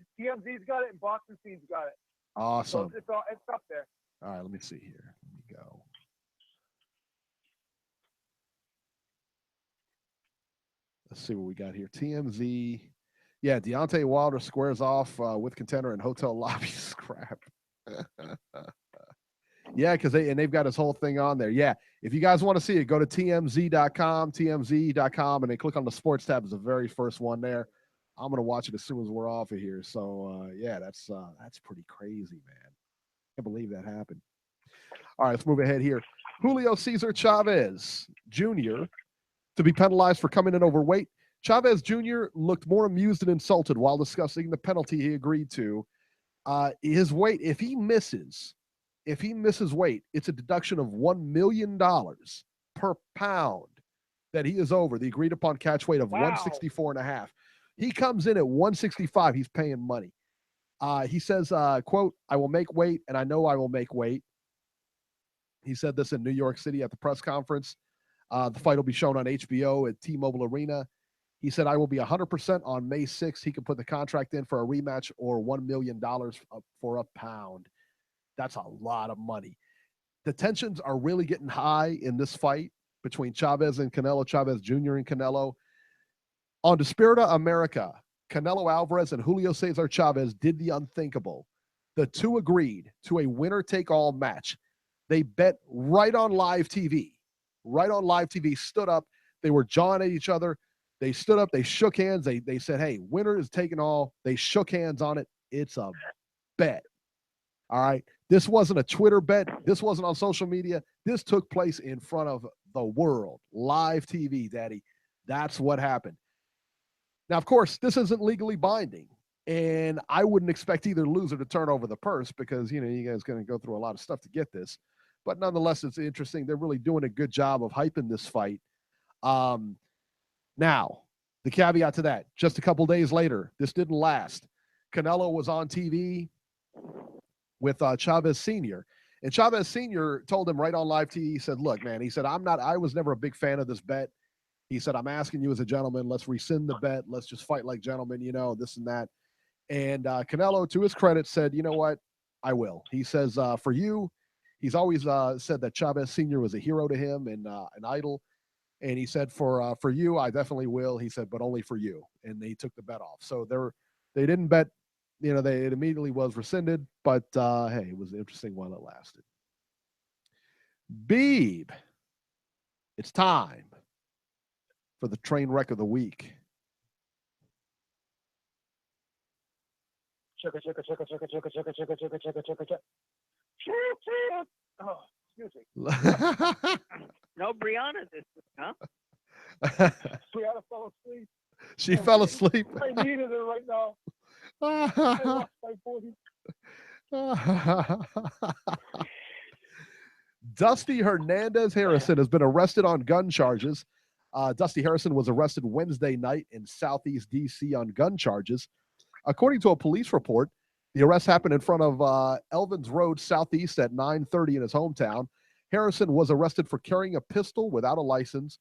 F: got it and boxing scene's got it.
D: Awesome.
F: So it's up there.
D: All right, let me see here. Let me go. Let's see what we got here. TMZ. Yeah, Deontay Wilder squares off with contender in hotel lobby scrap. Yeah, because they've got his whole thing on there. Yeah, if you guys want to see it, go to TMZ.com, and then click on the sports tab. Is the very first one there. I'm gonna watch it as soon as we're off of here. So yeah, that's pretty crazy, man. Can't believe that happened. All right, let's move ahead here. Julio Cesar Chavez Jr. to be penalized for coming in overweight. Chavez Jr. looked more amused and insulted while discussing the penalty he agreed to. His weight, if he misses weight, it's a deduction of $1 million per pound that he is over the agreed upon catch weight of 164.5. He comes in at 165. He's paying money. He says, quote, "I will make weight, and I know I will make weight." He said this in New York City at the press conference. The fight will be shown on HBO at T-Mobile Arena. He said, "I will be 100% on May 6th. He can put the contract in for a rematch or $1 million for a pound." That's a lot of money. The tensions are really getting high in this fight between Chavez and Canelo, Chavez Jr. and Canelo. On Despirita America, Canelo Alvarez and Julio Cesar Chavez did the unthinkable. The two agreed to a winner-take-all match. They bet right on live TV. Right on live TV, stood up. They were jawing at each other. They stood up. They shook hands. They said, "Hey, winner is taking all." They shook hands on it. It's a bet. All right. This wasn't a Twitter bet. This wasn't on social media. This took place in front of the world. Live TV, Daddy. That's what happened. Now, of course, this isn't legally binding, and I wouldn't expect either loser to turn over the purse because, you guys are going to go through a lot of stuff to get this. But nonetheless, it's interesting. They're really doing a good job of hyping this fight. Now, the caveat to that, just a couple days later, this didn't last. Canelo was on TV with Chavez Sr. And Chavez Sr. told him right on live TV, he said, "Look, man," he said, I was never a big fan of this bet. He said, "I'm asking you as a gentleman, let's rescind the bet. Let's just fight like gentlemen, this and that." And Canelo, to his credit, said, "You know what? I will." He says, "For you," He's always said that Chavez Sr. was a hero to him and an idol. And he said, for you, I definitely will. He said, but only for you. And he took the bet off. So they didn't bet. It immediately was rescinded. But hey, it was interesting while it lasted. Beeb, it's time for the train wreck of the week.
F: Chugga. Oh, excuse me.
C: No Brianna this week, huh?
F: Brianna fell asleep.
D: She fell asleep.
F: I needed her right now. I lost my body.
D: Dusty Hernandez Harrison has been arrested on gun charges. Dusty Harrison was arrested Wednesday night in Southeast D.C. on gun charges. According to a police report, the arrest happened in front of Elvins Road Southeast at 9:30 in his hometown. Harrison was arrested for carrying a pistol without a license,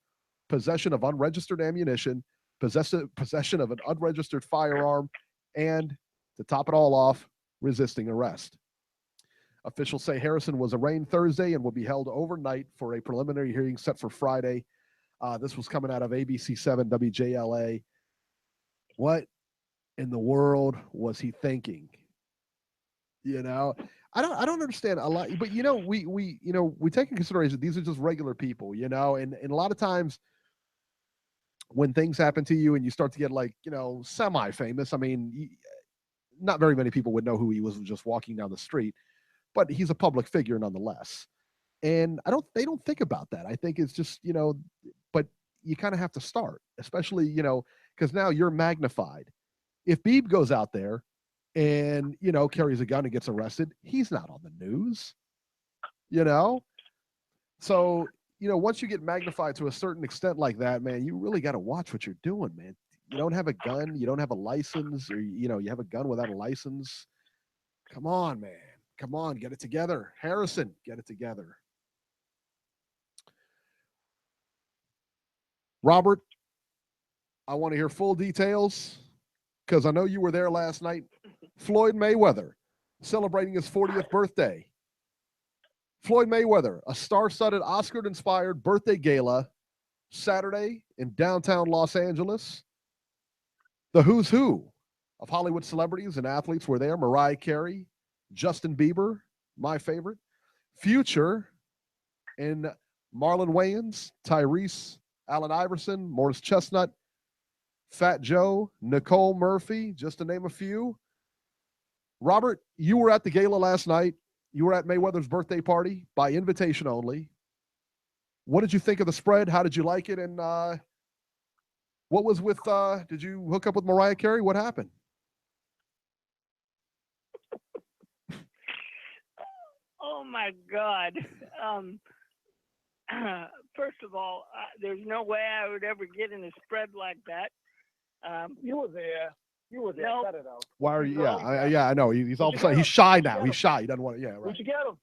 D: possession of unregistered ammunition, possession of an unregistered firearm, and, to top it all off, resisting arrest. Officials say Harrison was arraigned Thursday and will be held overnight for a preliminary hearing set for Friday. This was coming out of ABC7 WJLA. What in the world was he thinking? I don't understand a lot, but we take in consideration these are just regular people, and a lot of times when things happen to you and you start to get semi-famous, I mean, not very many people would know who he was just walking down the street, but he's a public figure nonetheless. And they don't think about that. I think it's just, but you kind of have to start, especially, because now you're magnified. If Beeb goes out there and, carries a gun and gets arrested, he's not on the news, So, once you get magnified to a certain extent like that, man, you really got to watch what you're doing, man. You don't have a gun, you don't have a license, or, you have a gun without a license. Come on, man. Come on, get it together. Harrison, get it together. Robert, I want to hear full details because I know you were there last night. Floyd Mayweather celebrating his 40th birthday. Floyd Mayweather, a star-studded, Oscar-inspired birthday gala Saturday in downtown Los Angeles. The who's who of Hollywood celebrities and athletes were there. Mariah Carey, Justin Bieber, my favorite, Future, and Marlon Wayans, Tyrese, Allen Iverson, Morris Chestnut, Fat Joe, Nicole Murphy, just to name a few. Robert, you were at the gala last night. You were at Mayweather's birthday party by invitation only. What did you think of the spread? How did you like it? And what was with, did you hook up with Mariah Carey? What happened?
C: Oh my God. First of all, there's no way I would ever get in a spread like that.
F: You were there.
C: No.
F: Cut it out.
D: Why are you? Yeah, I know. He's all of a sudden, he's shy now. He's shy. He doesn't want to. Yeah, right.
F: Where'd you get him?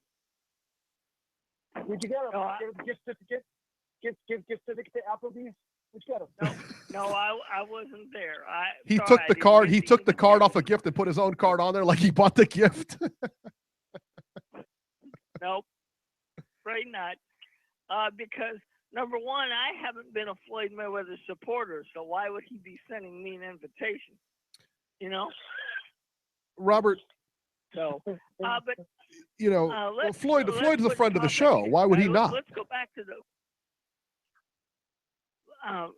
F: Gift certificate? Gift certificate to Applebee's? Where'd you get him?
C: No, I wasn't there.
D: He took the card. He took the card off a gift and put his own card on there like he bought the gift.
C: Nope. Right not. Because number one, I haven't been a Floyd Mayweather supporter, so why would he be sending me an invitation?
D: Robert.
C: So, but
D: Floyd's a friend of the show. Why would he not?
C: Let's go back to the.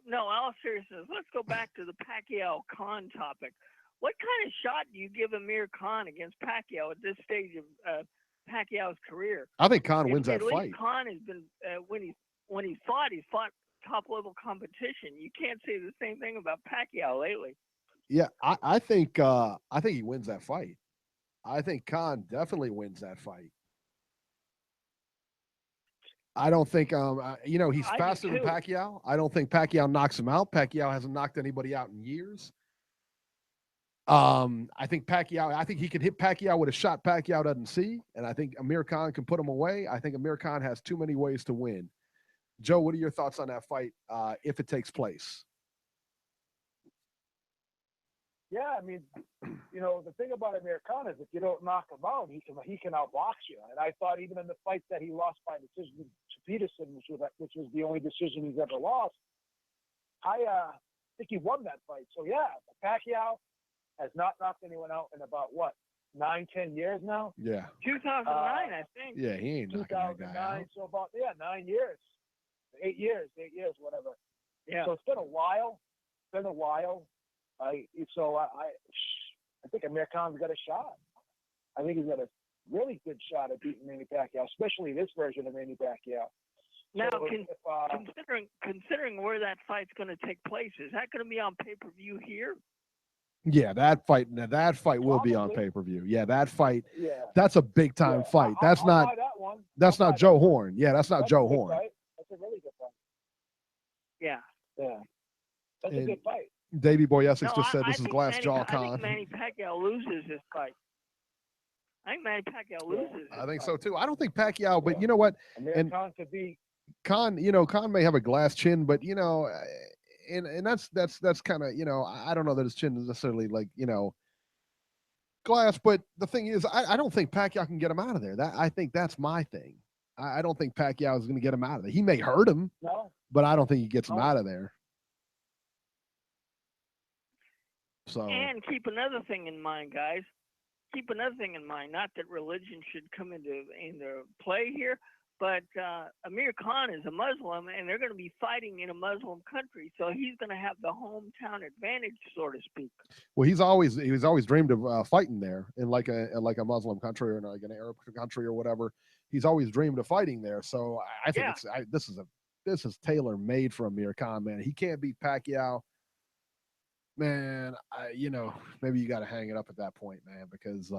C: No, all seriousness, let's go back to the Pacquiao Khan topic. What kind of shot do you give Amir Khan against Pacquiao at this stage of Pacquiao's career?
D: I think Khan wins that fight.
C: Khan has been when he's fought top level competition. You can't say the same thing about Pacquiao lately.
D: Yeah, I think he wins that fight. I think Khan definitely wins that fight. I don't think he's faster than Pacquiao. I don't think Pacquiao knocks him out. Pacquiao hasn't knocked anybody out in years. I think he can hit Pacquiao with a shot Pacquiao doesn't see, and I think Amir Khan can put him away. I think Amir Khan has too many ways to win. Joe, what are your thoughts on that fight if it takes place?
F: Yeah, I mean, the thing about Amir Khan is if you don't knock him out, he can outbox you. And I thought even in the fight that he lost by decision to Peterson, which was the only decision he's ever lost, I think he won that fight. So yeah, Pacquiao has not knocked anyone out in about 9-10 years now.
D: Yeah.
C: 2009, I think.
D: Yeah, he ain't knocking that guy out.
F: 2009, so about 9 years, 8 years, whatever.
C: Yeah.
F: So it's been a while. I think Amir Khan's got a shot. I think he's got a really good shot at beating Manny Pacquiao, especially this version of Manny Pacquiao.
C: Now,
F: So
C: considering where that fight's going to take place, is that going to be on pay-per-view here?
D: Yeah, that fight will be on
F: Probably.
D: pay-per-view. Yeah, that fight.
F: Yeah.
D: That's a big time fight. That's
F: I'll
D: not
F: buy that one.
D: that's
F: I'll
D: not
F: buy
D: Joe
F: that one.
D: Horn. Yeah, that's not
F: That's
D: Joe
F: a good
D: Horn.
F: fight. That's a really good fight.
C: Yeah.
F: Yeah. That's
D: And
F: a good fight.
D: Davey Boy Essex
C: No,
D: just said
C: I
D: this is
C: think
D: glass jaw
C: I
D: Khan.
C: think Manny Pacquiao loses this fight. I think Manny Pacquiao loses this
D: I think
C: fight.
D: so too. I don't think Pacquiao, but you know what?
F: Amir Khan could be.
D: Khan may have a glass chin, but and that's kind of I don't know that his chin is necessarily like glass, but the thing is, I don't think Pacquiao can get him out of there. I think that's my thing. I don't think Pacquiao is going to get him out of there. He may hurt him,
F: No.
D: but I don't think he gets him
F: No.
D: out of there. So
C: And keep another thing in mind, guys. Keep another thing in mind. Not that religion should come into play here, but Amir Khan is a Muslim, and they're going to be fighting in a Muslim country, so he's going to have the hometown advantage, so to speak.
D: well, he's always dreamed of fighting there in like a Muslim country or like an Arab country or whatever. He's always dreamed of fighting there. So I think this is tailor made for Amir Khan, man. He can't beat Pacquiao. Man, maybe you got to hang it up at that point, man, because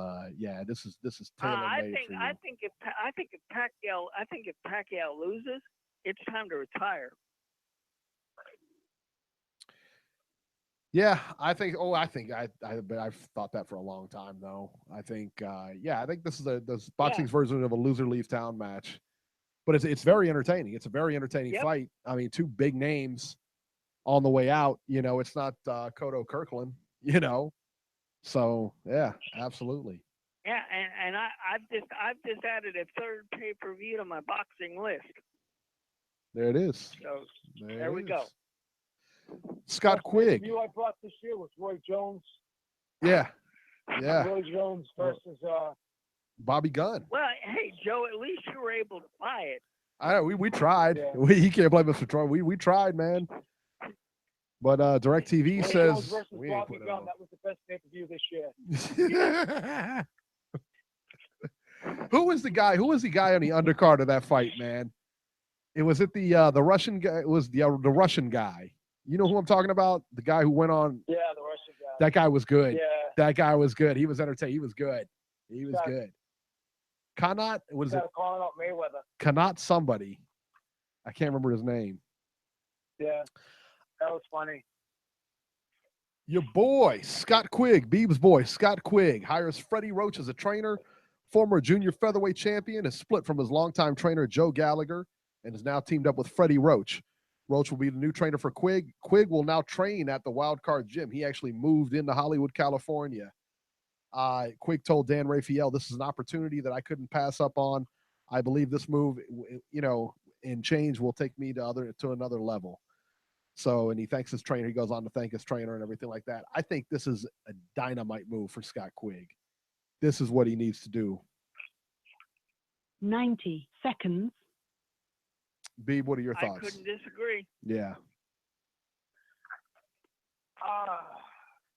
D: this is tailor made for you.
C: I think if Pacquiao loses, it's time to retire.
D: Yeah, I've thought that for a long time though. I think this is this boxing's version of a loser leaves town match, but it's very entertaining. It's a very entertaining fight. I mean, two big names on the way out. It's not Cotto Kirkland. So yeah, absolutely.
C: Yeah, and I've just added a third pay-per-view to my boxing list.
D: There it is.
C: So there we go.
D: Scott Quigg.
F: The I brought this year was Roy Jones.
D: Yeah.
F: Roy Jones versus
D: Bobby Gunn.
C: Well, hey Joe, at least you were able to buy it.
D: We tried.
F: Yeah.
D: He can't blame us for trying. We tried, man. But DirecTV
F: Roy
D: says
F: Jones versus
D: we ain't
F: Bobby
D: put it
F: Gunn.
D: on.
F: That was the best pay-per-view this year.
D: Who was the guy on the undercard of that fight, man? It was the Russian guy. It was the Russian guy. You know who I'm talking about? The guy who went on.
F: Yeah, the Russian guy.
D: That guy was good.
F: Yeah.
D: That guy was good. He was entertaining. He was good. Good. Kanat, what is it?
F: Calling out Mayweather.
D: Kanat somebody. I can't remember his name.
F: Yeah, that was funny.
D: Your boy, Scott Quigg, Beeb's boy, Scott Quigg, hires Freddie Roach as a trainer. Former junior featherweight champion is split from his longtime trainer, Joe Gallagher, and is now teamed up with Freddie Roach. Roach will be the new trainer for Quigg. Quigg will now train at the Wild Card Gym. He actually moved into Hollywood, California. Quigg told Dan Raphael, "This is an opportunity that I couldn't pass up on. I believe this move, in change will take me to another level." So, and he thanks his trainer. He goes on to thank his trainer and everything like that. I think this is a dynamite move for Scott Quigg. This is what he needs to do.
K: 90 seconds.
D: Beeb, what are your
C: I
D: thoughts?
C: couldn't disagree.
D: Yeah.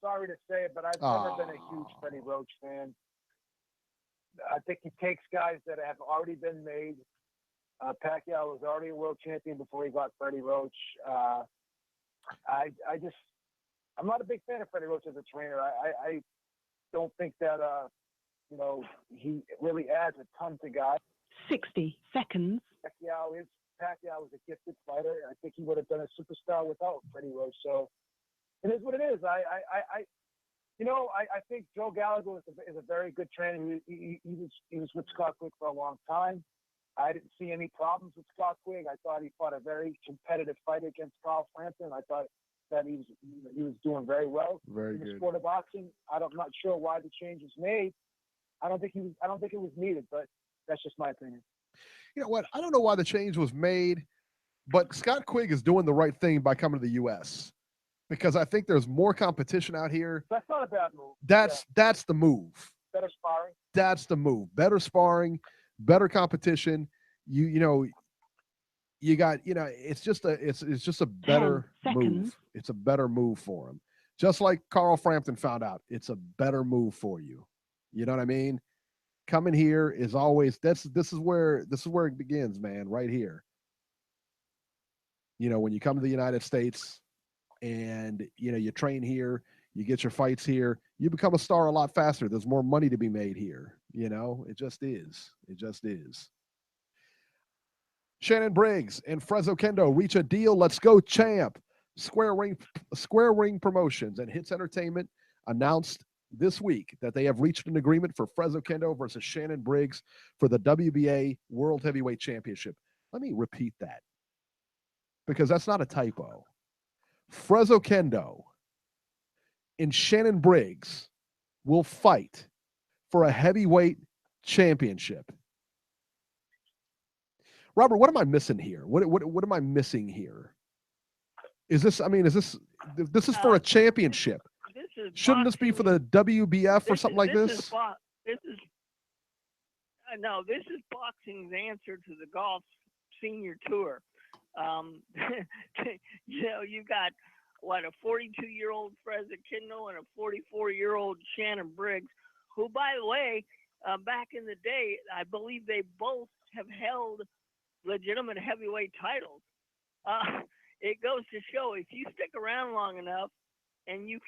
F: Sorry to say it, but I've never been a huge Freddie Roach fan. I think he takes guys that have already been made. Pacquiao was already a world champion before he got Freddie Roach. I'm not a big fan of Freddie Roach as a trainer. I don't think that he really adds a ton to guys.
K: 60 seconds.
F: Pacquiao is a gifted fighter. I think he would have been a superstar without Freddie Roach. So it is what it is. I think Joe Gallagher is a very good trainer. He was with Scott Quigg for a long time. I didn't see any problems with Scott Quigg. I thought he fought a very competitive fight against Carl Frampton. I thought that he was doing very well
D: Very
F: in the
D: good.
F: sport of boxing. I'm not sure why the change was made. I don't think it was needed, but that's just my opinion.
D: You know what? I don't know why the change was made, but Scott Quigg is doing the right thing by coming to the U.S. because I think there's more competition out here.
F: That's not a bad move.
D: That's the move.
F: Better sparring.
D: That's the move. Better sparring, better competition. You know, you got, you know, it's just a better
K: 10
D: move.
K: seconds.
D: It's a better move for him. Just like Carl Frampton found out, it's a better move for you. You know what I mean? Coming here is always this is where it begins, man, right here. You know, when you come to the United States and you know you train here, you get your fights here, you become a star a lot faster. There's more money to be made here. You know, it just is. It just is. Shannon Briggs and Oquendo reach a deal. Let's go, champ. Square Ring Promotions and Hits Entertainment announced this week that they have reached an agreement for Oquendo versus Shannon Briggs for the WBA World Heavyweight Championship. Let me repeat that because that's not a typo. Oquendo and Shannon Briggs will fight for a heavyweight championship. Robert, what am I missing here? What am I missing here? Is this is for a championship? Shouldn't this be for the WBF or something like this?
C: This is boxing's answer to the golf senior tour. You know, you've got what, a 42-year-old Oquendo and a 44-year-old Shannon Briggs, who, by the way, back in the day, I believe they both have held legitimate heavyweight titles. It goes to show if you stick around long enough and you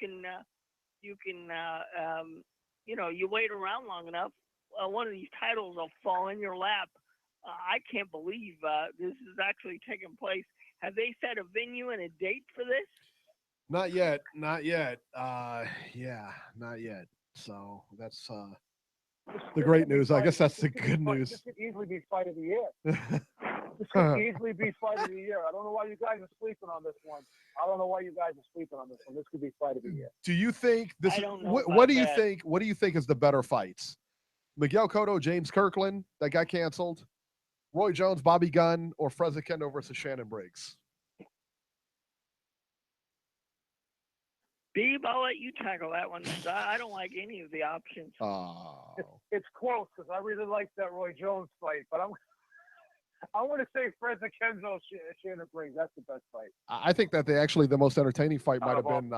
C: wait around long enough, one of these titles will fall in your lap. I can't believe this is actually taking place. Have they set a venue and a date for this?
D: Not yet. Not yet. Yeah, not yet. So that's the great news. I guess that's the good news.
F: This could easily be fight of the year. This could easily be fight of the year. I don't know why you guys are sleeping on this one. This could be fight of the year.
D: Do you think this?
C: I don't know
D: What do you
C: that.
D: think? What do you think is the better fights? Miguel Cotto, James Kirkland, that got canceled. Roy Jones, Bobby Gunn, or Oquendo versus Shannon Briggs?
C: Beeb, I'll let you tackle that one. I don't like any of the options.
D: Oh,
F: It's close because I really like that Roy Jones fight, but I want to say Oquendo, Shannon Briggs. That's the best fight.
D: I think that the most entertaining fight might have been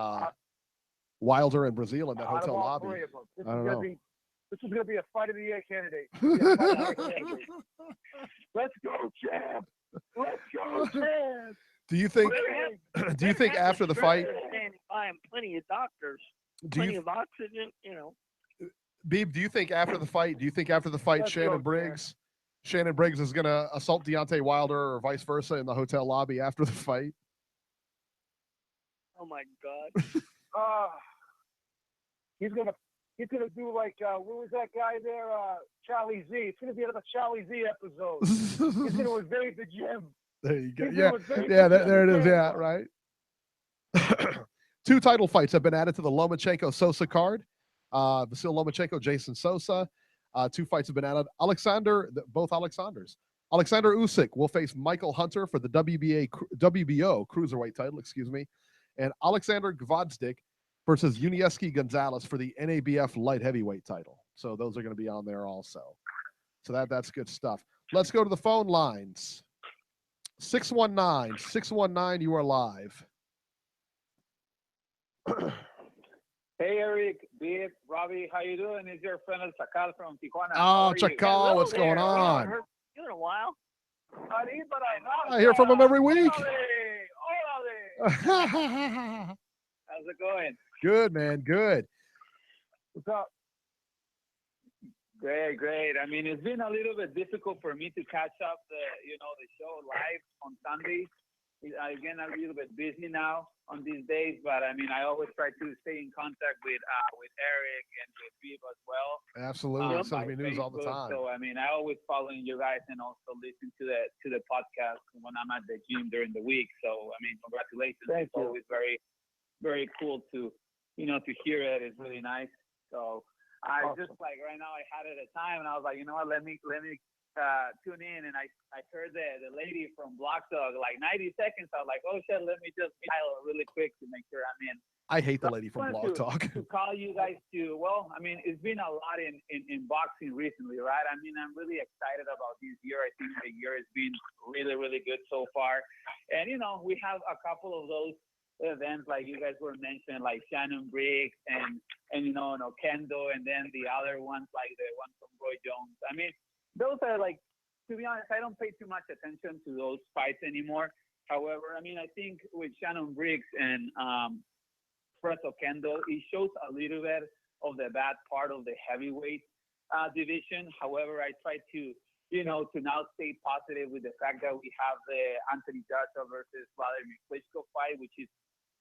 D: Wilder and Breazeale in that
F: Out of
D: hotel
F: all
D: lobby.
F: three of them,
D: I don't know.
F: This is going to be a fight of the year candidate. Let's go, champ. Let's go, champ.
D: Do you think? Do you think after the fight?
C: Standing by and plenty of doctors,
D: Do
C: plenty
D: you,
C: of oxygen. You know.
D: Beeb? Do you think after the fight?
F: Let's
D: Shannon
F: go,
D: Briggs is going to assault Deontay Wilder or vice versa in the hotel lobby after the fight?
C: Oh my God.
F: He's gonna do like what was that guy there? Charlie Z. It's gonna be another Charlie Z episode. He's gonna invade the gym.
D: There you go.
F: He's
D: Yeah,
F: gonna invade
D: yeah.
F: the
D: There it
F: gym.
D: is. Yeah, right. 2 title fights have been added to the Lomachenko-Sosa card. Vasyl Lomachenko, Jason Sosa. 2 fights have been added. Both Alexanders. Alexander Usyk will face Michael Hunter for the WBO cruiserweight title. Excuse me, and Alexander Gvozdyk versus Yunieski Gonzalez for the NABF light heavyweight title. So those are going to be on there also. So that's good stuff. Let's go to the phone lines. 619, you are live.
L: Hey, Eric, Beeb, Robbie, how you doing? It's your friend El Chacal from Tijuana.
D: Oh, Chacal, what's going on?
C: You in a while.
D: I hear from him every week.
L: How's it going?
D: Good, man. Good.
F: What's up?
L: Great. I mean, it's been a little bit difficult for me to catch up the show live on Sunday. Again, I'm a little bit busy now on these days, but I mean, I always try to stay in contact with Eric and with Beeb as well.
D: Absolutely, sends me news all the time.
L: So I mean, I always follow you guys and also listen to the podcast when I'm at the gym during the week. So I mean, congratulations!
A: Thank
L: it's
A: you.
L: always very, very cool to to hear it. It's really nice. So I
A: Awesome.
L: just like right now I had it at time and I was like, you know what, let me tune in, and I heard the lady from Block Dog like 90 seconds. I was like, oh shit, let me just dial really quick to make sure I'm in.
D: I hate the lady from Blog Talk.
L: To call you guys well, I mean, it's been a lot in boxing recently, right? I mean, I'm really excited about this year. I think the year has been really, really good so far. And, we have a couple of those events like you guys were mentioning, like Shannon Briggs and Oquendo, and then the other ones like the one from Roy Jones. I mean, those are like, to be honest, I don't pay too much attention to those fights anymore. However, I mean, I think with Shannon Briggs and Fred Oquendo, it shows a little bit of the bad part of the heavyweight division. However, I try to, to now stay positive with the fact that we have the Anthony Joshua versus Vladimir Klitschko fight, which is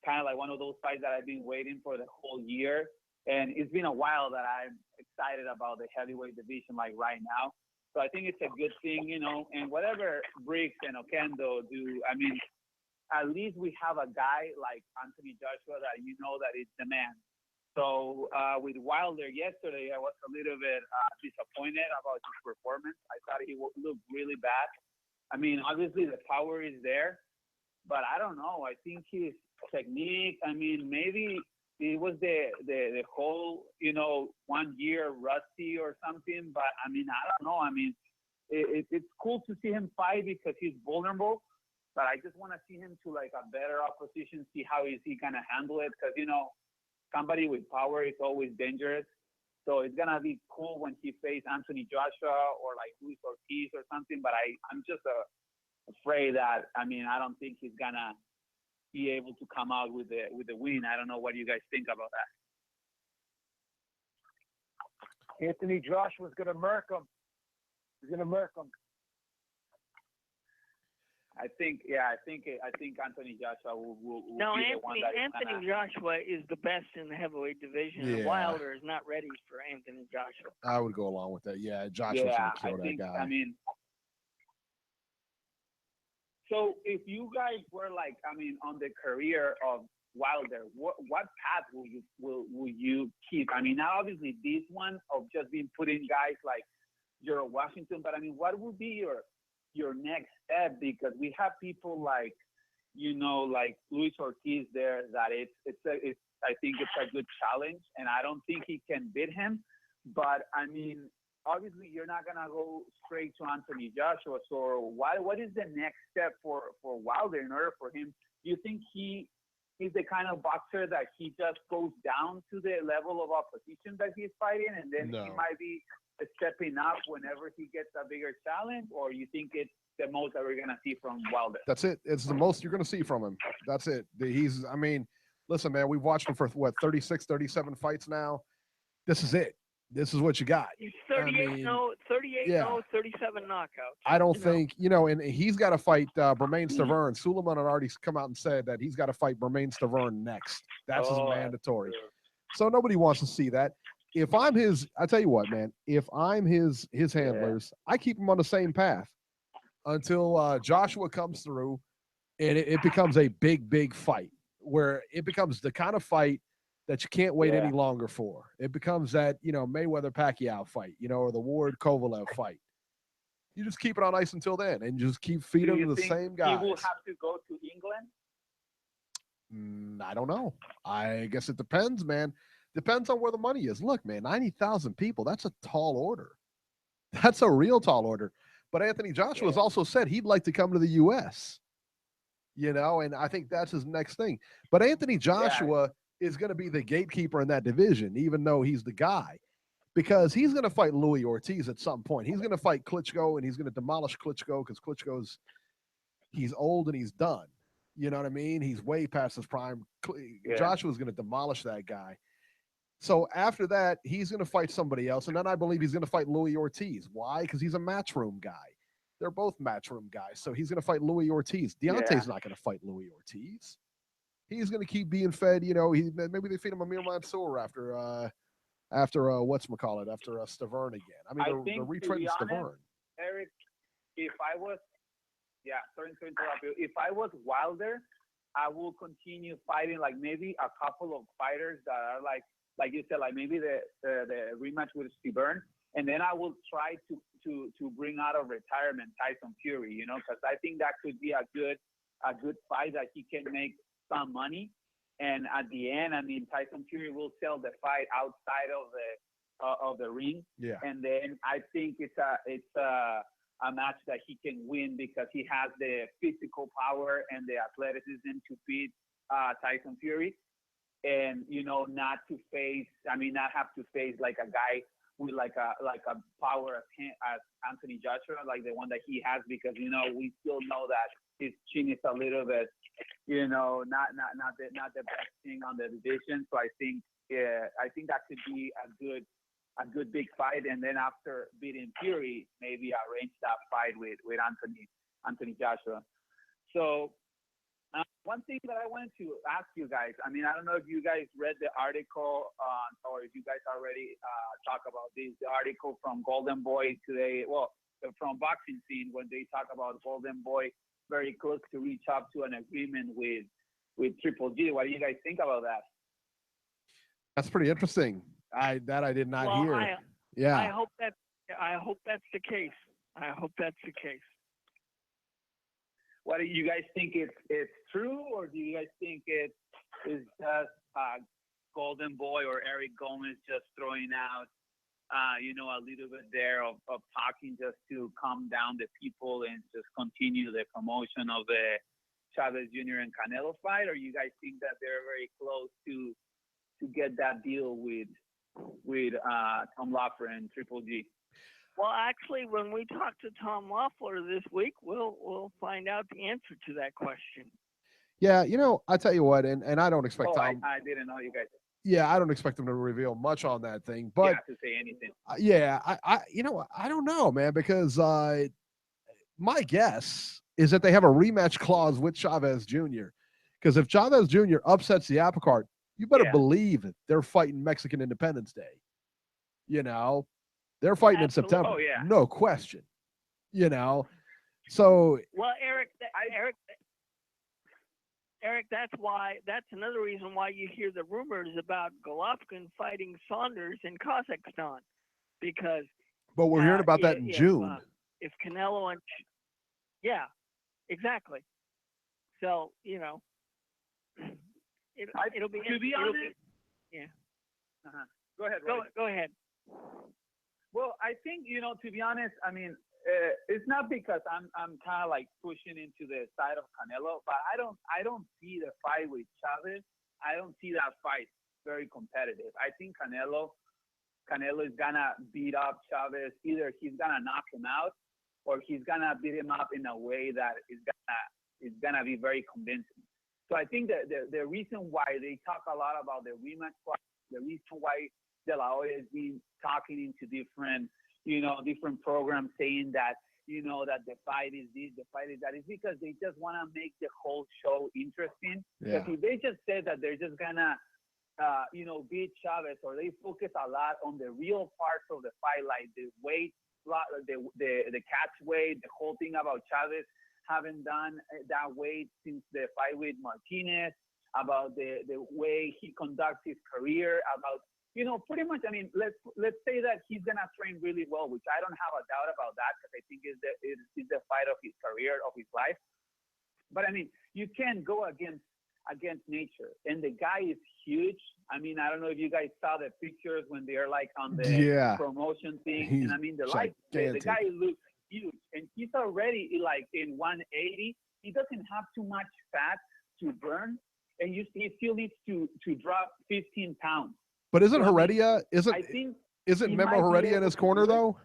L: kind of like one of those fights that I've been waiting for the whole year. And it's been a while that I'm excited about the heavyweight division, like right now. So I think it's a good thing, and whatever Briggs and Oquendo do, I mean, at least we have a guy like Anthony Joshua that that is the man. So with Wilder yesterday, I was a little bit disappointed about his performance. I thought he looked really bad. I mean, obviously the power is there, but I don't know. I think his technique, I mean, maybe it was the whole, 1 year rusty or something. But, I mean, I don't know. I mean, it's cool to see him fight because he's vulnerable. But I just want to see him to, like, a better opposition, see how is he going to handle it. Because, somebody with power is always dangerous. So it's going to be cool when he faces Anthony Joshua or, like, Luis Ortiz or something. But I'm just afraid that, I mean, I don't think he's going to be able to come out with the win. I don't know what you guys think about that.
A: Anthony Joshua's going to murk him. He's going to murk him.
L: I think Anthony Joshua will
C: no,
L: be the one that
C: Anthony Joshua is the best in the heavyweight division.
D: Yeah.
C: And Wilder is not ready for Anthony Joshua.
D: I would go along with that. Yeah, Joshua's going to kill that guy.
L: I mean, so if you guys were like, I mean, on the career of Wilder, what path will you keep? I mean, now obviously this one of just being put in guys like Gerald Washington, but I mean, what would be your next step? Because we have people like, like Luis Ortiz there that it's I think it's a good challenge, and I don't think he can beat him. But I mean, obviously you're not gonna go straight to Anthony Joshua. So what is the next step for Wilder in order for him? Do you think he's the kind of boxer that he just goes down to the level of opposition that he's fighting, and then he might be stepping up whenever he gets a bigger challenge? Or you think it's the most that we're gonna see from Wilder?
D: That's it. It's the most you're gonna see from him. That's it. I mean, listen, man, we've watched him for 36, 37 fights now. This is it. This is what you got.
C: He's 38 37 knockouts.
D: I don't think, and he's got to fight Bermain Stavern. Suleiman had already come out and said that he's got to fight Bermain Stavern next. That's his mandatory. So nobody wants to see that. If I'm I tell you what, man, if I'm his handlers, I keep him on the same path until Joshua comes through and it becomes a big fight where it becomes the kind of fight that you can't wait any longer for. It becomes that, Mayweather Pacquiao fight, or the Ward Kovalev fight. You just keep it on ice until then and just keep feeding the same guys.
L: He will have to go to England?
D: I don't know. I guess it depends, man. Depends on where the money is. Look, man, 90,000 people, that's a tall order. That's a real tall order. But Anthony Joshua has also said he'd like to come to the U.S., and I think that's his next thing. But Anthony Joshua is going to be the gatekeeper in that division, even though he's the guy, because he's going to fight Louis Ortiz at some point. He's going to fight Klitschko, and he's going to demolish Klitschko because he's old and he's done. You know what I mean? He's way past his prime. Joshua's going to demolish that guy. So after that, he's going to fight somebody else, and then I believe he's going to fight Louis Ortiz. Why? Because he's a matchroom guy. They're both matchroom guys. So he's going to fight Louis Ortiz. Deontay's not going to fight Louis Ortiz. He's going to keep being fed. Maybe they feed him Amir Mansour after whatchamacallit, after Stavern again. I mean, they're retreading Stavern.
L: Eric, if I was, sorry to interrupt you. If I was Wilder, I will continue fighting like maybe a couple of fighters that are like you said, like maybe the rematch with Stavern, and then I will try to bring out of retirement Tyson Fury, because I think that could be a good fight that he can make some money, and at the end, I mean, Tyson Fury will sell the fight outside of the ring, and then I think it's a match that he can win because he has the physical power and the athleticism to beat Tyson Fury, and not have to face like a guy with like a power as Anthony Joshua, like the one that he has, because we still know that his chin is a little bit, not the best thing on the division. So I think that could be a good big fight, and then after beating Fury, maybe arrange that fight with Anthony Joshua. So one thing that I wanted to ask you guys, I mean, I don't know if you guys read the article or if you guys already talk about this, the article from Golden Boy today, from Boxing Scene, when they talk about Golden Boy very close to reach up to an agreement with Triple G. What do you guys think about that?
D: That's pretty interesting. I did not hear.
C: I hope that's the case. I hope that's the case.
L: What do you guys think? It's true, or do you guys think it is just Golden Boy or Eric Gomez just throwing out, a little bit there of talking just to calm down the people and just continue the promotion of the Chavez Jr. and Canelo fight, or you guys think that they're very close to get that deal with Tom Loeffler and Triple G?
C: Well, actually, when we talk to Tom Loeffler this week, we'll find out the answer to that question.
D: Yeah, I tell you what, and I don't expect Tom.
L: I didn't know you guys.
D: Yeah, I don't expect them to reveal much on that thing, but
L: to say anything.
D: I don't know, man, because my guess is that they have a rematch clause with Chavez Jr. Because if Chavez Jr. upsets the apple cart, you better believe it. They're fighting Mexican Independence Day. They're fighting in September.
L: Oh, yeah.
D: No question. So.
C: Well, Eric, that's another reason why you hear the rumors about Golovkin fighting Saunders in Kazakhstan, because.
D: But we're hearing about that in June.
C: If Canelo and. Yeah, exactly. So, it'll be.
L: To be honest. Go ahead, Roy.
C: Go ahead.
L: Well, I think, to be honest, I mean, it's not because I'm kind of like pushing into the side of Canelo, but I don't see the fight with Chavez. I don't see that fight very competitive. I think Canelo is gonna beat up Chavez. Either he's gonna knock him out, or he's gonna beat him up in a way that is gonna be very convincing. So I think that the reason why they talk a lot about the rematch fight, the reason why De La Hoya has been talking into different programs saying that, that the fight is this, the fight is that, is because they just want to make the whole show interesting.
D: Yeah.
L: Because if they just said that they're just gonna, beat Chavez, or they focus a lot on the real parts of the fight, like the weight, the catch weight, the whole thing about Chavez having done that weight since the fight with Martinez, about the way he conducts his career, about pretty much, I mean, let's say that he's going to train really well, which I don't have a doubt about that, because I think it's the fight of his career, of his life. But, I mean, you can't go against nature. And the guy is huge. I mean, I don't know if you guys saw the pictures when they're, like, on the promotion thing.
D: He's
L: and, I mean, the guy looks huge. And he's already, like, in 180. He doesn't have too much fat to burn. And he still needs to drop 15 pounds.
D: But isn't Heredia, isn't Memo Heredia in his corner, though?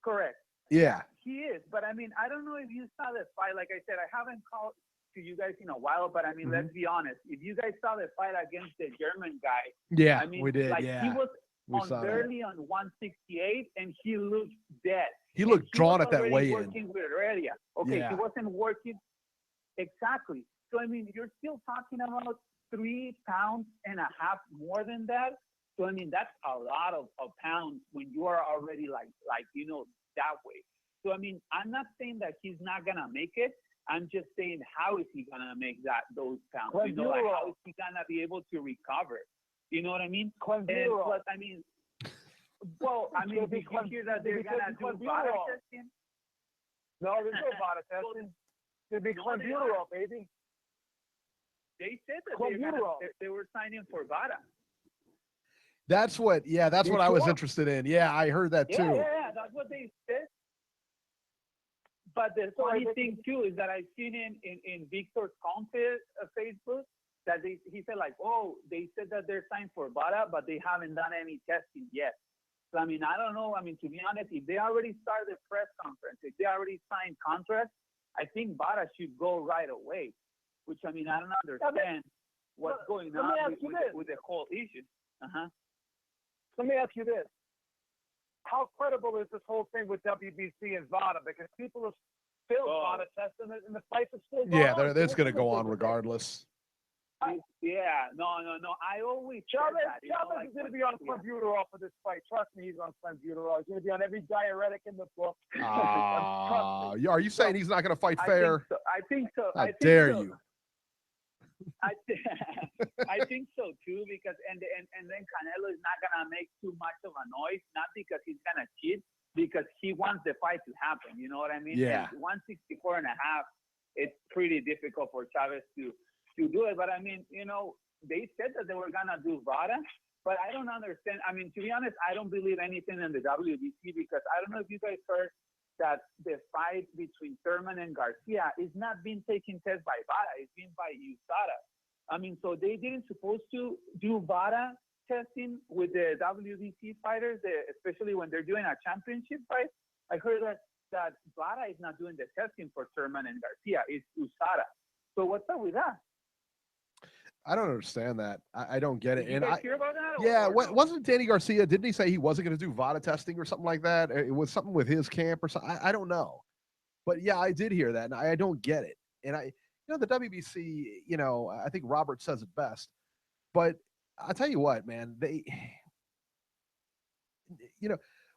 L: Correct.
D: Yeah.
L: He is. But, I mean, I don't know if you saw the fight. Like I said, I haven't called to you guys in a while, but, I mean, let's be honest. If you guys saw the fight against the German guy.
D: Yeah,
L: I mean,
D: we did,
L: like,
D: yeah.
L: barely on 168, and he looked dead.
D: He looked drawn at that
L: weigh-in.
D: weigh-in.
L: With Aurelia. Okay,
D: Yeah.
L: he wasn't working. Exactly. So, I mean, you're still talking about 3.5 pounds more than that. So, I mean, that's a lot of pounds when you are already like that way. So, I mean, I'm not saying that he's not going to make it. I'm just saying, how is he going to make those pounds? How is he going to be able to recover? You know what I mean? And plus, I mean, did you hear that they're going to do VADA testing?
F: No, there's no VADA testing. It'd be clenbuterol, baby.
L: They said that they were signing for VADA.
D: That's what I was interested in. Yeah, I heard that too.
L: Yeah, that's what they said. But the funny thing too is that I've seen in Victor Conte's Facebook that he said like, oh, they said that they're signed for VADA, but they haven't done any testing yet. So I mean, I don't know. I mean, to be honest, if they already started the press conference, if they already signed contracts, I think VADA should go right away. Which I mean, I don't understand what's going on with the whole issue.
F: Let me ask you this. How credible is this whole thing with WBC and VADA? Because people have still VADA testing it, and the fights are still going on.
D: It's going to go on regardless.
L: Yeah, no. I always
F: Chavez is going to be on clenbuterol for this fight. Trust me, he's on clenbuterol. He's going to be on every diuretic in the book.
D: Are you saying he's not going to fight fair?
L: I think so.
D: How dare you?
L: I think so too, because and then Canelo is not gonna make too much of a noise, not because he's gonna cheat, because he wants the fight to happen. You know what I mean?
D: Yeah.
L: And 164.5, it's pretty difficult for Chavez to do it. But I mean, they said that they were gonna do VADA, but I don't understand. I mean, to be honest, I don't believe anything in the WBC, because I don't know if you guys heard that the fight between Thurman and Garcia is not being taken test by VADA, it's being by USADA. I mean, so they didn't supposed to do VADA testing with the WBC fighters, especially when they're doing a championship fight. I heard that VADA is not doing the testing for Thurman and Garcia, it's USADA. So what's up with that?
D: I don't understand that. I don't get it.
L: Did you guys hear about that?
D: Yeah, wasn't Danny Garcia? Didn't he say he wasn't going to do VADA testing or something like that? It was something with his camp or something. I don't know, but yeah, I did hear that, and I don't get it. And the WBC, I think Robert says it best. But I'll tell you what, man,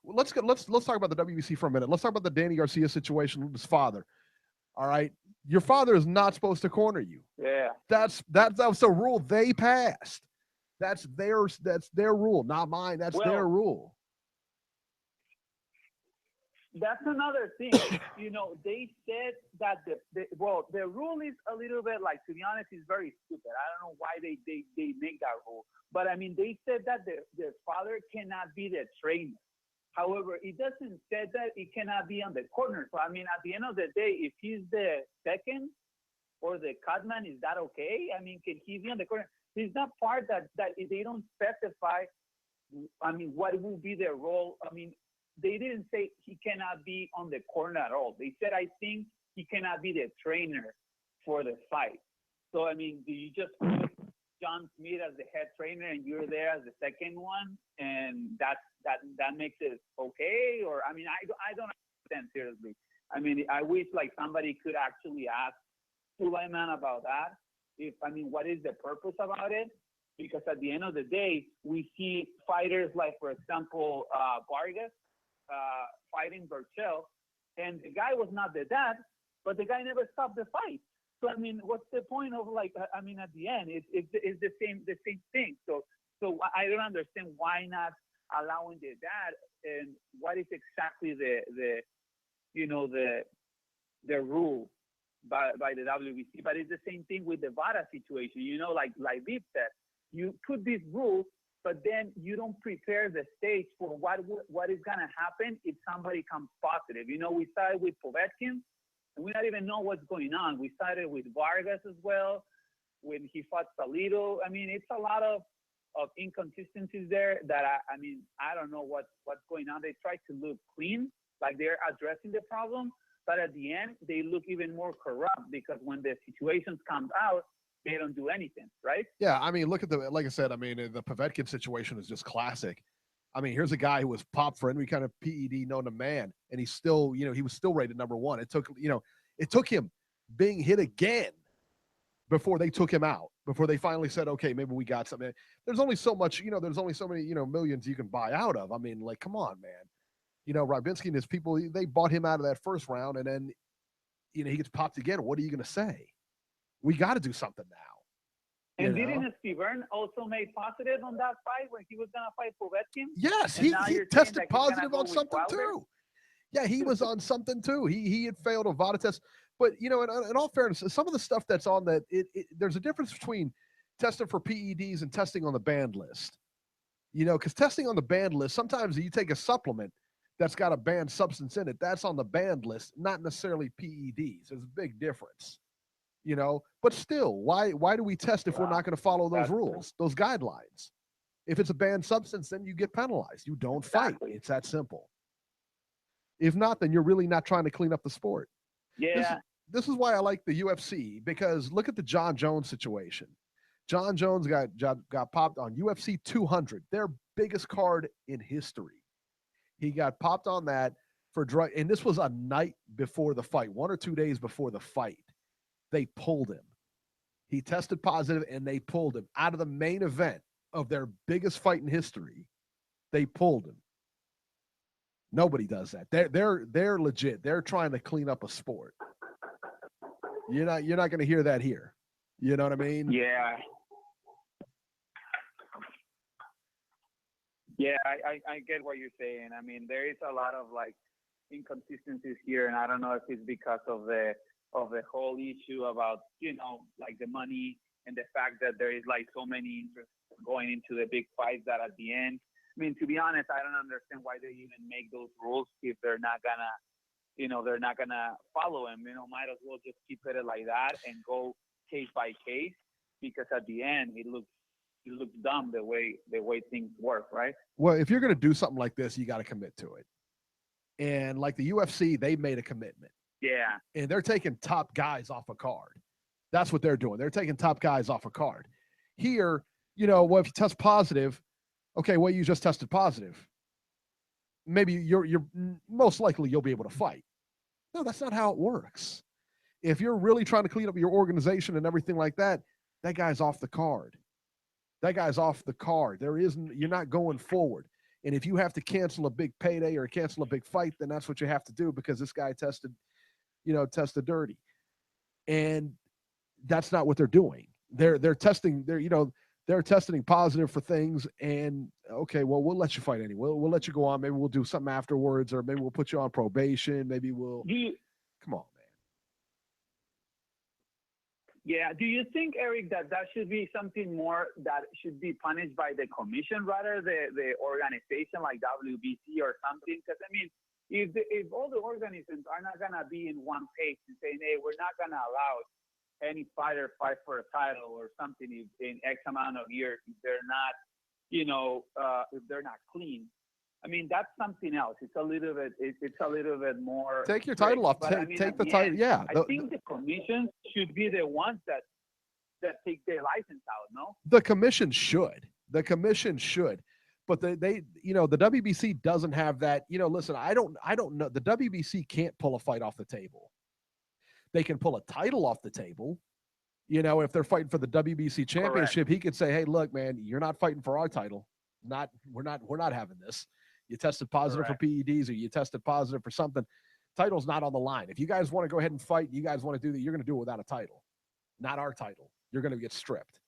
D: let's talk about the WBC for a minute. Let's talk about the Danny Garcia situation with his father. All right. Your father is not supposed to corner you.
L: Yeah.
D: That's a rule they passed. That's their rule, not mine. That's their rule.
L: That's another thing. They said that the rule is a little bit like, to be honest, it's very stupid. I don't know why they make that rule. But I mean, they said that the father cannot be the trainer. However, it doesn't say that it cannot be on the corner. So, I mean, at the end of the day, if he's the second or the cutman, is that okay? I mean, can he be on the corner? He's not part that they don't specify, I mean, what will be their role. I mean, they didn't say he cannot be on the corner at all. They said, I think he cannot be the trainer for the fight. So, I mean, do you just put John Smith as the head trainer and you're there as the second one, and that makes it okay? Or I mean, I don't understand, seriously. I mean, I wish like somebody could actually ask Sulaiman about that. What is the purpose about it? Because at the end of the day, we see fighters like, for example, Vargas fighting Breazeale, and the guy was not the dad, but the guy never stopped the fight. So I mean, what's the point of at the end, it's the same thing. So I don't understand why not allowing the dad, and what is exactly the rule by the WBC. But it's the same thing with the VADA situation. Like Beeb said, you put this rule, but then you don't prepare the stage for what is gonna happen if somebody comes positive. We started with Povetkin, and we don't even know what's going on. We started with Vargas as well, when he fought Salido. I mean, it's a lot of inconsistencies there that I don't know what's going on. They try to look clean, like they're addressing the problem, but at the end they look even more corrupt, because when the situations come out, they don't do anything, right?
D: Yeah, I mean, look at like I said, I mean, the Povetkin situation is just classic. I mean, here's a guy who was popped for every kind of PED known to man, and he's still, he was still rated number one. It took him being hit again before they took him out, before they finally said, okay, maybe we got something. There's only so much, there's only so many, millions you can buy out of. I mean, like, come on, man. Rybinski and his people, they bought him out of that first round, and then, he gets popped again. What are you going to say? We got to do something now.
L: And didn't Steven also make positive on that fight when he was going to fight Povetkin?
D: Yes, he tested positive on something too. Yeah, he was on something too. He had failed a VADA test. But, in all fairness, some of the stuff that's on that, there's a difference between testing for PEDs and testing on the banned list. Because testing on the banned list, sometimes you take a supplement that's got a banned substance in it. That's on the banned list, not necessarily PEDs. There's a big difference. But still, why do we test if we're not going to follow those rules, those guidelines? If it's a banned substance, then you get penalized. You don't fight. It's that simple. If not, then you're really not trying to clean up the sport.
L: Yeah.
D: This is why I like the UFC, because look at the John Jones situation. John Jones got popped on UFC 200, their biggest card in history. He got popped on that for drug, and this was a night before the fight, 1 or 2 days before the fight. They pulled him. He tested positive, and they pulled him out of the main event of their biggest fight in history. They pulled him. Nobody does that. They're legit. They're trying to clean up a sport. You're not going to hear that here. You know what I mean?
L: Yeah. Yeah, I get what you're saying. I mean, there is a lot of like inconsistencies here, and I don't know if it's because of the whole issue about, like the money and the fact that there is like so many interests going into the big fights that at the end, I mean, to be honest, I don't understand why they even make those rules if they're not gonna, they're not gonna follow them. Might as well just keep it like that and go case by case, because at the end it looks dumb the way things work, right?
D: Well, if you're gonna do something like this, you got to commit to it. And like the UFC, they made a commitment.
L: Yeah.
D: And they're taking top guys off a card. That's what they're doing. They're taking top guys off a card. Here, well, if you test positive, okay, well, you just tested positive. Maybe you're most likely you'll be able to fight. No, that's not how it works. If you're really trying to clean up your organization and everything like that, that guy's off the card. That guy's off the card. You're not going forward. And if you have to cancel a big payday or cancel a big fight, then that's what you have to do, because this guy tested dirty. And that's not what they're doing. They're testing, they're testing positive for things, and okay, well, we'll let you fight anyway. We'll let you go on. Maybe we'll do something afterwards, or maybe we'll put you on probation. Maybe we'll come on, man.
L: Yeah. Do you think, Eric, that should be something more that should be punished by the commission rather the organization like WBC or something? Because I mean, if all the organisms are not gonna be in one page and saying, hey, we're not gonna allow any fighter fight for a title or something in X amount of years if they're not, if they're not clean. I mean, that's something else. It's a little bit more.
D: Take your title off. Take the title. Yeah.
L: I think the commissions should be the ones that take their license out. No.
D: The commission should. But the WBC doesn't have that. Listen, I don't know. The WBC can't pull a fight off the table. They can pull a title off the table. If they're fighting for the WBC championship, he could say, hey, look, man, you're not fighting for our title. We're not having this. You tested positive for PEDs, or you tested positive for something. Title's not on the line. If you guys want to go ahead and fight, you guys want to do that, you're going to do it without a title, not our title. You're going to get stripped.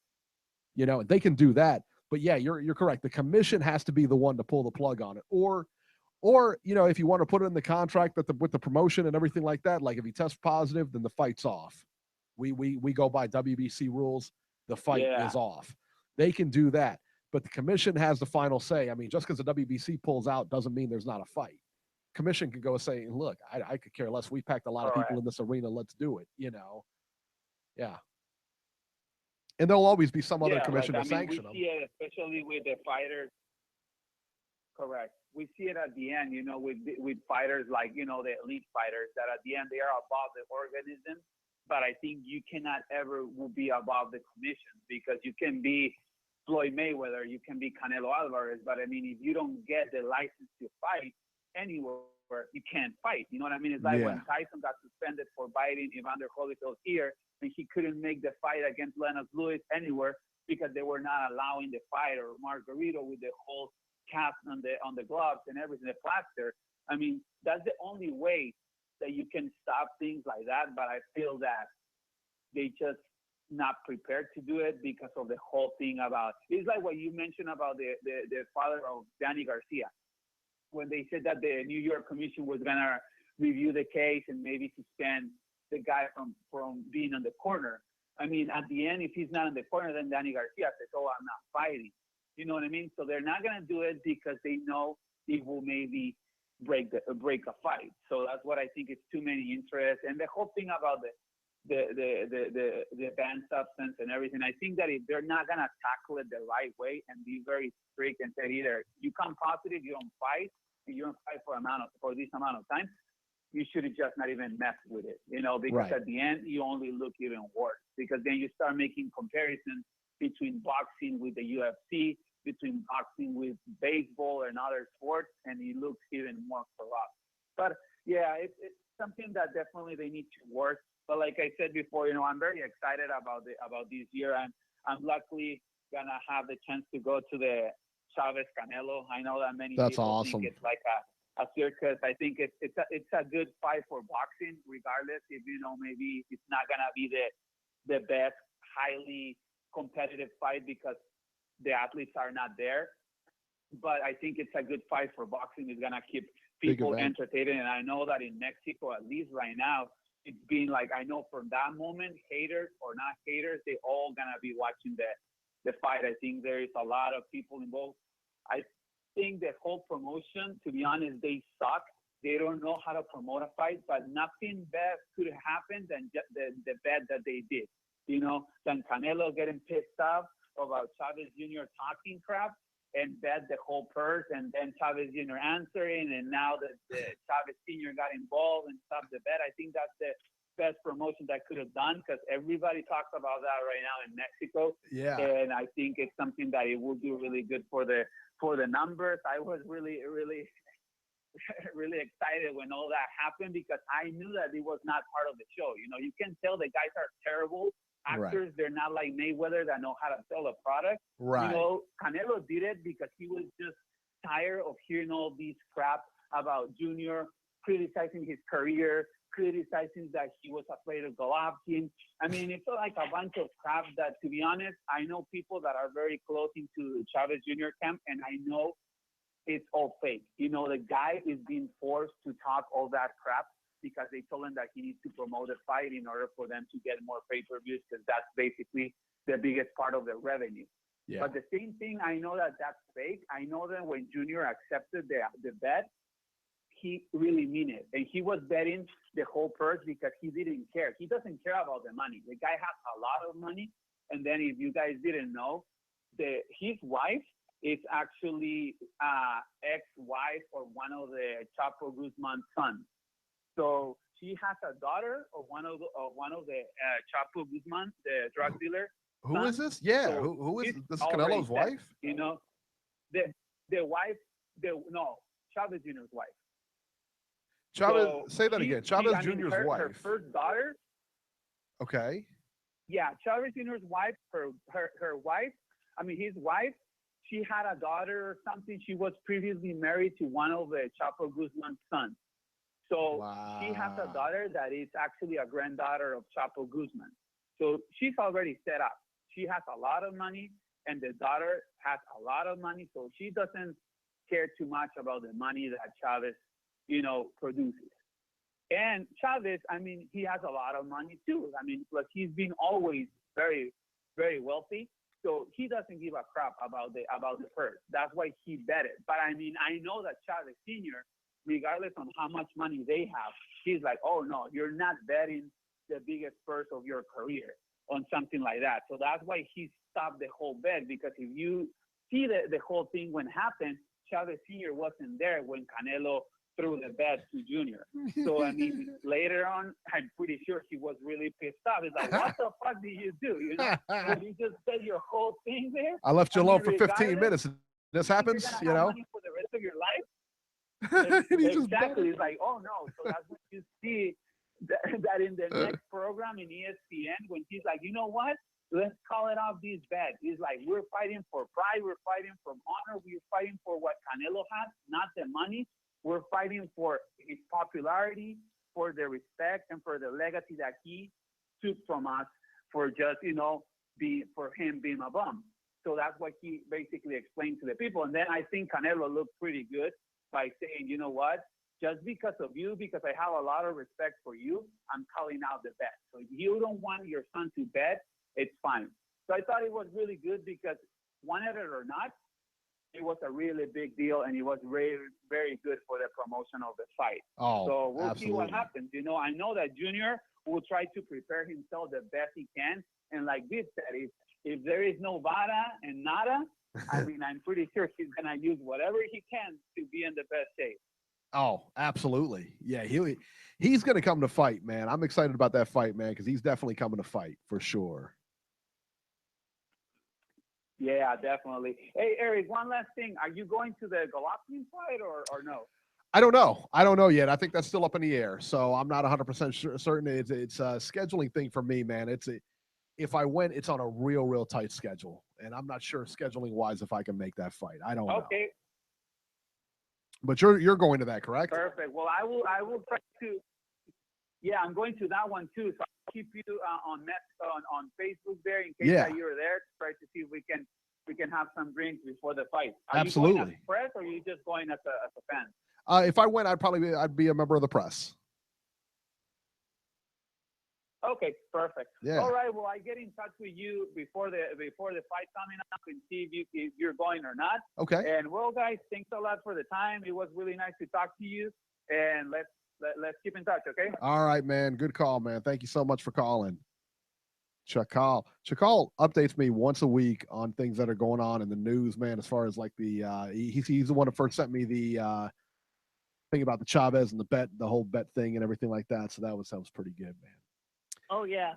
D: They can do that. But yeah, you're correct. The commission has to be the one to pull the plug on it. Or if you want to put it in the contract that with the promotion and everything like that, like if he tests positive, then the fight's off. We go by WBC rules. The fight is off. They can do that. But the commission has the final say. I mean, just because the WBC pulls out doesn't mean there's not a fight. Commission can go and say, look, I could care less. We packed a lot of people in this arena. Let's do it, Yeah. And there'll always be some other commission to sanction them.
L: We see it, especially with the fighters. Correct. We see it at the end, with fighters like, the elite fighters, that at the end they are above the organism. But I think you cannot ever be above the commission, because you can be Floyd Mayweather, you can be Canelo Alvarez, but I mean, if you don't get the license to fight anywhere, you can't fight. You know what I mean? It's like when Tyson got suspended for biting Evander Holyfield's ear, and he couldn't make the fight against Lennox Lewis anywhere because they were not allowing the fight, or Margarito with the whole cast on the gloves and everything, the plaster. I mean, that's the only way that you can stop things like that. But I feel that they just not prepared to do it because of the whole thing about, it's like what you mentioned about the father of Danny Garcia, when they said that the New York Commission was gonna review the case and maybe suspend the guy from being on the corner. I mean, at the end, if he's not in the corner, then Danny Garcia says, "Oh, I'm not fighting." You know what I mean? So they're not gonna do it because they know it will maybe break a fight. So that's what I think is too many interests, and the whole thing about the banned substance and everything. I think that if they're not gonna tackle it the right way and be very strict and say either you come positive, you don't fight, and you don't fight for this amount of time, you should have just not even mess with it, you know, because at the end you only look even worse, because then you start making comparisons between boxing with the UFC, between boxing with baseball and other sports, and it looks even more corrupt. But yeah, it's something that definitely they need to work. But like I said before, you know, I'm very excited about this year. I'm luckily gonna have the chance to go to the Chavez Canelo. I know that many people think it's like a circus. I think it's a good fight for boxing, regardless if, you know, maybe it's not gonna be the best highly competitive fight because the athletes are not there. But I think it's a good fight for boxing. It's gonna keep people entertained. And I know that in Mexico, at least right now, it's been like, I know from that moment, haters or not haters, they all gonna be watching the fight. I think there is a lot of people involved. I think the whole promotion, to be honest, they suck. They don't know how to promote a fight, but nothing bad could have happened than the bad that they did. You know, than Canelo getting pissed off about Chavez Jr. talking crap and bet the whole purse, and then Chavez Jr. answering, and now that the Chavez Sr. got involved and stopped the bet. I think that's the best promotion that could have done, because everybody talks about that right now in Mexico.
D: Yeah.
L: And I think it's something that it will do really good for the numbers. I was really excited when all that happened, because I knew that it was not part of the show. You know, you can tell the guys are terrible actors. They're not like Mayweather that know how to sell a product. You know, Canelo did it because he was just tired of hearing all these crap about Junior, criticizing his career, criticizing that he was afraid of Golovkin. I mean, it's like a bunch of crap that, to be honest, I know people that are very close into Chavez Jr. camp, and I know it's all fake. You know, the guy is being forced to talk all that crap because they told him that he needs to promote the fight in order for them to get more pay-per-views, because that's basically the biggest part of the revenue. But the same thing, I know that that's fake. I know that when Junior accepted the bet, he really mean it. And he was betting the whole purse because he didn't care. He doesn't care about the money. The guy has a lot of money. And then if you guys didn't know, his wife is actually ex-wife of one of the Chapo Guzman's sons. So she has a daughter of one of the Chapo Guzman, the drug dealer.
D: Who is this? Yeah, so who is this? Is Canelo's wife?
L: You know, the wife. Chavez Jr.'s wife.
D: Chavez, say that again. Chavez Jr.'s wife.
L: Her first daughter.
D: Okay.
L: Yeah, Chavez Jr.'s wife. Her wife. I mean, his wife. She had a daughter or something. She was previously married to one of the Chapo Guzman's sons. So she has a daughter that is actually a granddaughter of Chapo Guzman. So she's already set up. She has a lot of money, and the daughter has a lot of money. So she doesn't care too much about the money that Chavez, you know, produces. And Chavez, I mean, he has a lot of money too. I mean, plus he's been always very, very wealthy. So he doesn't give a crap about the purse. That's why he bet it. But I mean, I know that Chavez Sr., regardless of how much money they have, he's like, oh no, you're not betting the biggest purse of your career on something like that. So that's why he stopped the whole bet, because if you see the whole thing when it happened, Chavez Sr. wasn't there when Canelo threw the bet to Junior. So, I mean, later on, I'm pretty sure he was really pissed off. He's like, what the fuck did you do? You know, you just said your whole thing there.
D: I left you
L: I
D: alone
L: mean,
D: for 15 minutes. This happens,
L: you're
D: you
L: gonna have
D: know.
L: money for the rest of your life.
D: Exactly.
L: It's like, oh no. So that's when you see that in the next program in ESPN, when he's like, you know what? Let's call it off these bets. He's like, we're fighting for pride. We're fighting for honor. We're fighting for what Canelo has, not the money. We're fighting for his popularity, for the respect, and for the legacy that he took from us for just, for him being a bum. So that's what he basically explained to the people. And then I think Canelo looked pretty good by saying, you know what? Just because of you, because I have a lot of respect for you, I'm calling out the bet. So if you don't want your son to bet, it's fine. So I thought it was really good because, wanted it or not, it was a really big deal, and it was very, very good for the promotion of the fight.
D: Oh,
L: so we'll
D: absolutely.
L: see what happens. I know that Junior will try to prepare himself the best he can. And like Beeb said, if there is no vada and nada, I mean, I'm pretty sure he's going to use whatever he can to be in the best shape.
D: Oh, absolutely. Yeah, he's going to come to fight, man. I'm excited about that fight, man, because he's definitely coming to fight for sure.
L: Yeah, definitely. Hey, Eric, one last thing. Are you going to the Golovkin fight or no?
D: I don't know. I don't know yet. I think that's still up in the air. So I'm not 100% certain. It's a scheduling thing for me, man. If I went, it's on a real tight schedule. And I'm not sure scheduling wise if I can make that fight. I don't know.
L: Okay.
D: But you're going to that, correct?
L: Perfect. Well, I will try to. Yeah, I'm going to that one too. So I'll keep you on Facebook there in case that you're there to try to see if we can have some drinks before the fight. Are
D: Absolutely.
L: you going as press or are you just going as a fan?
D: If I went, I'd be a member of the press.
L: Okay, perfect.
D: Yeah.
L: All right. Well, I get in touch with you before the fight coming up and see if you're going or not.
D: Okay.
L: And well, guys, thanks a lot for the time. It was really nice to talk to you. And let's keep in touch. Okay.
D: All right, man. Good call, man. Thank you so much for calling. Chakal updates me once a week on things that are going on in the news, man. As far as like he's the one that first sent me the thing about the Chavez and the whole bet thing and everything like that. So that was pretty good, man.
C: Oh yeah.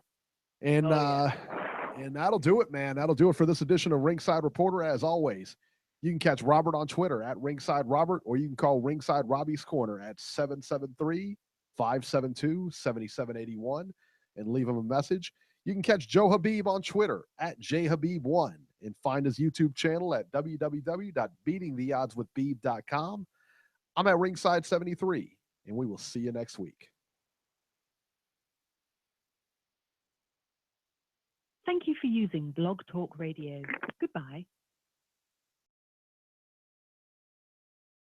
D: And and that'll do it, man. That'll do it for this edition of Ringside Reporter. As always, you can catch Robert on Twitter at Ringside Robert, or you can call Ringside Robbie's Corner at 773-572-7781 and leave him a message. You can catch Joe Habib on Twitter at JHabib1 and find his YouTube channel at www.beatingtheoddswithbeeb.com. I'm at Ringside 73, and we will see you next week.
K: Thank you for using Blog Talk Radio. Goodbye.